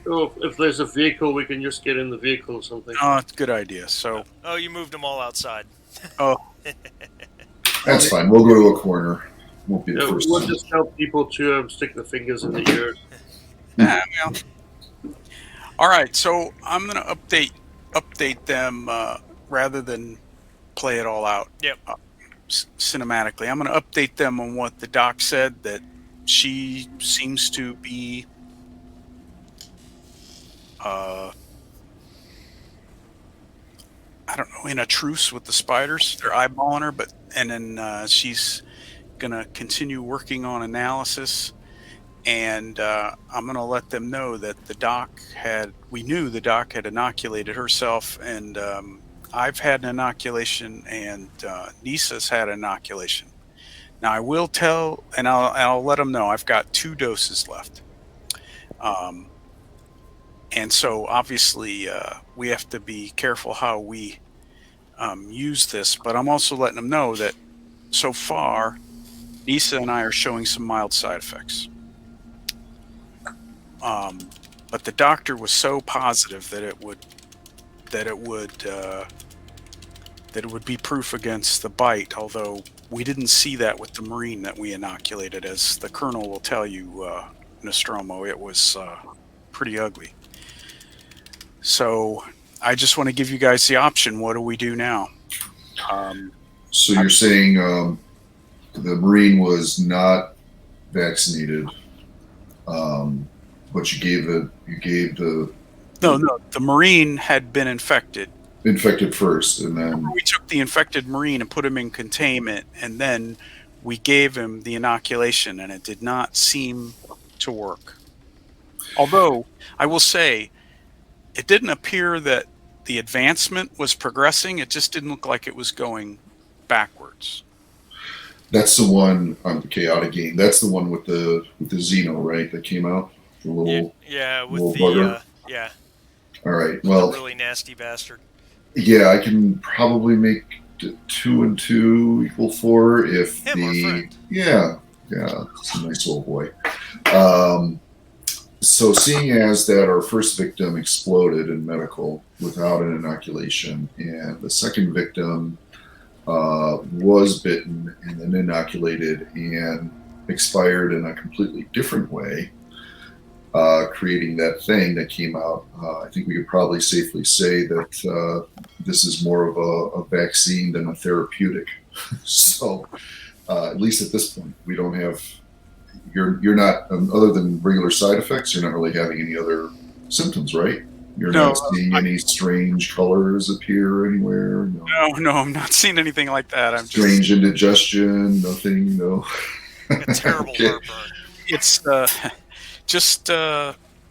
[SPEAKER 5] Or if there's a vehicle, we can just get in the vehicle or something.
[SPEAKER 4] Oh, it's a good idea. So,
[SPEAKER 1] Oh, you moved them all outside.
[SPEAKER 4] oh,
[SPEAKER 2] That's fine. We'll go to a corner. Won't be the
[SPEAKER 5] Yeah,
[SPEAKER 2] first
[SPEAKER 5] we'll
[SPEAKER 2] time.
[SPEAKER 5] just tell people to stick their fingers in the ears.
[SPEAKER 4] well. All right. So I'm gonna update them rather than play it all out.
[SPEAKER 1] Yep.
[SPEAKER 4] Cinematically. I'm gonna update them on what the doc said, that she seems to be I don't know, in a truce with the spiders. They're eyeballing her, and then she's gonna continue working on analysis. And I'm gonna let them know that we knew the doc had inoculated herself, and I've had an inoculation, and Nisa's had an inoculation. Now I will tell, and I'll let them know I've got 2 doses left. And so obviously we have to be careful how we use this, but I'm also letting them know that so far Nisa and I are showing some mild side effects. But the doctor was so positive that it would be proof against the bite, although we didn't see that with the Marine that we inoculated. As the Colonel will tell you, Nostromo, it was pretty ugly. So I just want to give you guys the option. What do we do now?
[SPEAKER 2] So you're saying the Marine was not vaccinated, but you gave the
[SPEAKER 4] No, the Marine had been infected.
[SPEAKER 2] infected first, and then
[SPEAKER 4] We took the infected Marine and put him in containment, and then we gave him the inoculation, and it did not seem to work. Although, I will say, it didn't appear that the advancement was progressing. It just didn't look like it was going backwards.
[SPEAKER 2] that's the one on the chaotic game. That's the one with the Xeno, right? That came out. The little
[SPEAKER 1] Yeah, with
[SPEAKER 2] little
[SPEAKER 1] the
[SPEAKER 2] bugger.
[SPEAKER 1] yeah,
[SPEAKER 2] All right.
[SPEAKER 1] the
[SPEAKER 2] Well,
[SPEAKER 1] really nasty bastard.
[SPEAKER 2] yeah, I can probably make 2 and 2 equal 4 if
[SPEAKER 1] Him, our friend.
[SPEAKER 2] yeah, it's a nice little boy. So seeing as that our first victim exploded in medical without an inoculation, and the second victim was bitten and then inoculated and expired in a completely different way, creating that thing that came out, I think we could probably safely say that this is more of a vaccine than a therapeutic. So at least at this point, we don't have. You're not, other than regular side effects, you're not really having any other symptoms, right? You're
[SPEAKER 4] No,
[SPEAKER 2] not seeing any strange colors appear anywhere.
[SPEAKER 4] No, I'm not seeing anything like that. I'm
[SPEAKER 2] Strange indigestion, nothing, no.
[SPEAKER 1] A terrible
[SPEAKER 2] Okay.
[SPEAKER 1] heartburn.
[SPEAKER 4] It's just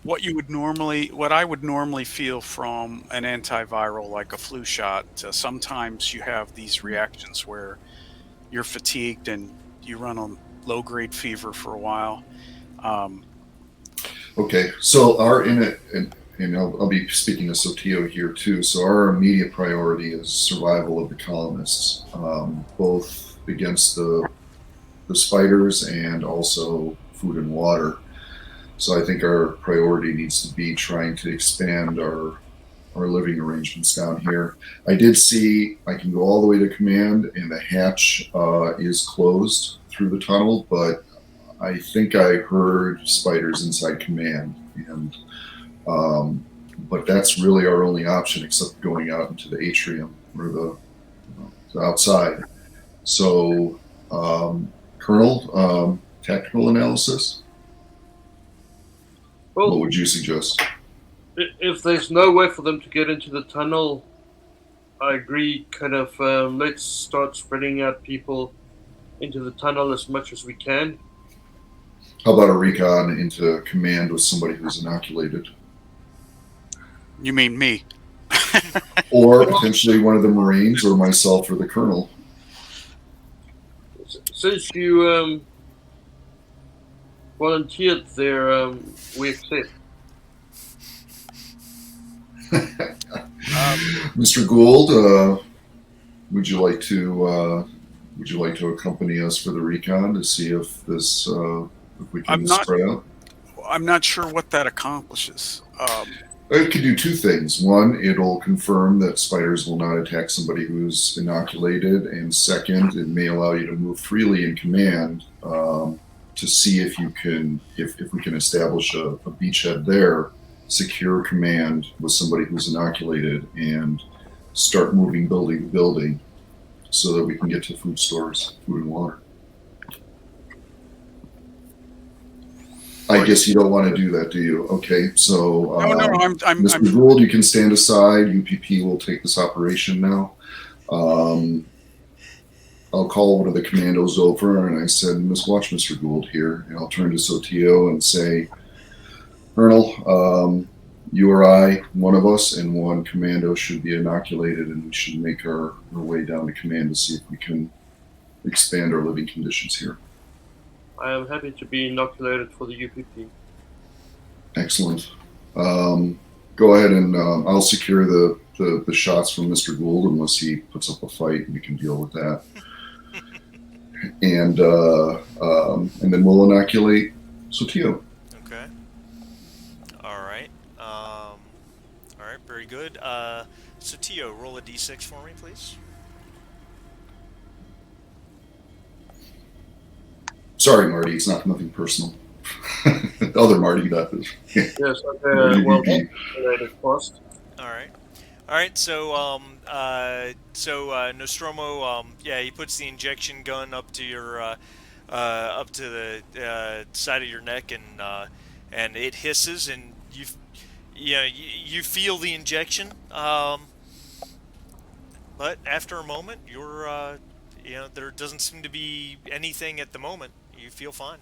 [SPEAKER 4] what I would normally feel from an antiviral like a flu shot. Sometimes you have these reactions where you're fatigued and you run on low-grade fever for a while.
[SPEAKER 2] Okay, so I'll be speaking to Sotillo here too. So our immediate priority is survival of the colonists, both against the spiders and also food and water. So I think our priority needs to be trying to expand our living arrangements down here. I did see I can go all the way to command, and the hatch is closed through the tunnel, but I think I heard spiders inside command, and but that's really our only option except going out into the atrium or the outside. So, Colonel, tactical analysis. What
[SPEAKER 5] Well,
[SPEAKER 2] would you suggest?
[SPEAKER 5] if there's no way for them to get into the tunnel, I agree. Kind of, let's start spreading out people into the tunnel as much as we can.
[SPEAKER 2] How about a recon into command with somebody who's inoculated?
[SPEAKER 4] You mean me?
[SPEAKER 2] Or potentially one of the Marines, or myself, or the Colonel.
[SPEAKER 5] Since you volunteered there, we accept.
[SPEAKER 2] Mr. Gould, would you like to would you like to accompany us for the recon to see if this if we
[SPEAKER 4] I'm
[SPEAKER 2] can
[SPEAKER 4] not.
[SPEAKER 2] spread out?
[SPEAKER 4] I'm not sure what that accomplishes.
[SPEAKER 2] It could do two things. One, it'll confirm that spiders will not attack somebody who's inoculated, and second, it may allow you to move freely in command to see if you can, if we can establish a beachhead there, secure command with somebody who's inoculated, and start moving building to building, so that we can get to food stores, food and water. I guess you don't want to do that, do you? Okay, so
[SPEAKER 4] No.
[SPEAKER 2] Mr. Gould, you can stand aside. UPP will take this operation now. I'll call one of the commandos over, and I said, "Miss Watch, Mr. Gould here," and I'll turn to Sotillo and say, "Colonel, you or I, one of us, and one commando should be inoculated, and we should make our way down to command to see if we can expand our living conditions here."
[SPEAKER 5] I am happy to be inoculated for the UPP.
[SPEAKER 2] Excellent. Go ahead and I'll secure the shots from Mr. Gould unless he puts up a fight, and we can deal with that. And then we'll inoculate Sotillo.
[SPEAKER 1] Okay. All right. All right. Very good. Sotillo, roll a d6 for me, please.
[SPEAKER 2] Sorry, Marty. It's nothing personal. The other Marty got this.
[SPEAKER 5] Yes, I'm well inoculated first.
[SPEAKER 1] All right. All right. So Nostromo, yeah, he puts the injection gun up to your up to the side of your neck, and it hisses, and you feel the injection. But after a moment, you're there doesn't seem to be anything at the moment. You feel fine.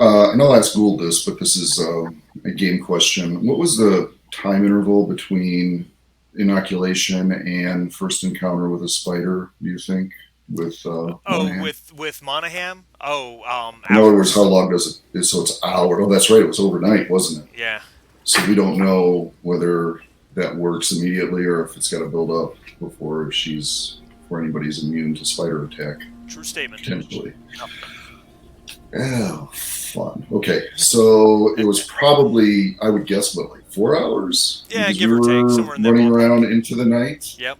[SPEAKER 2] And I'll ask Gould this, but this is a game question. What was the time interval between inoculation and first encounter with a spider, do you think? With Monahan?
[SPEAKER 1] with Monahan?
[SPEAKER 2] In other words,
[SPEAKER 1] Hours.
[SPEAKER 2] how long does it? So it's hour. Oh, that's right. It was overnight, wasn't it?
[SPEAKER 1] Yeah.
[SPEAKER 2] So we don't know whether that works immediately or if it's got to build up before anybody's immune to spider attack.
[SPEAKER 1] True statement.
[SPEAKER 2] Potentially. Oh, fun. Okay, so it was probably, I would guess, what, like 4 hours?
[SPEAKER 1] Yeah,
[SPEAKER 2] Because
[SPEAKER 1] give
[SPEAKER 2] we
[SPEAKER 1] or take,
[SPEAKER 2] were
[SPEAKER 1] somewhere in that
[SPEAKER 2] running
[SPEAKER 1] ballpark.
[SPEAKER 2] around into the night.
[SPEAKER 1] Yep.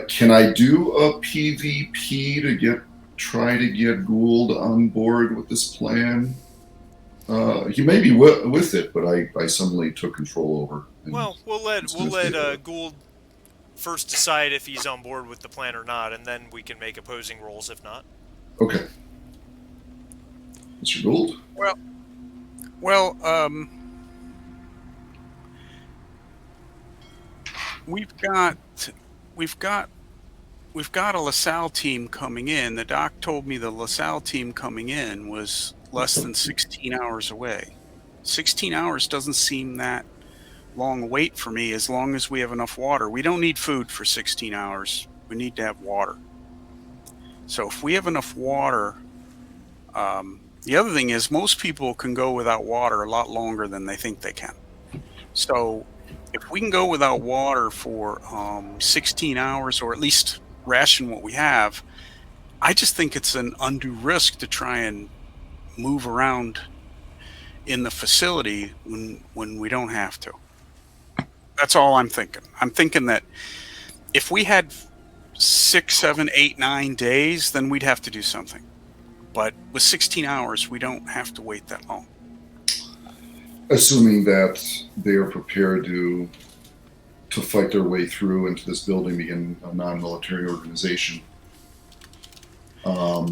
[SPEAKER 2] Can I do a PvP to try to get Gould on board with this plan? He may be with it, but I suddenly took control over.
[SPEAKER 1] Well, we'll let Gould first decide if he's on board with the plan or not, and then we can make opposing rolls if not.
[SPEAKER 2] Okay. Mr. Gould?
[SPEAKER 4] Well, we've got a LaSalle team coming in. The doc told me the LaSalle team coming in was less than 16 hours away. 16 hours doesn't seem that long a wait for me, as long as we have enough water. We don't need food for 16 hours. We need to have water. So if we have enough water, the other thing is most people can go without water a lot longer than they think they can. So if we can go without water for 16 hours, or at least ration what we have, I just think it's an undue risk to try and move around in the facility when we don't have to. That's all I'm thinking. I'm thinking that if we had 6, 7, 8, 9 days, then we'd have to do something. But with 16 hours, we don't have to wait that long.
[SPEAKER 2] Assuming that they are prepared to fight their way through into this building, being a non-military organization.
[SPEAKER 4] Well,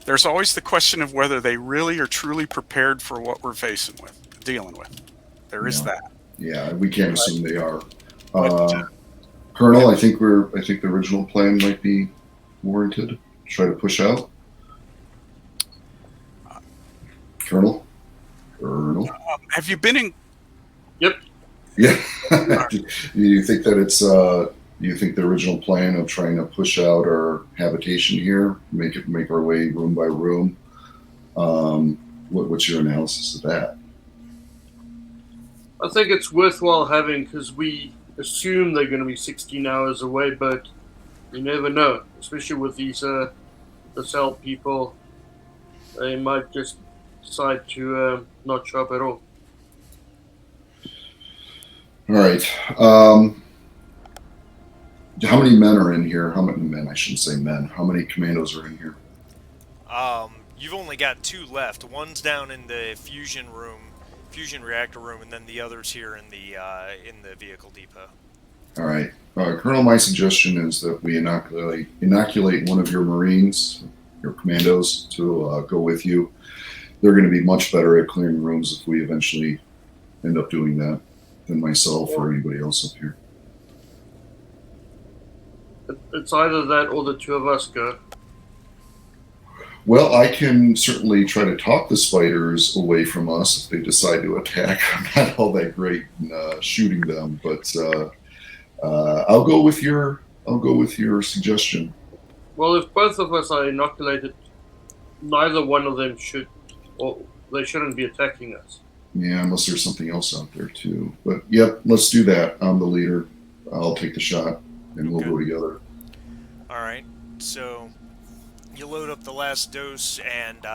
[SPEAKER 4] there's always the question of whether they really are truly prepared for what we're dealing with. There is that.
[SPEAKER 2] Yeah, we can't assume they are.
[SPEAKER 4] But,
[SPEAKER 2] Colonel, I think the original plan might be warranted. Try to push out. Colonel.
[SPEAKER 4] have you been in?
[SPEAKER 5] Yep.
[SPEAKER 2] Yeah. Do you think that it's? Do you think the original plan of trying to push out our habitation here, make our way room by room? What's your analysis of that?
[SPEAKER 5] I think it's worthwhile having because we assume they're going to be 16 hours away, but you never know. Especially with these LaSalle people, they might just decide to not show up at all.
[SPEAKER 2] All right. How many men are in here? How many men? I shouldn't say men. How many commandos are in here?
[SPEAKER 1] You've only got 2 left. One's down in the fusion reactor room, and then the other's here in the vehicle depot.
[SPEAKER 2] All right. Colonel, my suggestion is that we inoculate one of your Marines, your commandos, to go with you. They're going to be much better at clearing rooms if we eventually end up doing that than myself or anybody else up here.
[SPEAKER 5] It's either that or the 2 of us go.
[SPEAKER 2] Well, I can certainly try to talk the spiders away from us if they decide to attack. I'm not all that great in shooting them, but I'll go with your suggestion.
[SPEAKER 5] Well, if both of us are inoculated, neither one of them they shouldn't be attacking us.
[SPEAKER 2] Yeah, unless there's something else out there too. But yep, let's do that. I'm the leader. I'll take the shot, and we'll go together.
[SPEAKER 1] All right. So you load up the last dose, and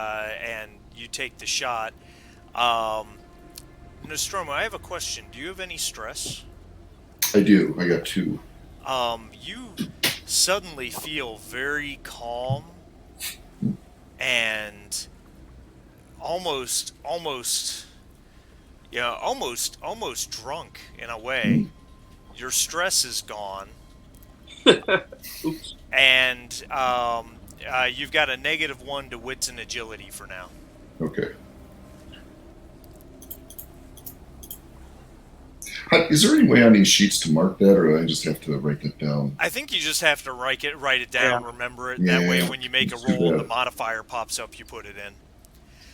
[SPEAKER 1] you take the shot. Nostromo, I have a question. Do you have any stress?
[SPEAKER 2] I do. I got 2.
[SPEAKER 1] You suddenly feel very calm and almost drunk in a way. Your stress is gone.
[SPEAKER 5] Oops.
[SPEAKER 1] And you've got a -1 to wits and agility for now.
[SPEAKER 2] Okay. Is there any way on these sheets to mark that, or do I just have to write that down?
[SPEAKER 1] I think you just have to write it down, remember it.
[SPEAKER 2] Yeah,
[SPEAKER 1] That way when you make a
[SPEAKER 2] let's do
[SPEAKER 1] roll and
[SPEAKER 2] that.
[SPEAKER 1] the modifier pops up, you put it in.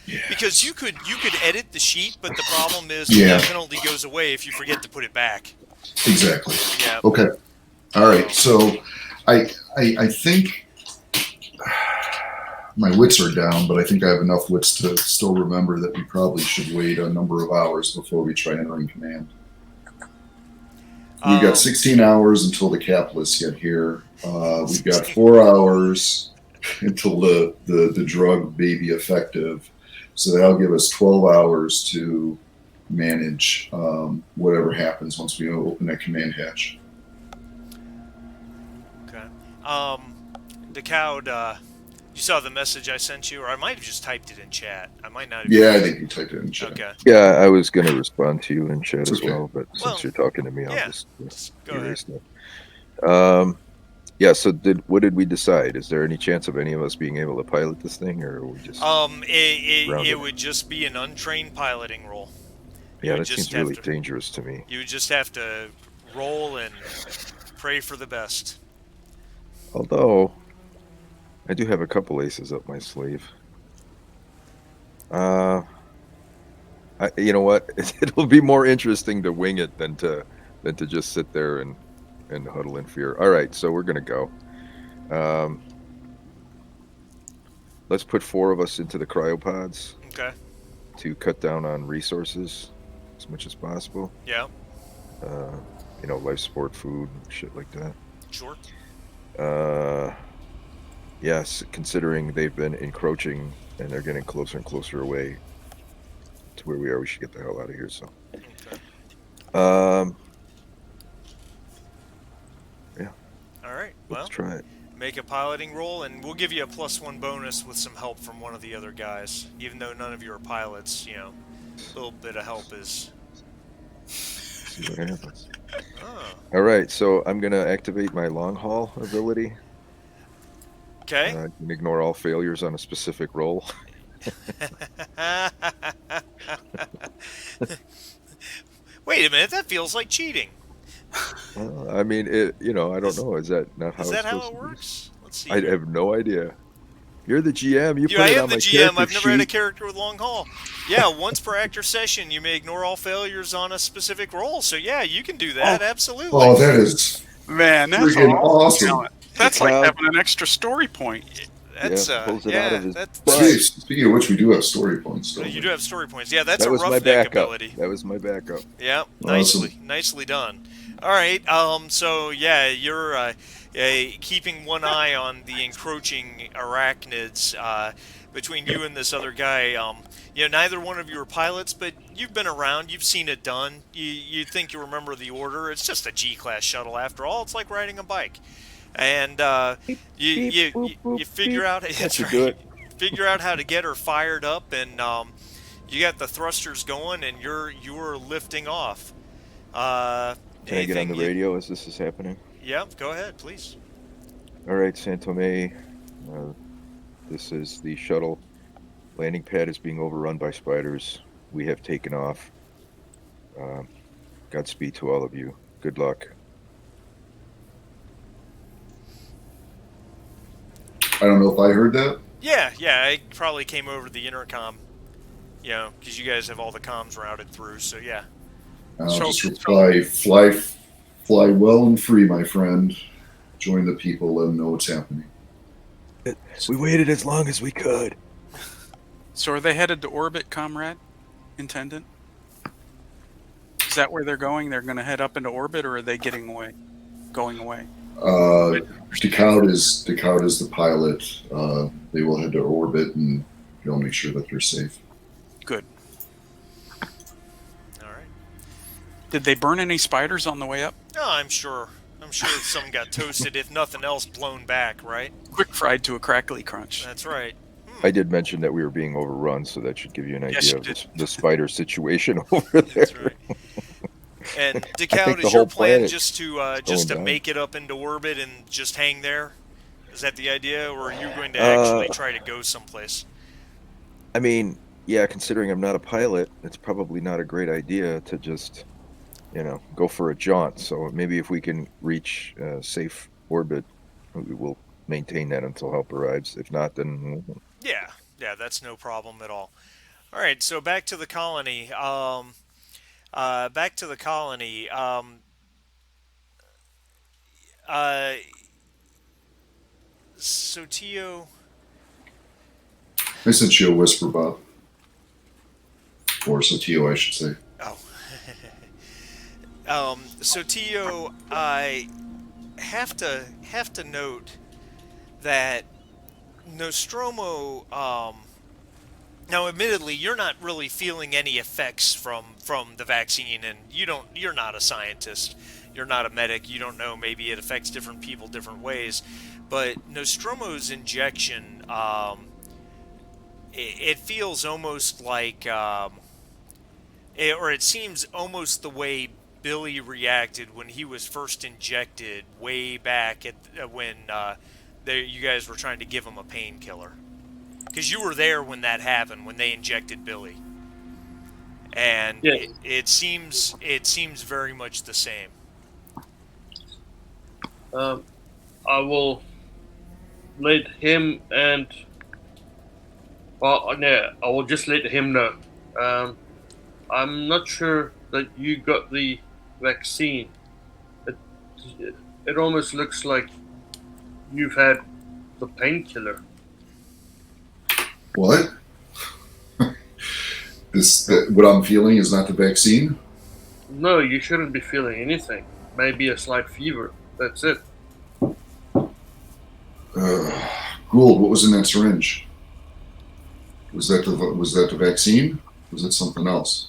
[SPEAKER 2] Yeah.
[SPEAKER 1] Because you could edit the sheet, but the problem is
[SPEAKER 2] Yeah.
[SPEAKER 1] the penalty goes away if you forget to put it back.
[SPEAKER 2] Exactly.
[SPEAKER 1] Yeah.
[SPEAKER 2] Okay. All right. So I think my wits are down, but I think I have enough wits to still remember that we probably should wait a number of hours before we try entering command. We've got 16 hours until the capitalists get here. We've got 4 hours until the drug may be effective. So that'll give us 12 hours to manage whatever happens once we open that command hatch.
[SPEAKER 1] Okay. DeCowd, you saw the message I sent you, or I might have just typed it in chat. I might not have.
[SPEAKER 2] Yeah, I think you typed it in chat.
[SPEAKER 1] Okay.
[SPEAKER 3] Yeah, I was going to respond to you in chat as
[SPEAKER 2] Okay.
[SPEAKER 3] well, but since you're talking to me, I'll
[SPEAKER 1] yeah,
[SPEAKER 3] just
[SPEAKER 1] go ahead.
[SPEAKER 3] erase that. Yeah, so what did we decide? Is there any chance of any of us being able to pilot this thing, or are we just...
[SPEAKER 1] It would just be an untrained piloting roll.
[SPEAKER 3] Yeah,
[SPEAKER 1] would
[SPEAKER 3] that
[SPEAKER 1] just
[SPEAKER 3] seems really
[SPEAKER 1] have to-
[SPEAKER 3] dangerous to me.
[SPEAKER 1] You would just have to roll and pray for the best.
[SPEAKER 3] Although, I do have a couple aces up my sleeve. You know what? It'll be more interesting to wing it than to just sit there and huddle in fear. All right, so we're gonna go. Let's put 4 of us into the cryopods
[SPEAKER 1] Okay.
[SPEAKER 3] to cut down on resources as much as possible.
[SPEAKER 1] Yeah.
[SPEAKER 3] Life support, food, shit like that.
[SPEAKER 1] Sure.
[SPEAKER 3] Yes, considering they've been encroaching and they're getting closer and closer away to where we are, we should get the hell out of here. So,
[SPEAKER 1] Okay.
[SPEAKER 3] yeah,
[SPEAKER 1] All right. Well,
[SPEAKER 3] let's try it.
[SPEAKER 1] make a piloting roll, and we'll give you a +1 bonus with some help from one of the other guys. Even though none of you are pilots, a little bit of help is.
[SPEAKER 3] See what happens.
[SPEAKER 1] Oh.
[SPEAKER 3] All right, so I'm gonna activate my long haul ability.
[SPEAKER 1] Okay.
[SPEAKER 3] I can ignore all failures on a specific roll.
[SPEAKER 1] Wait a minute, that feels like cheating.
[SPEAKER 3] I mean, I don't know. Is that not how
[SPEAKER 1] Is
[SPEAKER 3] it's
[SPEAKER 1] that how
[SPEAKER 3] supposed
[SPEAKER 1] it
[SPEAKER 3] to be?
[SPEAKER 1] works? Let's see.
[SPEAKER 3] I have no idea. You're the GM. You put
[SPEAKER 1] I
[SPEAKER 3] it
[SPEAKER 1] am
[SPEAKER 3] on
[SPEAKER 1] the
[SPEAKER 3] my
[SPEAKER 1] GM.
[SPEAKER 3] character
[SPEAKER 1] I've never had a
[SPEAKER 3] sheet.
[SPEAKER 1] character with long haul. Yeah, once per actor session, you may ignore all failures on a specific roll. So yeah, you can do that. Absolutely.
[SPEAKER 2] Oh, that is
[SPEAKER 4] Man, that's
[SPEAKER 2] freaking
[SPEAKER 4] awesome.
[SPEAKER 2] awesome.
[SPEAKER 4] That's like
[SPEAKER 3] Well-
[SPEAKER 4] having an extra story point.
[SPEAKER 1] That's
[SPEAKER 3] pulls it out of his
[SPEAKER 1] that's
[SPEAKER 3] butt.
[SPEAKER 2] Speaking of which, we do have story points, don't
[SPEAKER 1] you
[SPEAKER 2] we?
[SPEAKER 1] do have story points. Yeah, that's
[SPEAKER 3] That
[SPEAKER 1] a
[SPEAKER 3] was my
[SPEAKER 1] roughneck
[SPEAKER 3] backup.
[SPEAKER 1] ability.
[SPEAKER 3] That was my backup.
[SPEAKER 1] Yeah,
[SPEAKER 2] Awesome.
[SPEAKER 1] nicely done. All right, so yeah, you're keeping one eye on the encroaching arachnids between you and this other guy. Neither one of you are pilots, but you've been around, you've seen it done. You think you remember the order. It's just a G-class shuttle after all. It's like riding a bike, and
[SPEAKER 3] Beep,
[SPEAKER 1] you
[SPEAKER 3] beep,
[SPEAKER 1] you
[SPEAKER 3] boop,
[SPEAKER 1] you,
[SPEAKER 3] boop,
[SPEAKER 1] you figure
[SPEAKER 3] beep.
[SPEAKER 1] out
[SPEAKER 3] That
[SPEAKER 1] that's
[SPEAKER 3] should do
[SPEAKER 1] right.
[SPEAKER 3] it.
[SPEAKER 1] Figure out how to get her fired up, and you got the thrusters going, and you're lifting off. Uh,
[SPEAKER 3] Can I get on
[SPEAKER 1] anything
[SPEAKER 3] the radio as this is happening?
[SPEAKER 1] Yep, go ahead, please.
[SPEAKER 3] All right, San Tome. This is the shuttle. Landing pad is being overrun by spiders. We have taken off. Godspeed to all of you. Good luck.
[SPEAKER 2] I don't know if I heard that.
[SPEAKER 1] Yeah, I probably came over the intercom, because you guys have all the comms routed through. So yeah.
[SPEAKER 2] I'll
[SPEAKER 4] So-
[SPEAKER 2] just reply, fly well and free, my friend. Join the people, let them know what's happening.
[SPEAKER 3] We waited as long as we could.
[SPEAKER 4] So are they headed to orbit, comrade? Intendant? Is that where they're going? They're going to head up into orbit, or are they getting away? Going away?
[SPEAKER 2] Decoud is the pilot. They will head to orbit, and they'll make sure that they're safe.
[SPEAKER 4] Good.
[SPEAKER 1] All right.
[SPEAKER 4] Did they burn any spiders on the way up?
[SPEAKER 1] No, I'm sure some got toasted, if nothing else, blown back. Right.
[SPEAKER 4] Quick fried to a crackly crunch.
[SPEAKER 1] That's right.
[SPEAKER 3] I did mention that we were being overrun, so that should give you an
[SPEAKER 4] Yes,
[SPEAKER 3] idea
[SPEAKER 4] you
[SPEAKER 3] of the spider situation over there.
[SPEAKER 1] That's right. And Decoud,
[SPEAKER 3] the
[SPEAKER 1] is your
[SPEAKER 3] whole
[SPEAKER 1] plan
[SPEAKER 3] planet
[SPEAKER 1] just to
[SPEAKER 3] going down.
[SPEAKER 1] make it up into orbit and just hang there? Is that the idea, or are you going to actually try to go someplace?
[SPEAKER 3] I mean, yeah, considering I'm not a pilot, it's probably not a great idea to just, go for a jaunt. So maybe if we can reach safe orbit, we will maintain that until help arrives. If not, then
[SPEAKER 1] Yeah, that's no problem at all. All right, so back to the colony. Back to the colony. So Tio,
[SPEAKER 2] I sent you a whisper, Bob. Or Satio, I should say.
[SPEAKER 1] so Tio, I have to note that Nostromo. Now, admittedly, you're not really feeling any effects from the vaccine, and you're not a scientist. You're not a medic. You don't know. Maybe it affects different people different ways. But Nostromo's injection, it feels almost like, or it seems almost the way Billy reacted when he was first injected way back when you guys were trying to give him a painkiller. Because you were there when that happened, when they injected Billy, and
[SPEAKER 5] Yes.
[SPEAKER 1] it seems very much the same.
[SPEAKER 5] I will let him and no, I will just let him know. I'm not sure that you got the vaccine. It almost looks like you've had the painkiller.
[SPEAKER 2] What? What I'm feeling is not the vaccine?
[SPEAKER 5] No, you shouldn't be feeling anything. Maybe a slight fever. That's it.
[SPEAKER 2] Gould, what was in that syringe? Was that the vaccine? Was it something else?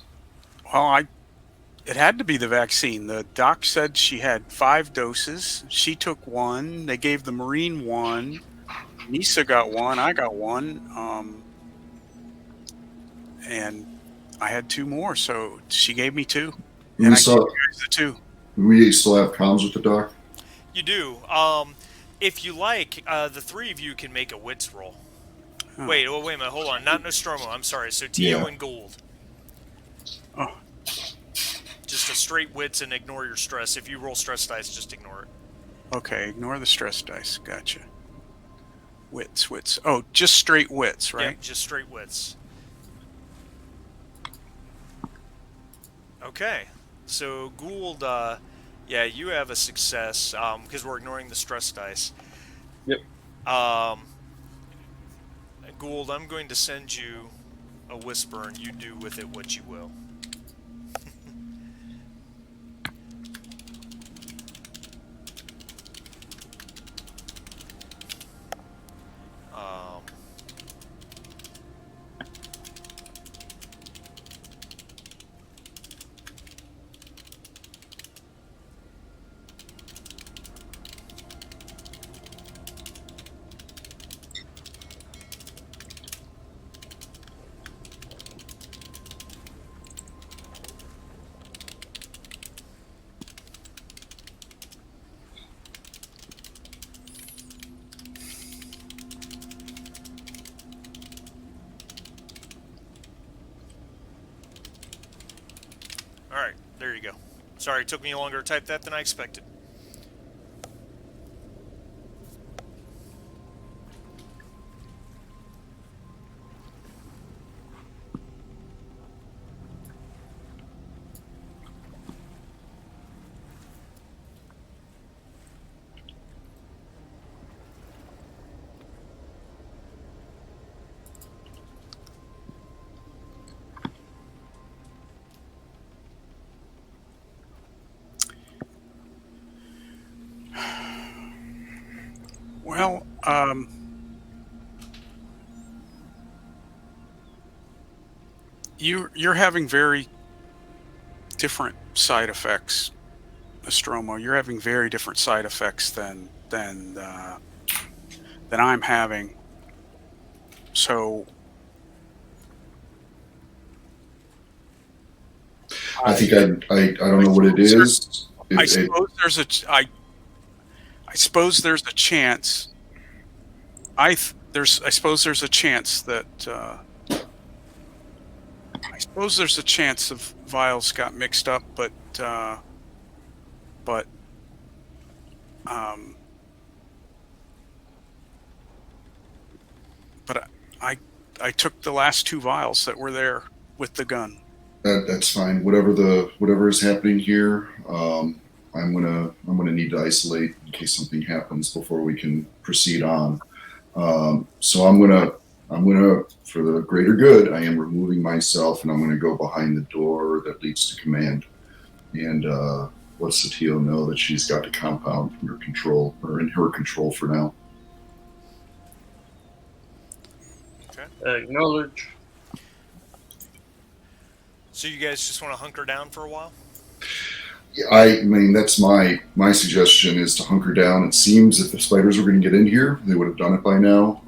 [SPEAKER 4] Well, it had to be the vaccine. The doc said she had 5 doses. She took 1. They gave the Marine 1. Nisa got 1. I got 1. And I had 2 more, so she gave me 2. And I gave you guys the 2.
[SPEAKER 2] We still have comms with the doc?
[SPEAKER 1] You do. If you like, the three of you can make a wits roll.
[SPEAKER 4] Oh.
[SPEAKER 1] Wait a minute, hold on. Not Nostromo, I'm sorry. So Tio and Gould.
[SPEAKER 4] Oh.
[SPEAKER 1] Just a straight wits and ignore your stress. If you roll stress dice, just ignore it.
[SPEAKER 4] Okay, ignore the stress dice. Gotcha. Wits. Oh, just straight wits, right?
[SPEAKER 1] Yep, just straight wits. Okay. So Gould, you have a success because we're ignoring the stress dice.
[SPEAKER 5] Yep.
[SPEAKER 1] Gould, I'm going to send you a whisper, and you do with it what you will. Um, all right, there you go. Sorry, it took me longer to type that than I expected.
[SPEAKER 4] Well, you're having very different side effects, Nostromo. You're having very different side effects than I'm having. So
[SPEAKER 2] I think I don't know what it is.
[SPEAKER 4] I suppose there's I suppose there's a chance. I suppose there's a chance that I suppose there's a chance of vials got mixed up, but but um, but I took the last 2 vials that were there with the gun.
[SPEAKER 2] That's fine. Whatever is happening here, I'm gonna need to isolate in case something happens before we can proceed on. So I'm gonna for the greater good, I am removing myself and I'm gonna go behind the door that leads to command and let Satio know that she's got the compound in her control for now.
[SPEAKER 1] Okay.
[SPEAKER 5] Acknowledge.
[SPEAKER 1] So you guys just want to hunker down for a while?
[SPEAKER 2] Yeah, I mean that's my suggestion is to hunker down. It seems if the spiders were going to get in here, they would have done it by now.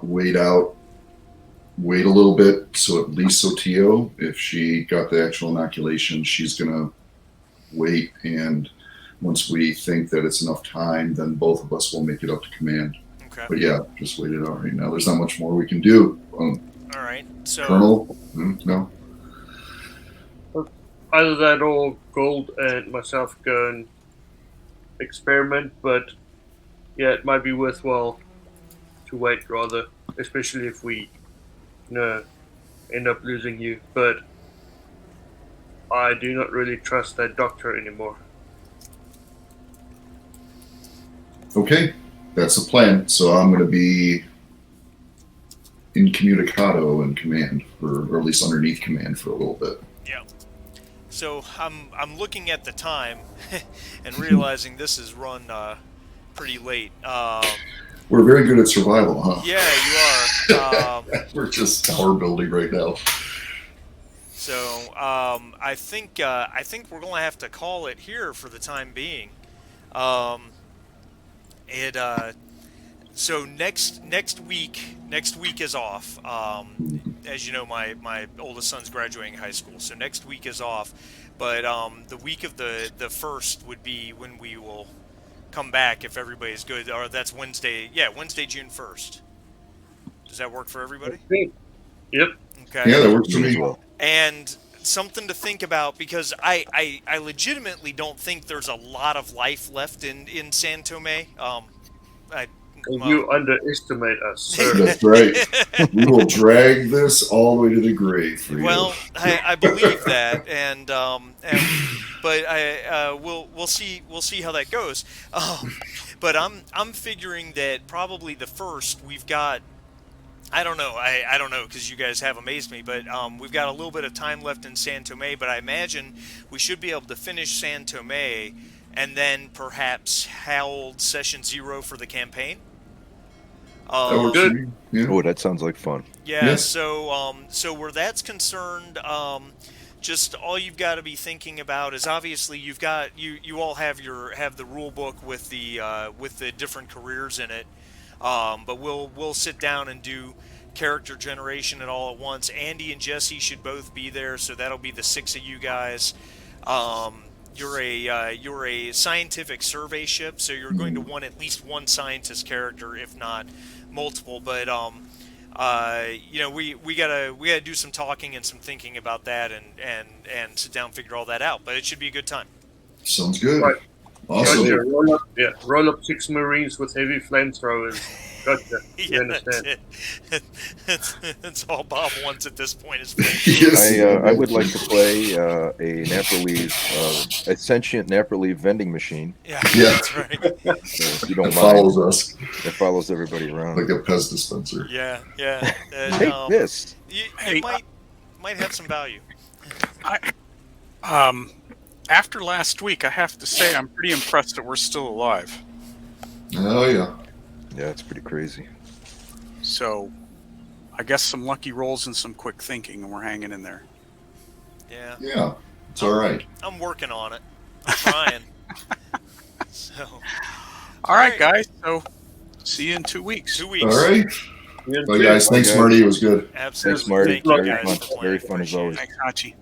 [SPEAKER 2] Wait a little bit. So at least Sotio, if she got the actual inoculation, she's gonna wait. And once we think that it's enough time, then both of us will make it up to command.
[SPEAKER 1] Okay.
[SPEAKER 2] But yeah, just wait it out right now. There's not much more we can do.
[SPEAKER 1] All right. So
[SPEAKER 2] Colonel, no.
[SPEAKER 5] Either that or Gold and myself go and experiment, but yeah, it might be worthwhile to wait rather, especially if we, end up losing you. But I do not really trust that doctor anymore.
[SPEAKER 2] Okay, that's the plan. So I'm going to be incommunicado in command, or at least underneath command for a little bit.
[SPEAKER 1] yeah. So I'm looking at the time and realizing this is run pretty late.
[SPEAKER 2] We're very good at survival, huh?
[SPEAKER 1] Yeah, you are.
[SPEAKER 2] We're just tower building right now.
[SPEAKER 1] So I think we're gonna have to call it here for the time being. So next week is off. As you know, my oldest son's graduating high school, so next week is off. But the week of the first would be when we will come back if everybody's good. Or that's Wednesday. Yeah, Wednesday, June 1st. Does that work for everybody?
[SPEAKER 5] Yep.
[SPEAKER 1] Okay.
[SPEAKER 2] Yeah, that works for me.
[SPEAKER 1] And something to think about, because I legitimately don't think there's a lot of life left in San Tome.
[SPEAKER 5] You underestimate us, sir.
[SPEAKER 2] That's right. We will drag this all the way to the grave for you.
[SPEAKER 1] Well, I believe that, but we'll see how that goes. But I'm figuring that probably the first we've got I don't know. I don't know because you guys have amazed me, but we've got a little bit of time left in San Tome. But I imagine we should be able to finish San Tome and then perhaps hold session 0 for the campaign.
[SPEAKER 2] That works
[SPEAKER 5] Good.
[SPEAKER 2] for me. Yeah.
[SPEAKER 3] Oh, that sounds like fun.
[SPEAKER 1] Yeah.
[SPEAKER 2] Yeah.
[SPEAKER 1] So where that's concerned, just all you've got to be thinking about is obviously you all have the rule book with the different careers in it. But we'll sit down and do character generation and all at once. Andy and Jesse should both be there, so that'll be the 6 of you guys. You're a scientific survey ship, so you're going to want at least one scientist character, if not multiple. But we gotta do some talking and some thinking about that, and sit down and figure all that out. But it should be a good time.
[SPEAKER 2] Sounds good.
[SPEAKER 5] Right.
[SPEAKER 2] Awesome.
[SPEAKER 5] Gotcha. Roll up 6 Marines with heavy flamethrowers. Gotcha. You
[SPEAKER 1] Yeah,
[SPEAKER 5] understand?
[SPEAKER 1] that's it. That's all Bob wants at this point is
[SPEAKER 2] Yes.
[SPEAKER 3] I would like to play a a sentient Naperleaf vending machine.
[SPEAKER 1] Yeah,
[SPEAKER 2] Yeah.
[SPEAKER 1] that's right.
[SPEAKER 3] So if you don't
[SPEAKER 2] It
[SPEAKER 3] mind,
[SPEAKER 2] follows us
[SPEAKER 3] it follows everybody around.
[SPEAKER 2] like a Pez dispenser.
[SPEAKER 1] Yeah, yeah.
[SPEAKER 3] Take this.
[SPEAKER 1] You might have some value.
[SPEAKER 4] After last week, I have to say I'm pretty impressed that we're still alive.
[SPEAKER 2] Oh yeah.
[SPEAKER 3] Yeah, it's pretty crazy.
[SPEAKER 4] So, I guess some lucky rolls and some quick thinking, and we're hanging in there.
[SPEAKER 1] Yeah,
[SPEAKER 2] Yeah. It's all right.
[SPEAKER 1] I'm working on it. I'm trying. So,
[SPEAKER 4] All right, guys. So, see you in 2 weeks.
[SPEAKER 1] 2 weeks.
[SPEAKER 2] All right.
[SPEAKER 5] Yeah,
[SPEAKER 2] Bye guys. Thanks,
[SPEAKER 3] guys.
[SPEAKER 2] Marty. It was good.
[SPEAKER 1] Absolutely.
[SPEAKER 3] Thanks, Marty.
[SPEAKER 1] Thank you
[SPEAKER 3] Very
[SPEAKER 1] guys
[SPEAKER 3] fun.
[SPEAKER 1] for playing.
[SPEAKER 3] Very fun as
[SPEAKER 1] Appreciate it.
[SPEAKER 3] always.
[SPEAKER 4] Thanks, Hachi.